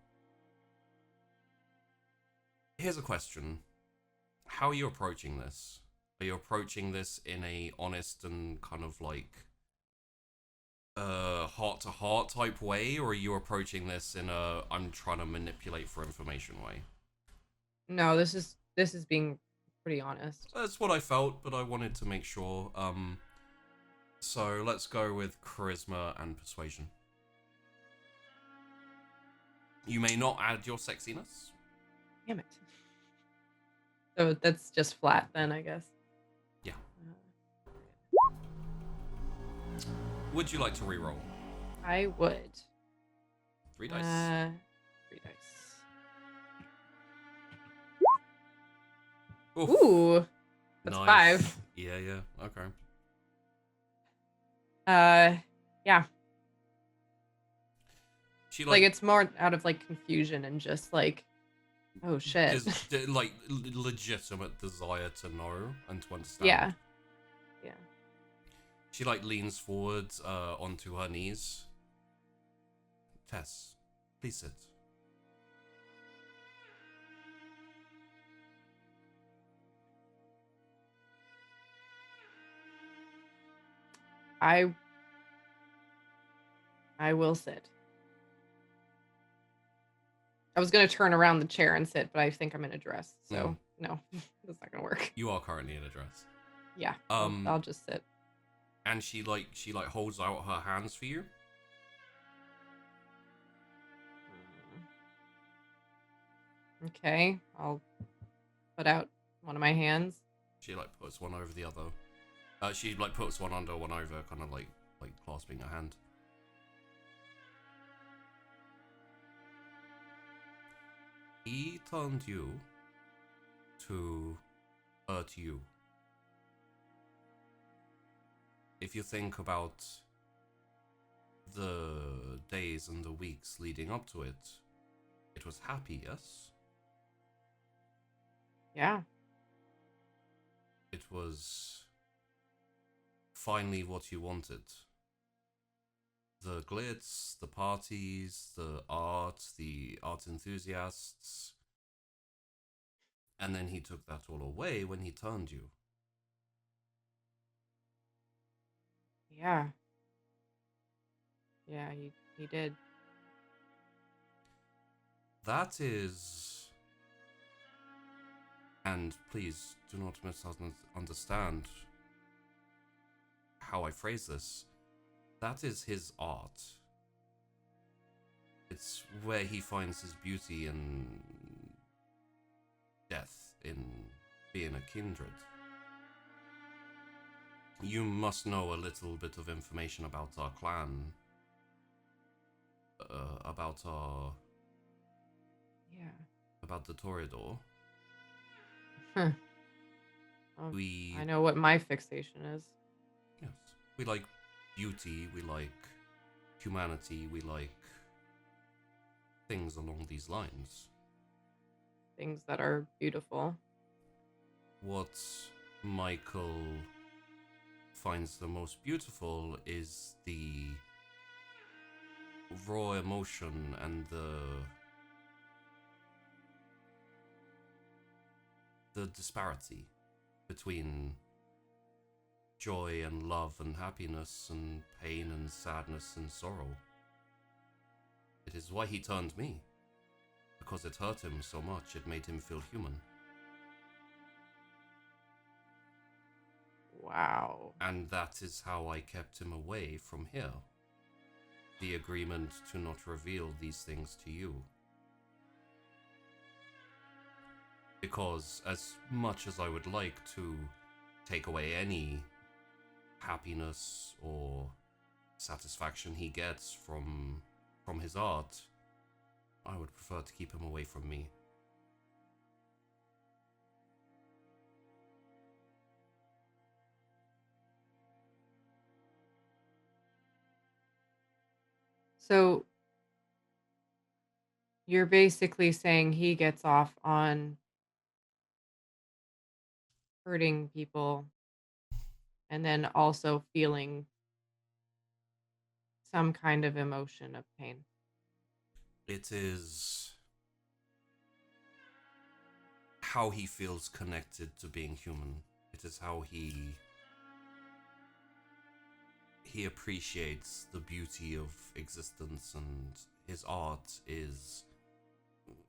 Here's a question. How are you approaching this? Are you approaching this in a honest and kind of like heart to heart type way, or are you approaching this in a I'm trying to manipulate for information way? No, this is being pretty honest. That's what I felt, but I wanted to make sure. So let's go with charisma and persuasion. You may not add your sexiness. Damn it. So that's just flat then, I guess. Yeah. Would you like to re-roll? I would. 3 dice. 3 dice. Oof. Ooh. That's Nice. 5. Yeah, okay. Yeah. She Like it's more out of like confusion and just like, oh shit. like legitimate desire to know and to understand. Yeah. She like leans forward onto her knees. Tess, please sit. I will sit. I was gonna turn around the chair and sit, but I think I'm in a dress, so no, that's not gonna work. You are currently in a dress. Yeah. I'll just sit. And she holds out her hands for you. Okay, I'll put out one of my hands. She like puts one over the other. She like puts one under, one over, kind of like clasping her hand. He turned you to hurt you. If you think about the days and the weeks leading up to it, it was happy, yes? Yeah. It was finally what you wanted. The glitz, the parties, the art enthusiasts. And then he took that all away when he turned you. Yeah. Yeah, he did. That is... And please do not misunderstand how I phrase this. That is his art. It's where he finds his beauty in death, in being a kindred. You must know a little bit of information about our clan, about the Toreador. Well, I know what my fixation is. Yes, we like beauty, we like humanity, we like things along these lines. Things that are beautiful. What Michael finds the most beautiful is the raw emotion and the disparity between joy and love and happiness and pain and sadness and sorrow. It is why he turned me, because it hurt him so much, it made him feel human. Wow. And that is how I kept him away from here. The agreement to not reveal these things to you. Because as much as I would like to take away any happiness or satisfaction he gets from his art, I would prefer to keep him away from me. So you're basically saying he gets off on hurting people and then also feeling some kind of emotion of pain. It is how he feels connected to being human. It is how he appreciates the beauty of existence, and his art is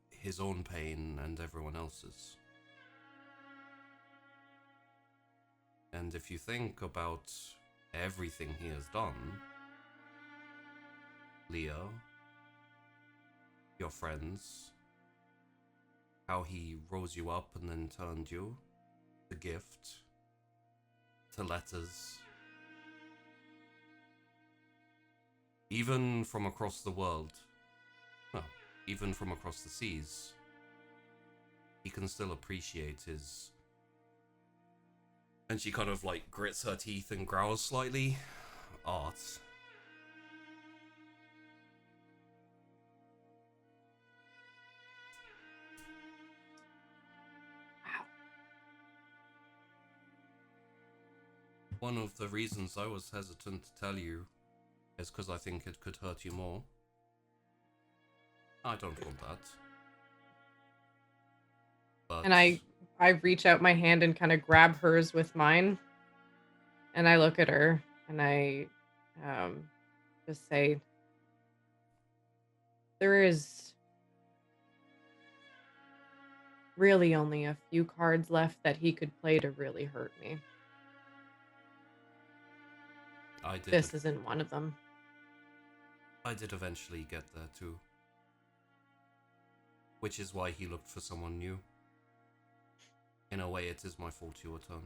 his own pain and everyone else's. And if you think about everything he has done, Leo, your friends, how he rose you up and then turned you, to gift, to letters, even from across the world, well, even from across the seas, he can still appreciate his... And she kind of like grits her teeth and growls slightly. Art. Wow. One of the reasons I was hesitant to tell you is because I think it could hurt you more. I don't want that. But And I reach out my hand and kind of grab hers with mine. And I look at her and I just say, there is really only a few cards left that he could play to really hurt me. This isn't one of them. I did eventually get there too. Which is why he looked for someone new. In a way, it is my fault you were turned.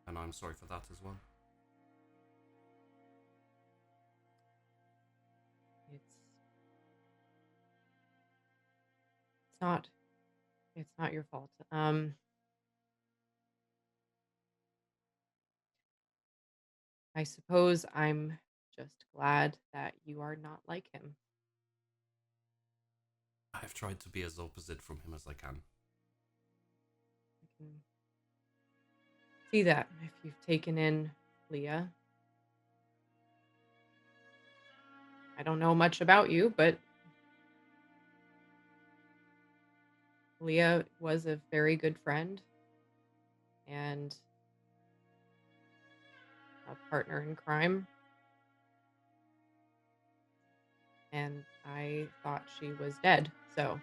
And I'm sorry for that as well. It's not your fault. I suppose I'm just glad that you are not like him. I've tried to be as opposite from him as I can. I can see that if you've taken in Leah. I don't know much about you, but Leah was a very good friend and a partner in crime. And I thought she was dead, so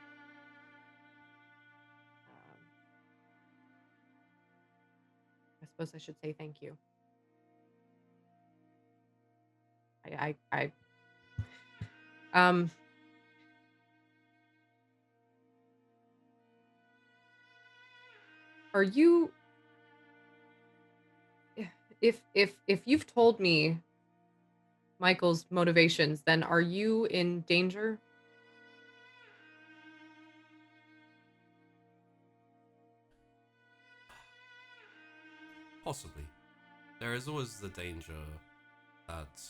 I suppose I should say thank you. Are you, if you've told me Michael's motivations, then are you in danger? Possibly. There is always the danger that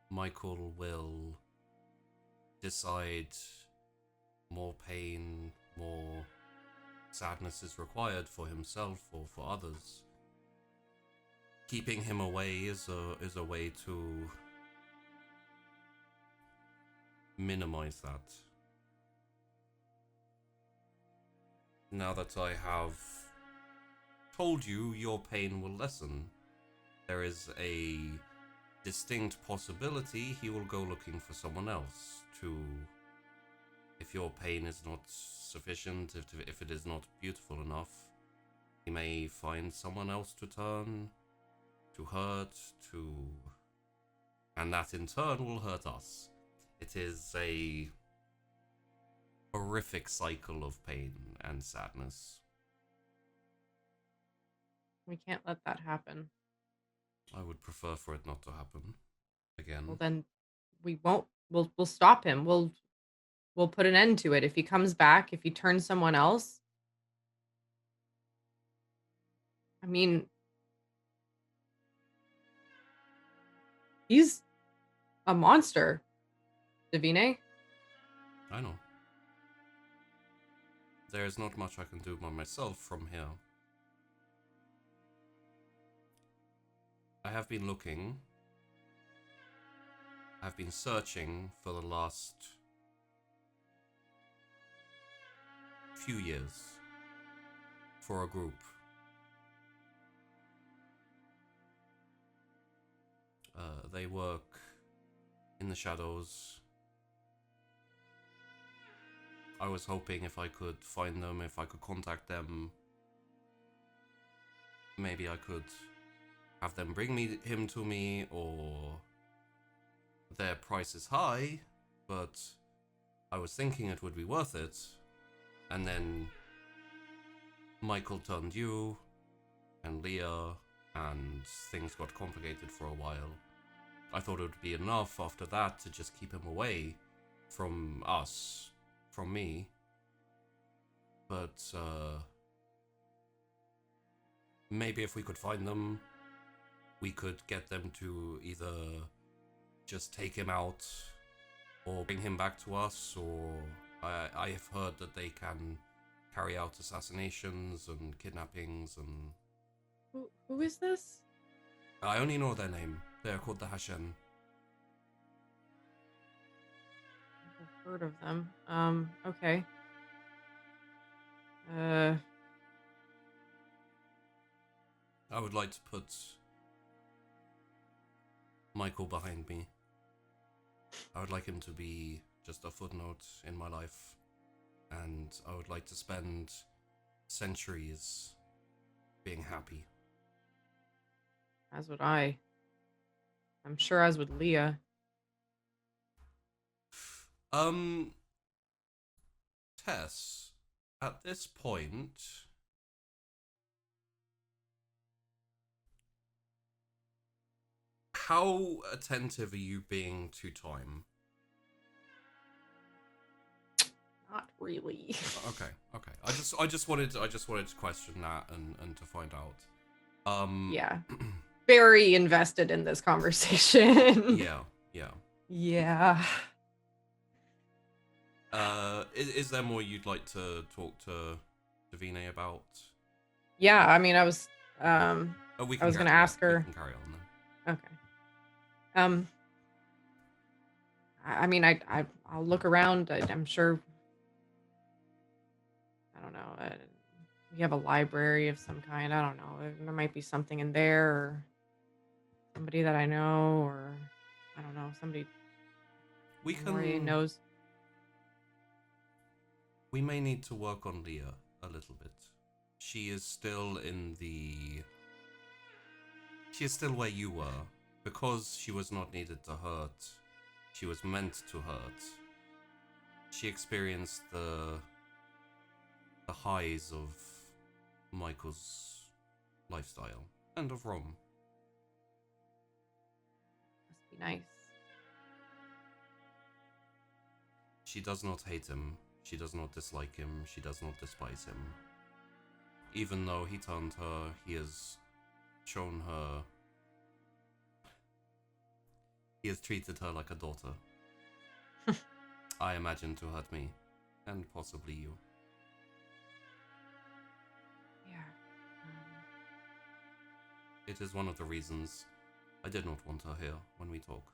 Michael will decide more pain, more sadness is required for himself or for others. Keeping him away is a way to minimize that. Now that I have told you your pain will lessen, there is a distinct possibility he will go looking for someone else to... If your pain is not sufficient, if it is not beautiful enough, he may find someone else to turn, to hurt, to... And that in turn will hurt us. It is a horrific cycle of pain and sadness. We can't let that happen. I would prefer for it not to happen again. Well, then we won't. We'll stop him. We'll put an end to it. If he comes back, if he turns someone else, I mean, he's a monster, Davina. I know. There's not much I can do by myself from here. I have been looking. I've been searching for the last few years for a group. They work in the shadows. I was hoping if I could find them, if I could contact them, maybe I could have them bring him to me, or their price is high, but I was thinking it would be worth it. And then Michael turned you and Leah, and things got complicated for a while. I thought it would be enough after that to just keep him away from us, from me. But maybe if we could find them, we could get them to either just take him out or bring him back to us, or I have heard that they can carry out assassinations and kidnappings and... Who is this? I only know their name. They are called the Hashem. I've heard of them. Okay. I would like to put Michael behind me. I would like him to be just a footnote in my life, and I would like to spend centuries being happy. As would I. I'm sure as would Leah. Tess, at this point, how attentive are you being to time? Not really. Okay. I just wanted to question that and to find out. Yeah. Very invested in this conversation. Yeah. Yeah. Is there more you'd like to talk to Davina about? Yeah, I mean, I was I was gonna ask her. We can carry on then. Okay. I mean, I'll look around. I'm sure. I don't know. We have a library of some kind. I don't know. There might be something in there, or somebody that I know, or I don't know. Somebody We already can. knows. We may need to work on Leah a little bit. She is still She is still where you were. Because she was not needed to hurt, she was meant to hurt. She experienced the highs of Michael's lifestyle and of Rome. Must be nice. She does not hate him. She does not dislike him. She does not despise him. Even though he turned her, he has shown her... He has treated her like a daughter. I imagine to hurt me. And possibly you. Yeah. It is one of the reasons I did not want her here when we talk.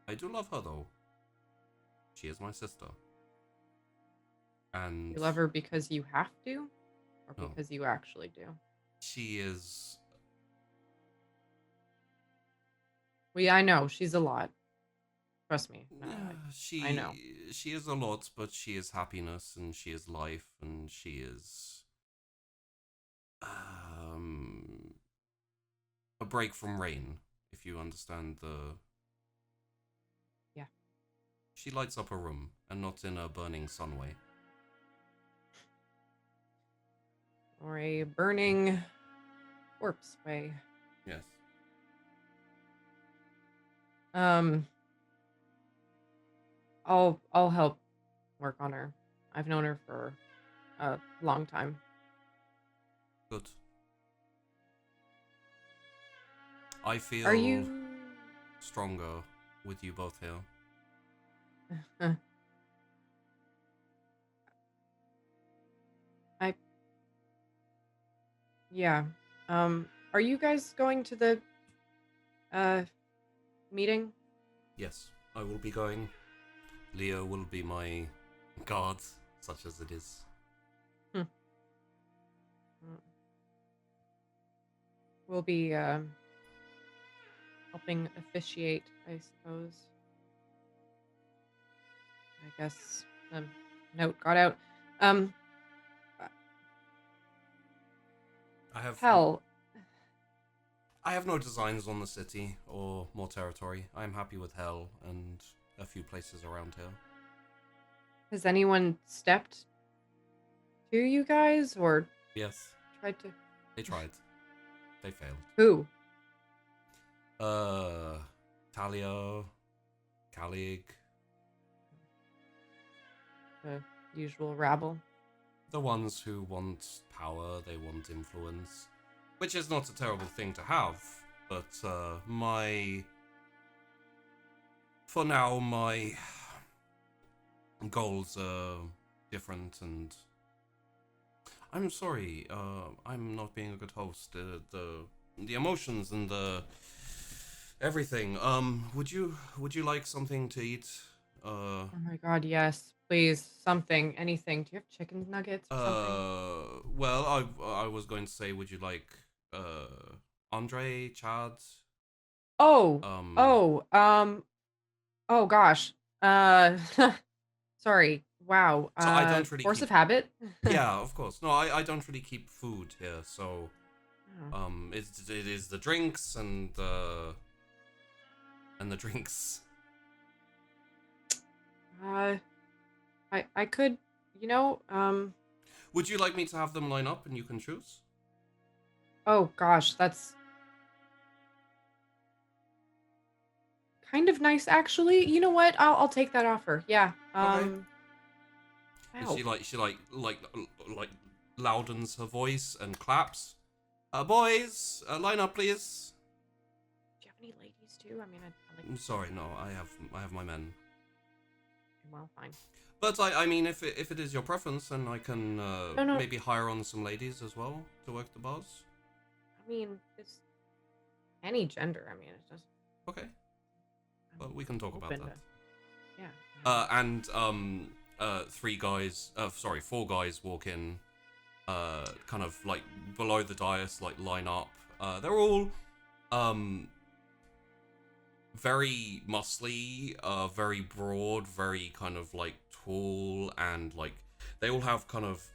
I do love her though. She is my sister. And You love her because you have to, or No. because you actually do? she is... I know she's a lot. Trust me. She I know. She is a lot, but she is happiness and she is life and she is a break from rain, if you understand the... Yeah. She lights up a room, and not in a burning sun way. Or a burning corpse way. Yes. I'll help work on her. I've known her for a long time. Good. I feel Are you? stronger with you both here. Yeah. Are you guys going to the meeting? Yes, I will be going. Leo will be my guard, such as it is. We'll be helping officiate, I suppose. I guess the note got out. Hell. I have no designs on the city or more territory. I am happy with Hell and a few places around here. Has anyone stepped to you guys or Yes. tried to? They tried. They failed. Who? Talia, Calig. The usual rabble. The ones who want power, they want influence. Which is not a terrible thing to have, but for now, my goals are different, and I'm sorry, I'm not being a good host. The emotions and the everything. Would you like something to eat? Oh my god, yes. Please, something, anything. Do you have chicken nuggets or something? Well, I was going to say, would you like Andre, Chad? Oh gosh. Sorry. Wow. So I don't really force of habit? Yeah, of course. No, I don't really keep food here, so Oh. it is the drinks and the drinks. I could, Would you like me to have them line up and you can choose? oh gosh, that's kind of nice actually. You know what? I'll take that offer. Yeah. Okay. Wow. She loudens her voice and claps. Boys, line up, please. Do you have any ladies too? I mean, I like. I'm sorry, no, I have my men. Well, fine. But I mean, if it is your preference, then I can No. maybe hire on some ladies as well to work the bars. I mean, it's any gender. I mean, it's just. Okay, but we can talk about open that. Yeah. And four guys walk in, kind of like below the dais, like line up. They're all very muscly, very broad, very kind of like tall, and like they all have kind of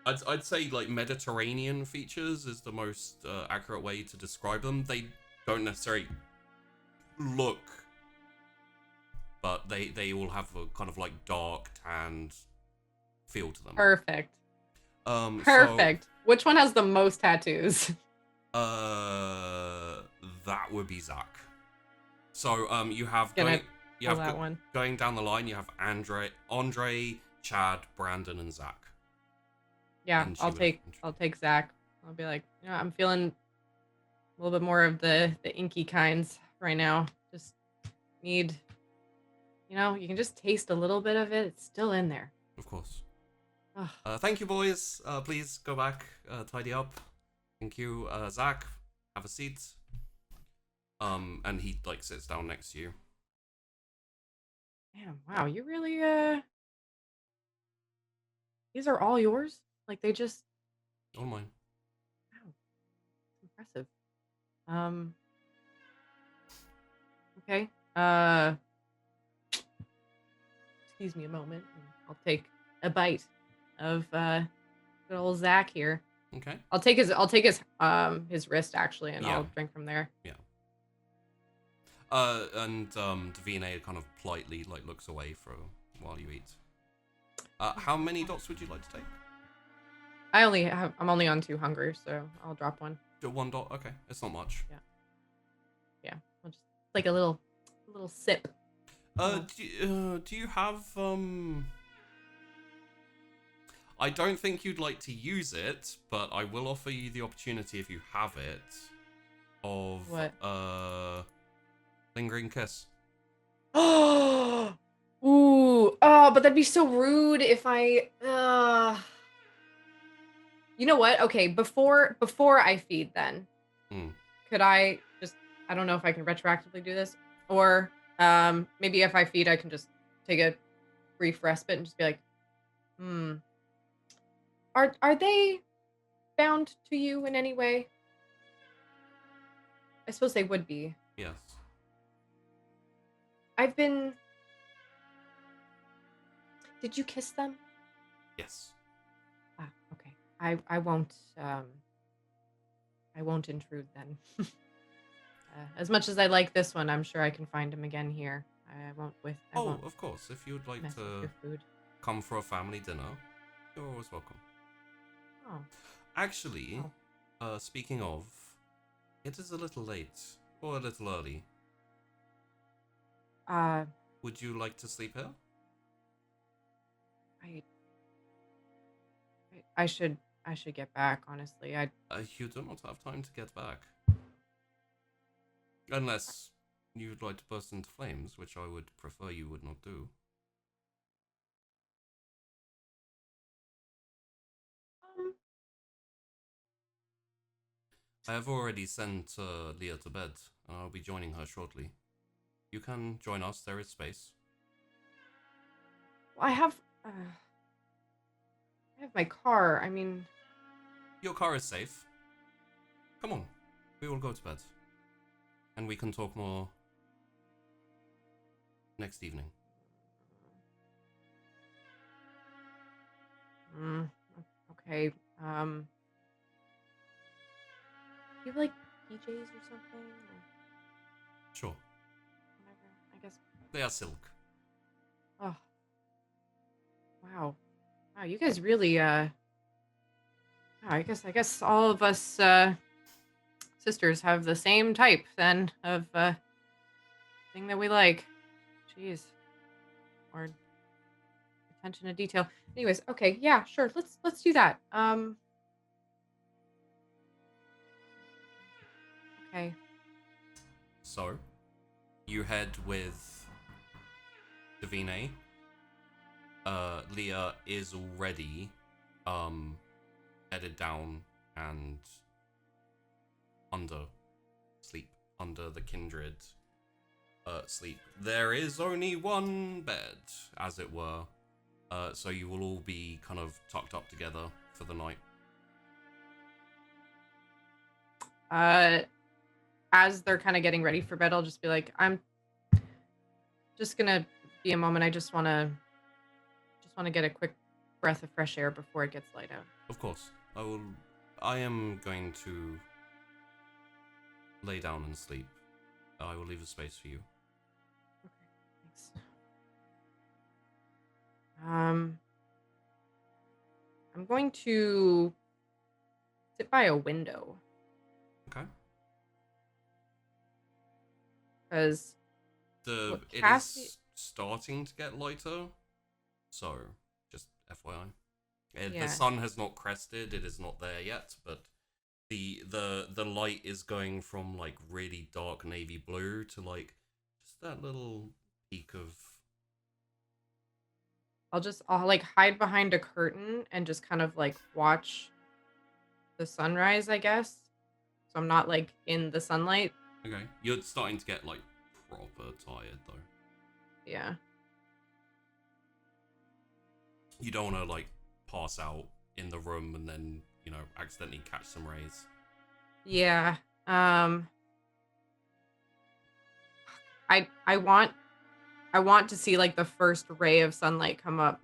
I'd say like Mediterranean features is the most accurate way to describe them. They don't necessarily look, but they all have a kind of like dark tanned feel to them. Perfect. Perfect. Which one has the most tattoos? That would be Zach. So you have one. Going down the line, you have Andre, Chad, Brandon, and Zach. Yeah, And I'll take Zach. I'll be like, I'm feeling a little bit more of the inky kinds right now. Just need, you can just taste a little bit of it. It's still in there. Of course. Ugh. Thank you, boys. Please go back, tidy up. Thank you, Zach. Have a seat. And he like sits down next to you. Damn, wow, you really these are all yours? Like they just All mine. wow. Impressive. Okay. Excuse me a moment. I'll take a bite of good old Zach here. Okay. I'll take his wrist actually, and I'll drink from there. Yeah. And Davina kind of politely like looks away for while you eat. How many dots would you like to take? I'm only on 2 hunger, so I'll drop one. 1 dot. Okay, it's not much. Yeah. I'll just like a little sip. Do you have I don't think you'd like to use it, but I will offer you the opportunity if you have it. Of what? Lingering kiss. Oh, ooh, oh, but that'd be so rude if I. You know what? Okay, before I feed then, could I just, I don't know if I can retroactively do this, or maybe if I feed, I can just take a brief respite and just be like, are they bound to you in any way? I suppose they would be. Yes. Did you kiss them? Yes. Ah, okay. I won't intrude then. As much as I like this one, I'm sure I can find him again here. I won't Of course. If you'd like mess with to your food. come for a family dinner, you're always welcome. Oh. Actually, speaking of, it is a little late or a little early. Would you like to sleep here? I should get back, honestly. You do not have time to get back. Unless you'd like to burst into flames, which I would prefer you would not do. I have already sent Leah to bed, and I'll be joining her shortly. You can join us, there is space. I have my car. I mean, Your car is safe. Come on, we will go to bed. And we can talk more next evening. Okay. You have like PJs or something? Or Sure. whatever. I guess. They are silk. Oh. Wow. Wow, you guys really I guess all of us sisters have the same type then of thing that we like. Jeez. Or attention to detail. Anyways, okay, yeah, sure. Let's do that. Okay. So, you head with Davina. Leah is already headed down and under the Kindred sleep. There is only one bed, as it were, so you will all be kind of tucked up together for the night. As they're kind of getting ready for bed, I'll just be like, I'm just gonna be a moment. I just wanna get a quick breath of fresh air before it gets light out. Of course. I am going to lay down and sleep. I will leave a space for you. Okay, thanks. I'm going to sit by a window. Okay. Because It is starting to get lighter, so just FYI. Yeah. The sun has not crested; it is not there yet, but the light is going from like really dark navy blue to like just that little peak of. I'll like hide behind a curtain and just kind of like watch the sunrise, I guess. So I'm not like in the sunlight. Okay, you're starting to get like proper tired though. Yeah. You don't want to like pass out in the room and then, you know, accidentally catch some rays. Yeah. I want to see like the first ray of sunlight come up.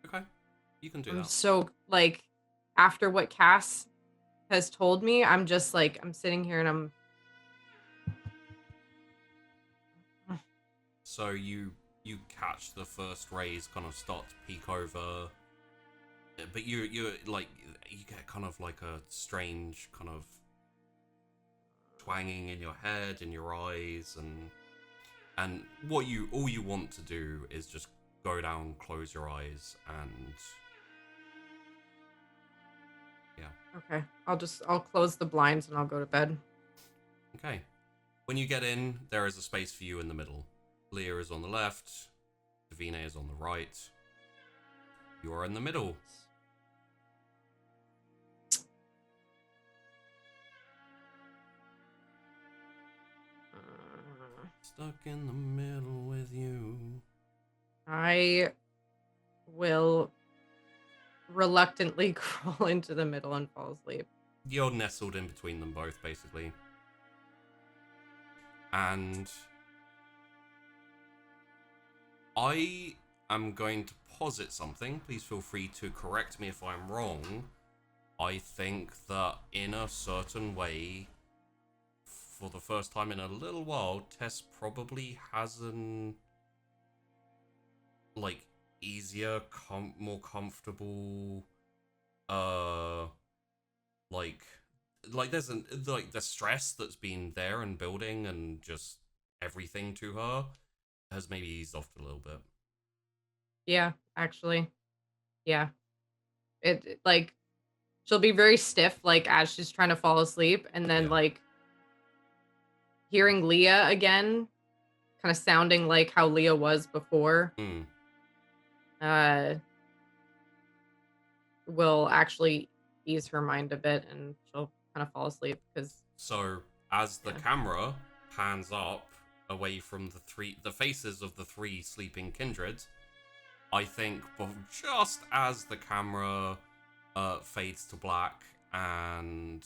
Okay, you can do I'm that. so like after what Cass has told me, I'm just like I'm sitting here and I'm So you catch the first rays kind of start to peek over, but you like you get kind of like a strange kind of twanging in your head and your eyes, and all you want to do is just go down, close your eyes, and yeah. okay. I'll close the blinds and I'll go to bed. Okay. When you get in, there is a space for you in the middle. Leah is on the left, Davina is on the right. You are in the middle. Stuck in the middle with you. I will reluctantly crawl into the middle and fall asleep. You're nestled in between them both, basically. And I am going to posit something. Please feel free to correct me if I'm wrong. I think that in a certain way, for the first time in a little while, Tess probably has an like easier, more comfortable, like there's like the stress that's been there and building and just everything to her has maybe eased off a little bit. Yeah, actually. Yeah. It like she'll be very stiff like as she's trying to fall asleep, and then like hearing Leah again, kind of sounding like how Leah was before. Will actually ease her mind a bit, and she'll kind of fall asleep because. So as the camera pans up away from the faces of the three sleeping kindred, I think just as the camera fades to black and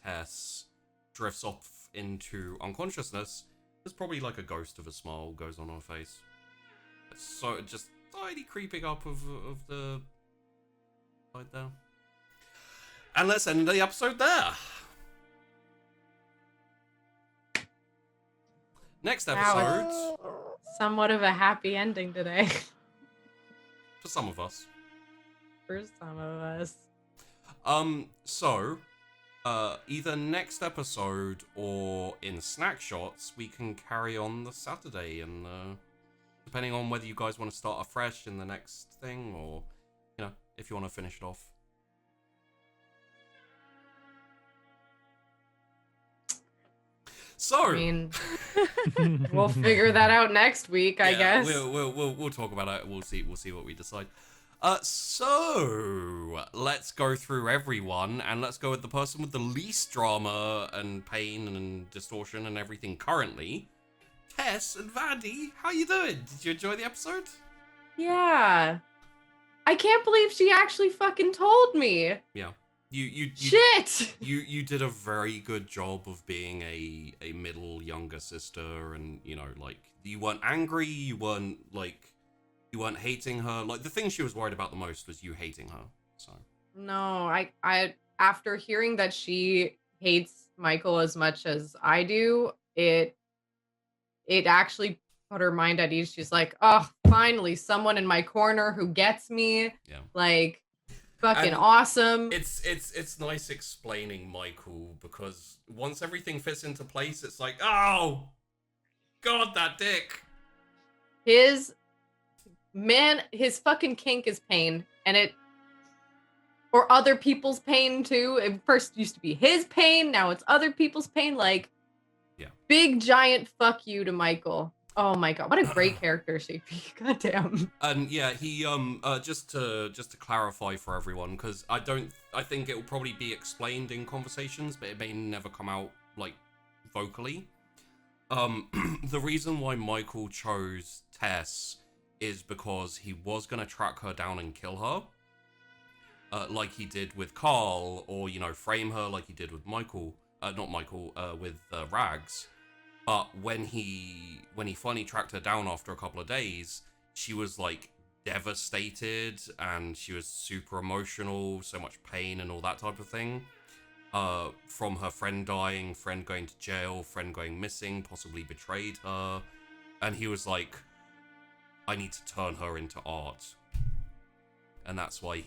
Tess drifts off into unconsciousness, there's probably like a ghost of a smile goes on her face. So just slightly creeping up of the side there. And let's end the episode there. Next episode. Wow, somewhat of a happy ending today. For some of us. For some of us. So, either next episode or in snack shots, we can carry on the Saturday, and depending on whether you guys want to start afresh in the next thing, or you know, if you want to finish it off. So, I mean, we'll figure that out next week, I guess. We'll talk about it. We'll see what we decide. So let's go through everyone, and let's go with the person with the least drama and pain and distortion and everything currently. Tess and Vandy, how you doing? Did you enjoy the episode? Yeah. I can't believe she actually fucking told me. Yeah. You Shit! You did a very good job of being a middle younger sister, and you know, like, you weren't angry, you weren't hating her. Like, the thing she was worried about the most was you hating her. So no, I after hearing that she hates Michael as much as I do, it actually put her mind at ease. She's like, oh, finally someone in my corner who gets me. Yeah. Like, fucking and awesome. It's nice explaining Michael, because once everything fits into place, it's like, oh god, that dick. His fucking kink is pain, and or other people's pain too. It first used to be his pain, now it's other people's pain. Like, yeah, big giant fuck you to Michael. Oh my god, what a great character, CP. God damn. And yeah, he just to clarify for everyone, because I think it will probably be explained in conversations, but it may never come out like vocally. The reason why Michael chose Tess is because he was gonna track her down and kill her, like he did with Carl, or you know, frame her like he did with with Rags. But when he finally tracked her down after a couple of days, she was like devastated, and she was super emotional, so much pain and all that type of thing. From her friend dying, friend going to jail, friend going missing, possibly betrayed her. And he was like, I need to turn her into art. And that's why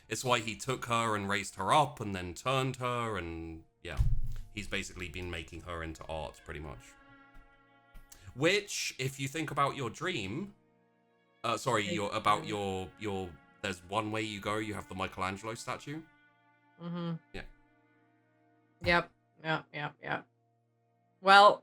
it's why he took her and raised her up and then turned her, and yeah. He's basically been making her into art, pretty much. Which, if you think about your dream, there's one way you go, you have the Michelangelo statue. Mm-hmm. Yeah. Yep. Well,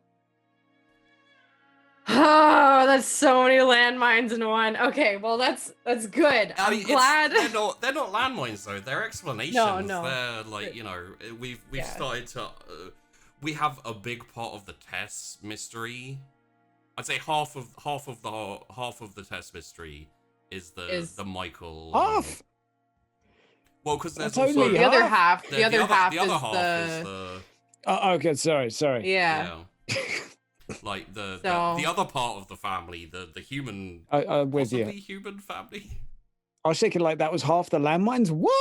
oh, that's so many landmines in one. Okay, well, that's good. I'm glad. They're not landmines though. They're explanations. No. They're like, you know, we've started to we have a big part of the Tess mystery. I'd say half of the Tess mystery is the Michael. Half. Well, because there's That's also only The other half? half. The other half the other is half is the. Oh, okay. Sorry. Yeah. Like the So- other part of the family, the human, I'm with you. possibly human family. I was thinking like that was half the landmines. What?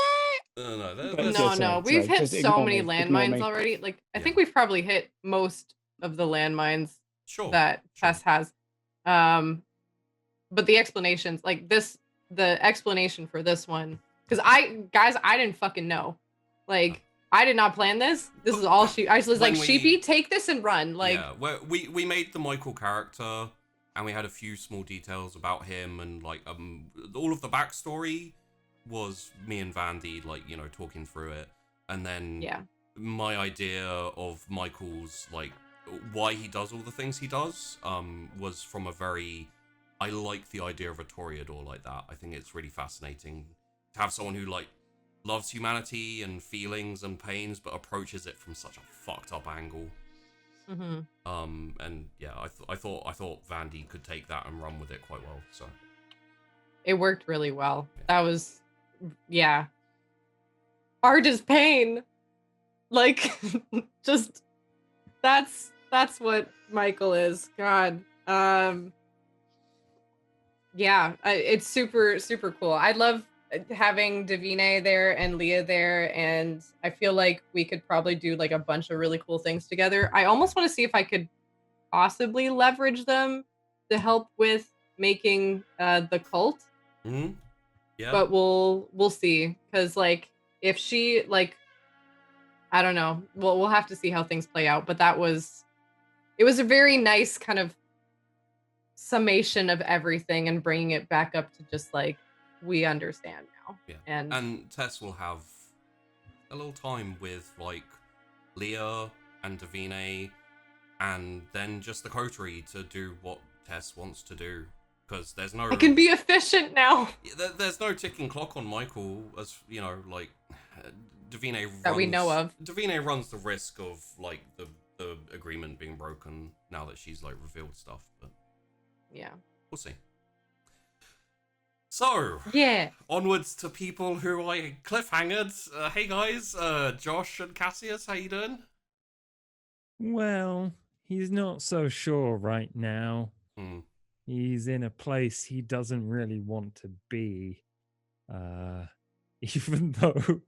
No, But there's- yeah, No, sorry, no, we've sorry, hit just so ignore many me, ignore landmines me. already. Like, I Yeah. think we've probably hit most of the landmines sure. that sure. Tess has. But the explanations, like this, the explanation for this one, because I didn't fucking know. Like, I did not plan this. This is all she. I was like, When we- Sheepy, take this and run. Like, yeah, we made the Michael character, and we had a few small details about him, and like all of the backstory was me and Vandy like talking through it, and then yeah, my idea of Michael's like why he does all the things he does was from a very I like the idea of a Toreador like that. I think it's really fascinating to have someone who like loves humanity and feelings and pains, but approaches it from such a fucked up angle. And yeah, I thought Vandy could take that and run with it quite well. So it worked really well. That was, yeah. Art is pain. Like, just that's what Michael is. God. Yeah, it's super cool. I love having Davina there and Leah there, and I feel like we could probably do like a bunch of really cool things together. I almost want to see if I could possibly leverage them to help with making the cult. yeah, But we'll see, because like if she like, I don't know, we'll have to see how things play out. But it was a very nice kind of summation of everything and bringing it back up to just like we understand now. yeah. And Tess will have a little time with like Leah and Davina, and then just the coterie to do what Tess wants to do. Because there's no, I can be efficient now. there's no ticking clock on Michael, as like Davina That we know of. Davina runs the risk of like the agreement being broken now that she's like revealed stuff, but Yeah. we'll see. So Yeah. onwards to people who I cliffhangered. Hey guys, Josh and Cassius, how you doing? Well, he's not so sure right now. He's in a place he doesn't really want to be. Even though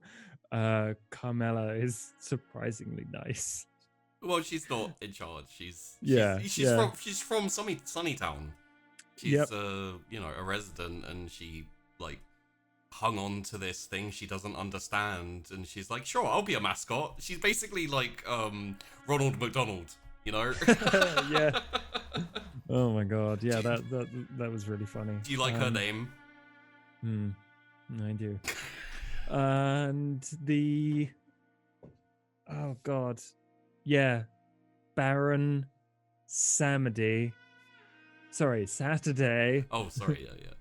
Carmela is surprisingly nice. Well, she's not in charge. She's from Sunnytown. She's a resident, and she like hung on to this thing she doesn't understand, and she's like, sure, I'll be a mascot. She's basically like Ronald McDonald, Yeah. Oh my god, yeah, that was really funny. Do you like her name? I do. And oh god, yeah, Baron Saturday. Oh, sorry, yeah.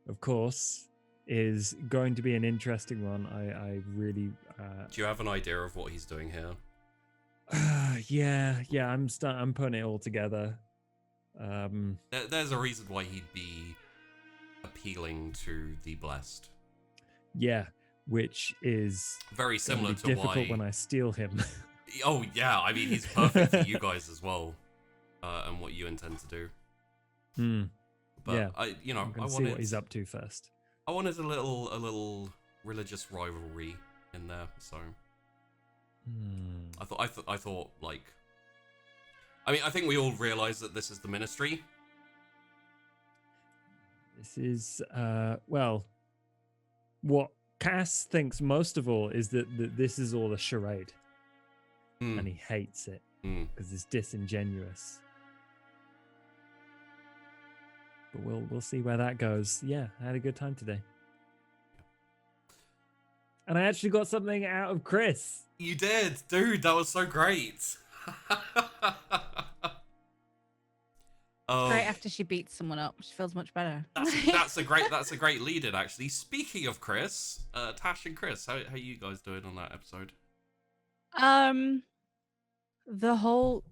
Of course, is going to be an interesting one. I really. Do you have an idea of what he's doing here? Yeah. I'm putting it all together. There's a reason why he'd be appealing to the blessed. Yeah, which is very similar to difficult why when I steal him. Oh yeah, I mean he's perfect for you guys as well, and what you intend to do. But yeah, I wanted see what he's up to first. I wanted a little religious rivalry in there, so I thought like, I mean, I think we all realize that this is the ministry. This is well, what Cass thinks most of all is that this is all a charade, and he hates it because it's disingenuous. But we'll see where that goes. Yeah, I had a good time today. And I actually got something out of Chrys. You did, dude. That was so great. Great after she beats someone up. She feels much better. That's a great lead-in, actually. Speaking of Chrys, Tash and Chrys, how you guys doing on that episode? The whole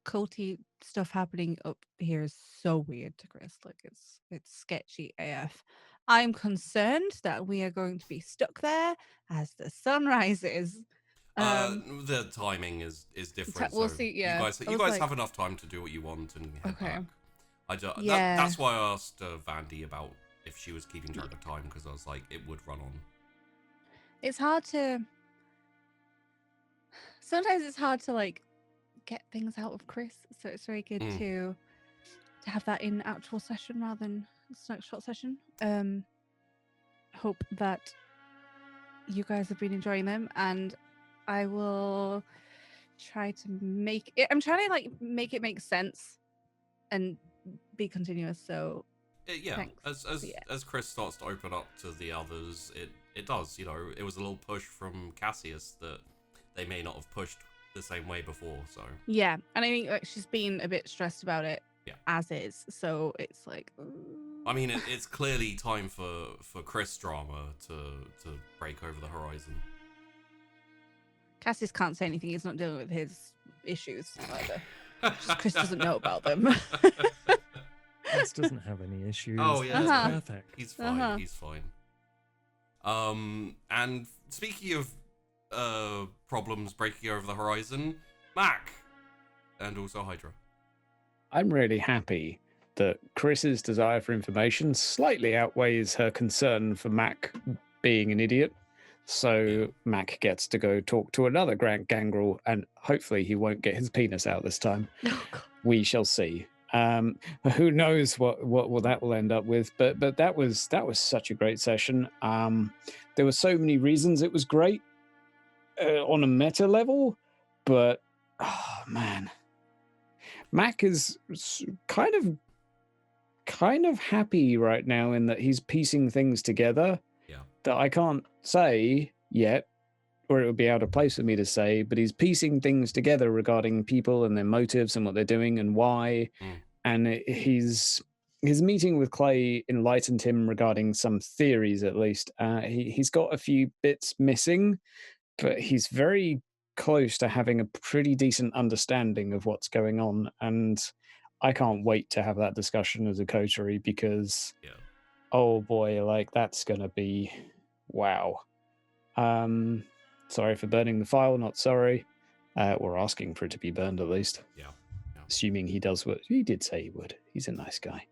culty stuff happening up here is so weird to Chris. Like it's sketchy AF. I'm concerned that we are going to be stuck there as the sun rises. The timing is different, We'll so see. you Yeah, guys I you was guys like, have enough time to do what you want and head okay, back. yeah. That's why I asked Vandy about if she was keeping track of time, because I was like, it would run on. It's hard to. Sometimes it's hard to like get things out of Chris, so it's very good to have that in actual session rather than short session. Hope that you guys have been enjoying them, and I will try to make it. I'm trying to like make it make sense and be continuous. So Yeah, thanks. as Chris starts to open up to the others, it does. You know, it was a little push from Cassius that they may not have pushed the same way before. So yeah, and I think like she's been a bit stressed about it. Yeah. As is, so it's like. I mean, it's clearly time for Chris drama to break over the horizon. Cassius can't say anything. He's not dealing with his issues either. Just Chris doesn't know about them. Chris doesn't have any issues. Oh yeah, Uh-huh. Perfect. He's fine. He's fine. And speaking of problems breaking over the horizon, Mac, and also Hydra. I'm really happy that Chris's desire for information slightly outweighs her concern for Mac being an idiot. So Mac gets to go talk to another Grant Gangrel, and hopefully he won't get his penis out this time. Oh, God. We shall see. Who knows what that will end up with? But that was such a great session. There were so many reasons it was great on a meta level, but oh man, Mac is kind of happy right now in that he's piecing things together. Yeah. That I can't say yet, or it would be out of place for me to say, but he's piecing things together regarding people and their motives and what they're doing and why. And his meeting with Clay enlightened him regarding some theories, at least. He's got a few bits missing, but he's very close to having a pretty decent understanding of what's going on. And I can't wait to have that discussion as a coterie because, oh boy, like that's going to be wow. Sorry for burning the file, not sorry. We're asking for it to be burned at least. Yeah. Assuming he does what he did say he would. He's a nice guy.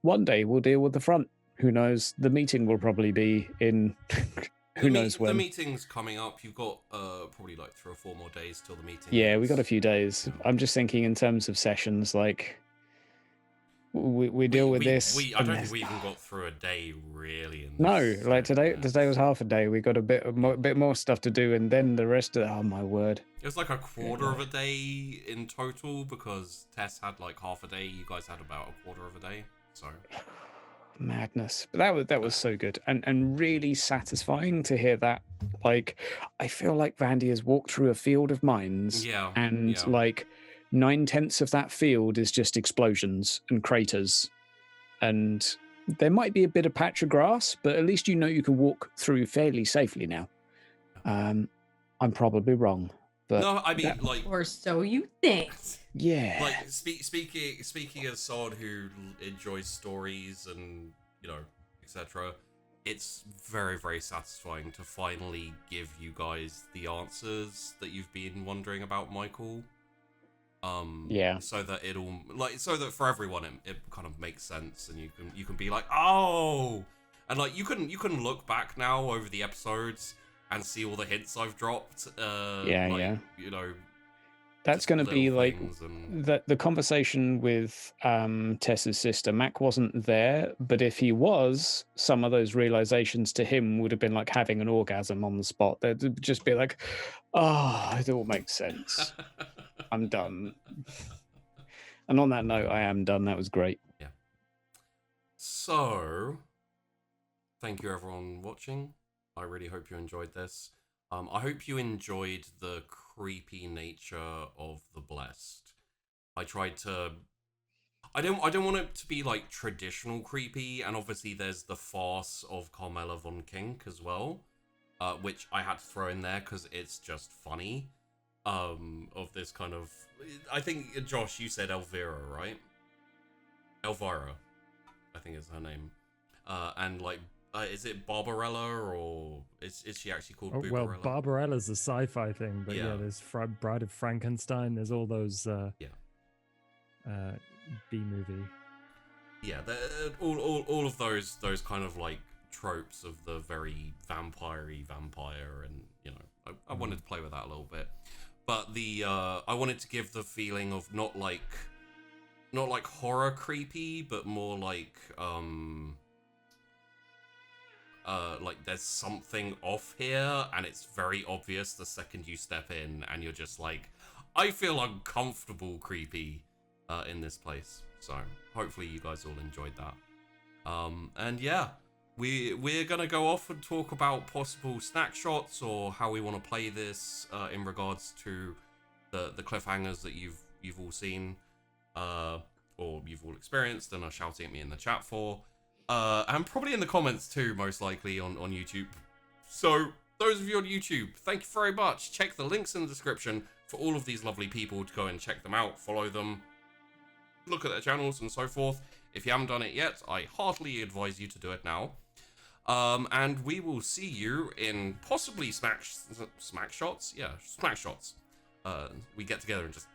One day we'll deal with the front. Who knows? The meeting will probably be in who knows when. The meeting's coming up. You've got probably like 3 or 4 more days till the meeting. Yeah, we got a few days. I'm just thinking in terms of sessions, like we deal with this. I don't think we even got through a day really. No, like today was half a day. We got a bit more stuff to do, and then the rest of oh my word. It was like a quarter of a day in total because Tess had like half a day. You guys had about a quarter of a day. So madness. But that was so good and really satisfying to hear that. Like I feel like Vandy has walked through a field of mines. Yeah. And like 9/10 of that field is just explosions and craters. And there might be a bit of patch of grass, but at least you know you can walk through fairly safely now. I'm probably wrong. But no, I mean, like, or so you think. Yeah. Like speaking as someone who enjoys stories and etc. It's very, very satisfying to finally give you guys the answers that you've been wondering about Michael. So that for everyone it kind of makes sense, and you can be like, oh, and like you can look back now over the episodes and see all the hints I've dropped. That's going to be like and... the conversation with Tess's sister. Mac wasn't there, but if he was, some of those realizations to him would have been like having an orgasm on the spot. They'd just be like, oh, it all makes sense. I'm done. And on that note, I am done. That was great. Yeah. So, thank you everyone watching. I really hope you enjoyed this. I hope you enjoyed the creepy nature of the Blessed. I tried to... I don't want it to be like traditional creepy, and obviously there's the farce of Carmela von Kink as well, which I had to throw in there because it's just funny. of this kind of, I think, Josh, you said Elvira, right? Elvira, I think is her name. And like, is it Barbarella, or is she actually called Barbarella? Well, Barbarella's a sci-fi thing, but yeah, there's Bride of Frankenstein. There's all those B-movie. Yeah, all of those kind of like tropes of the very vampire-y vampire, and you know, I wanted to play with that a little bit, but the I wanted to give the feeling of not like horror creepy, but more like there's something off here, and it's very obvious the second you step in, and you're just like, I feel uncomfortable creepy in this place. So hopefully you guys all enjoyed that. And yeah, we're gonna go off and talk about possible snack shots, or how we want to play this in regards to the cliffhangers that you've all seen, or you've all experienced and are shouting at me in the chat for. And probably in the comments too, most likely on YouTube. So those of you on YouTube, thank you very much. Check the links in the description for all of these lovely people to go and check them out, follow them, look at their channels and so forth. If you haven't done it yet, I heartily advise you to do it now. And we will see you in possibly smack shots. Yeah, smack shots. We get together and just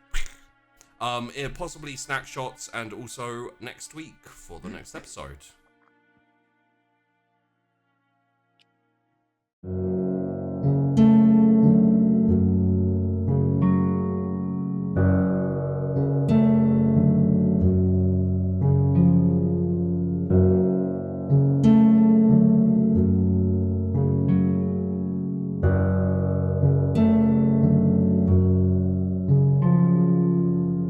in possibly snack shots, and also next week for the next episode.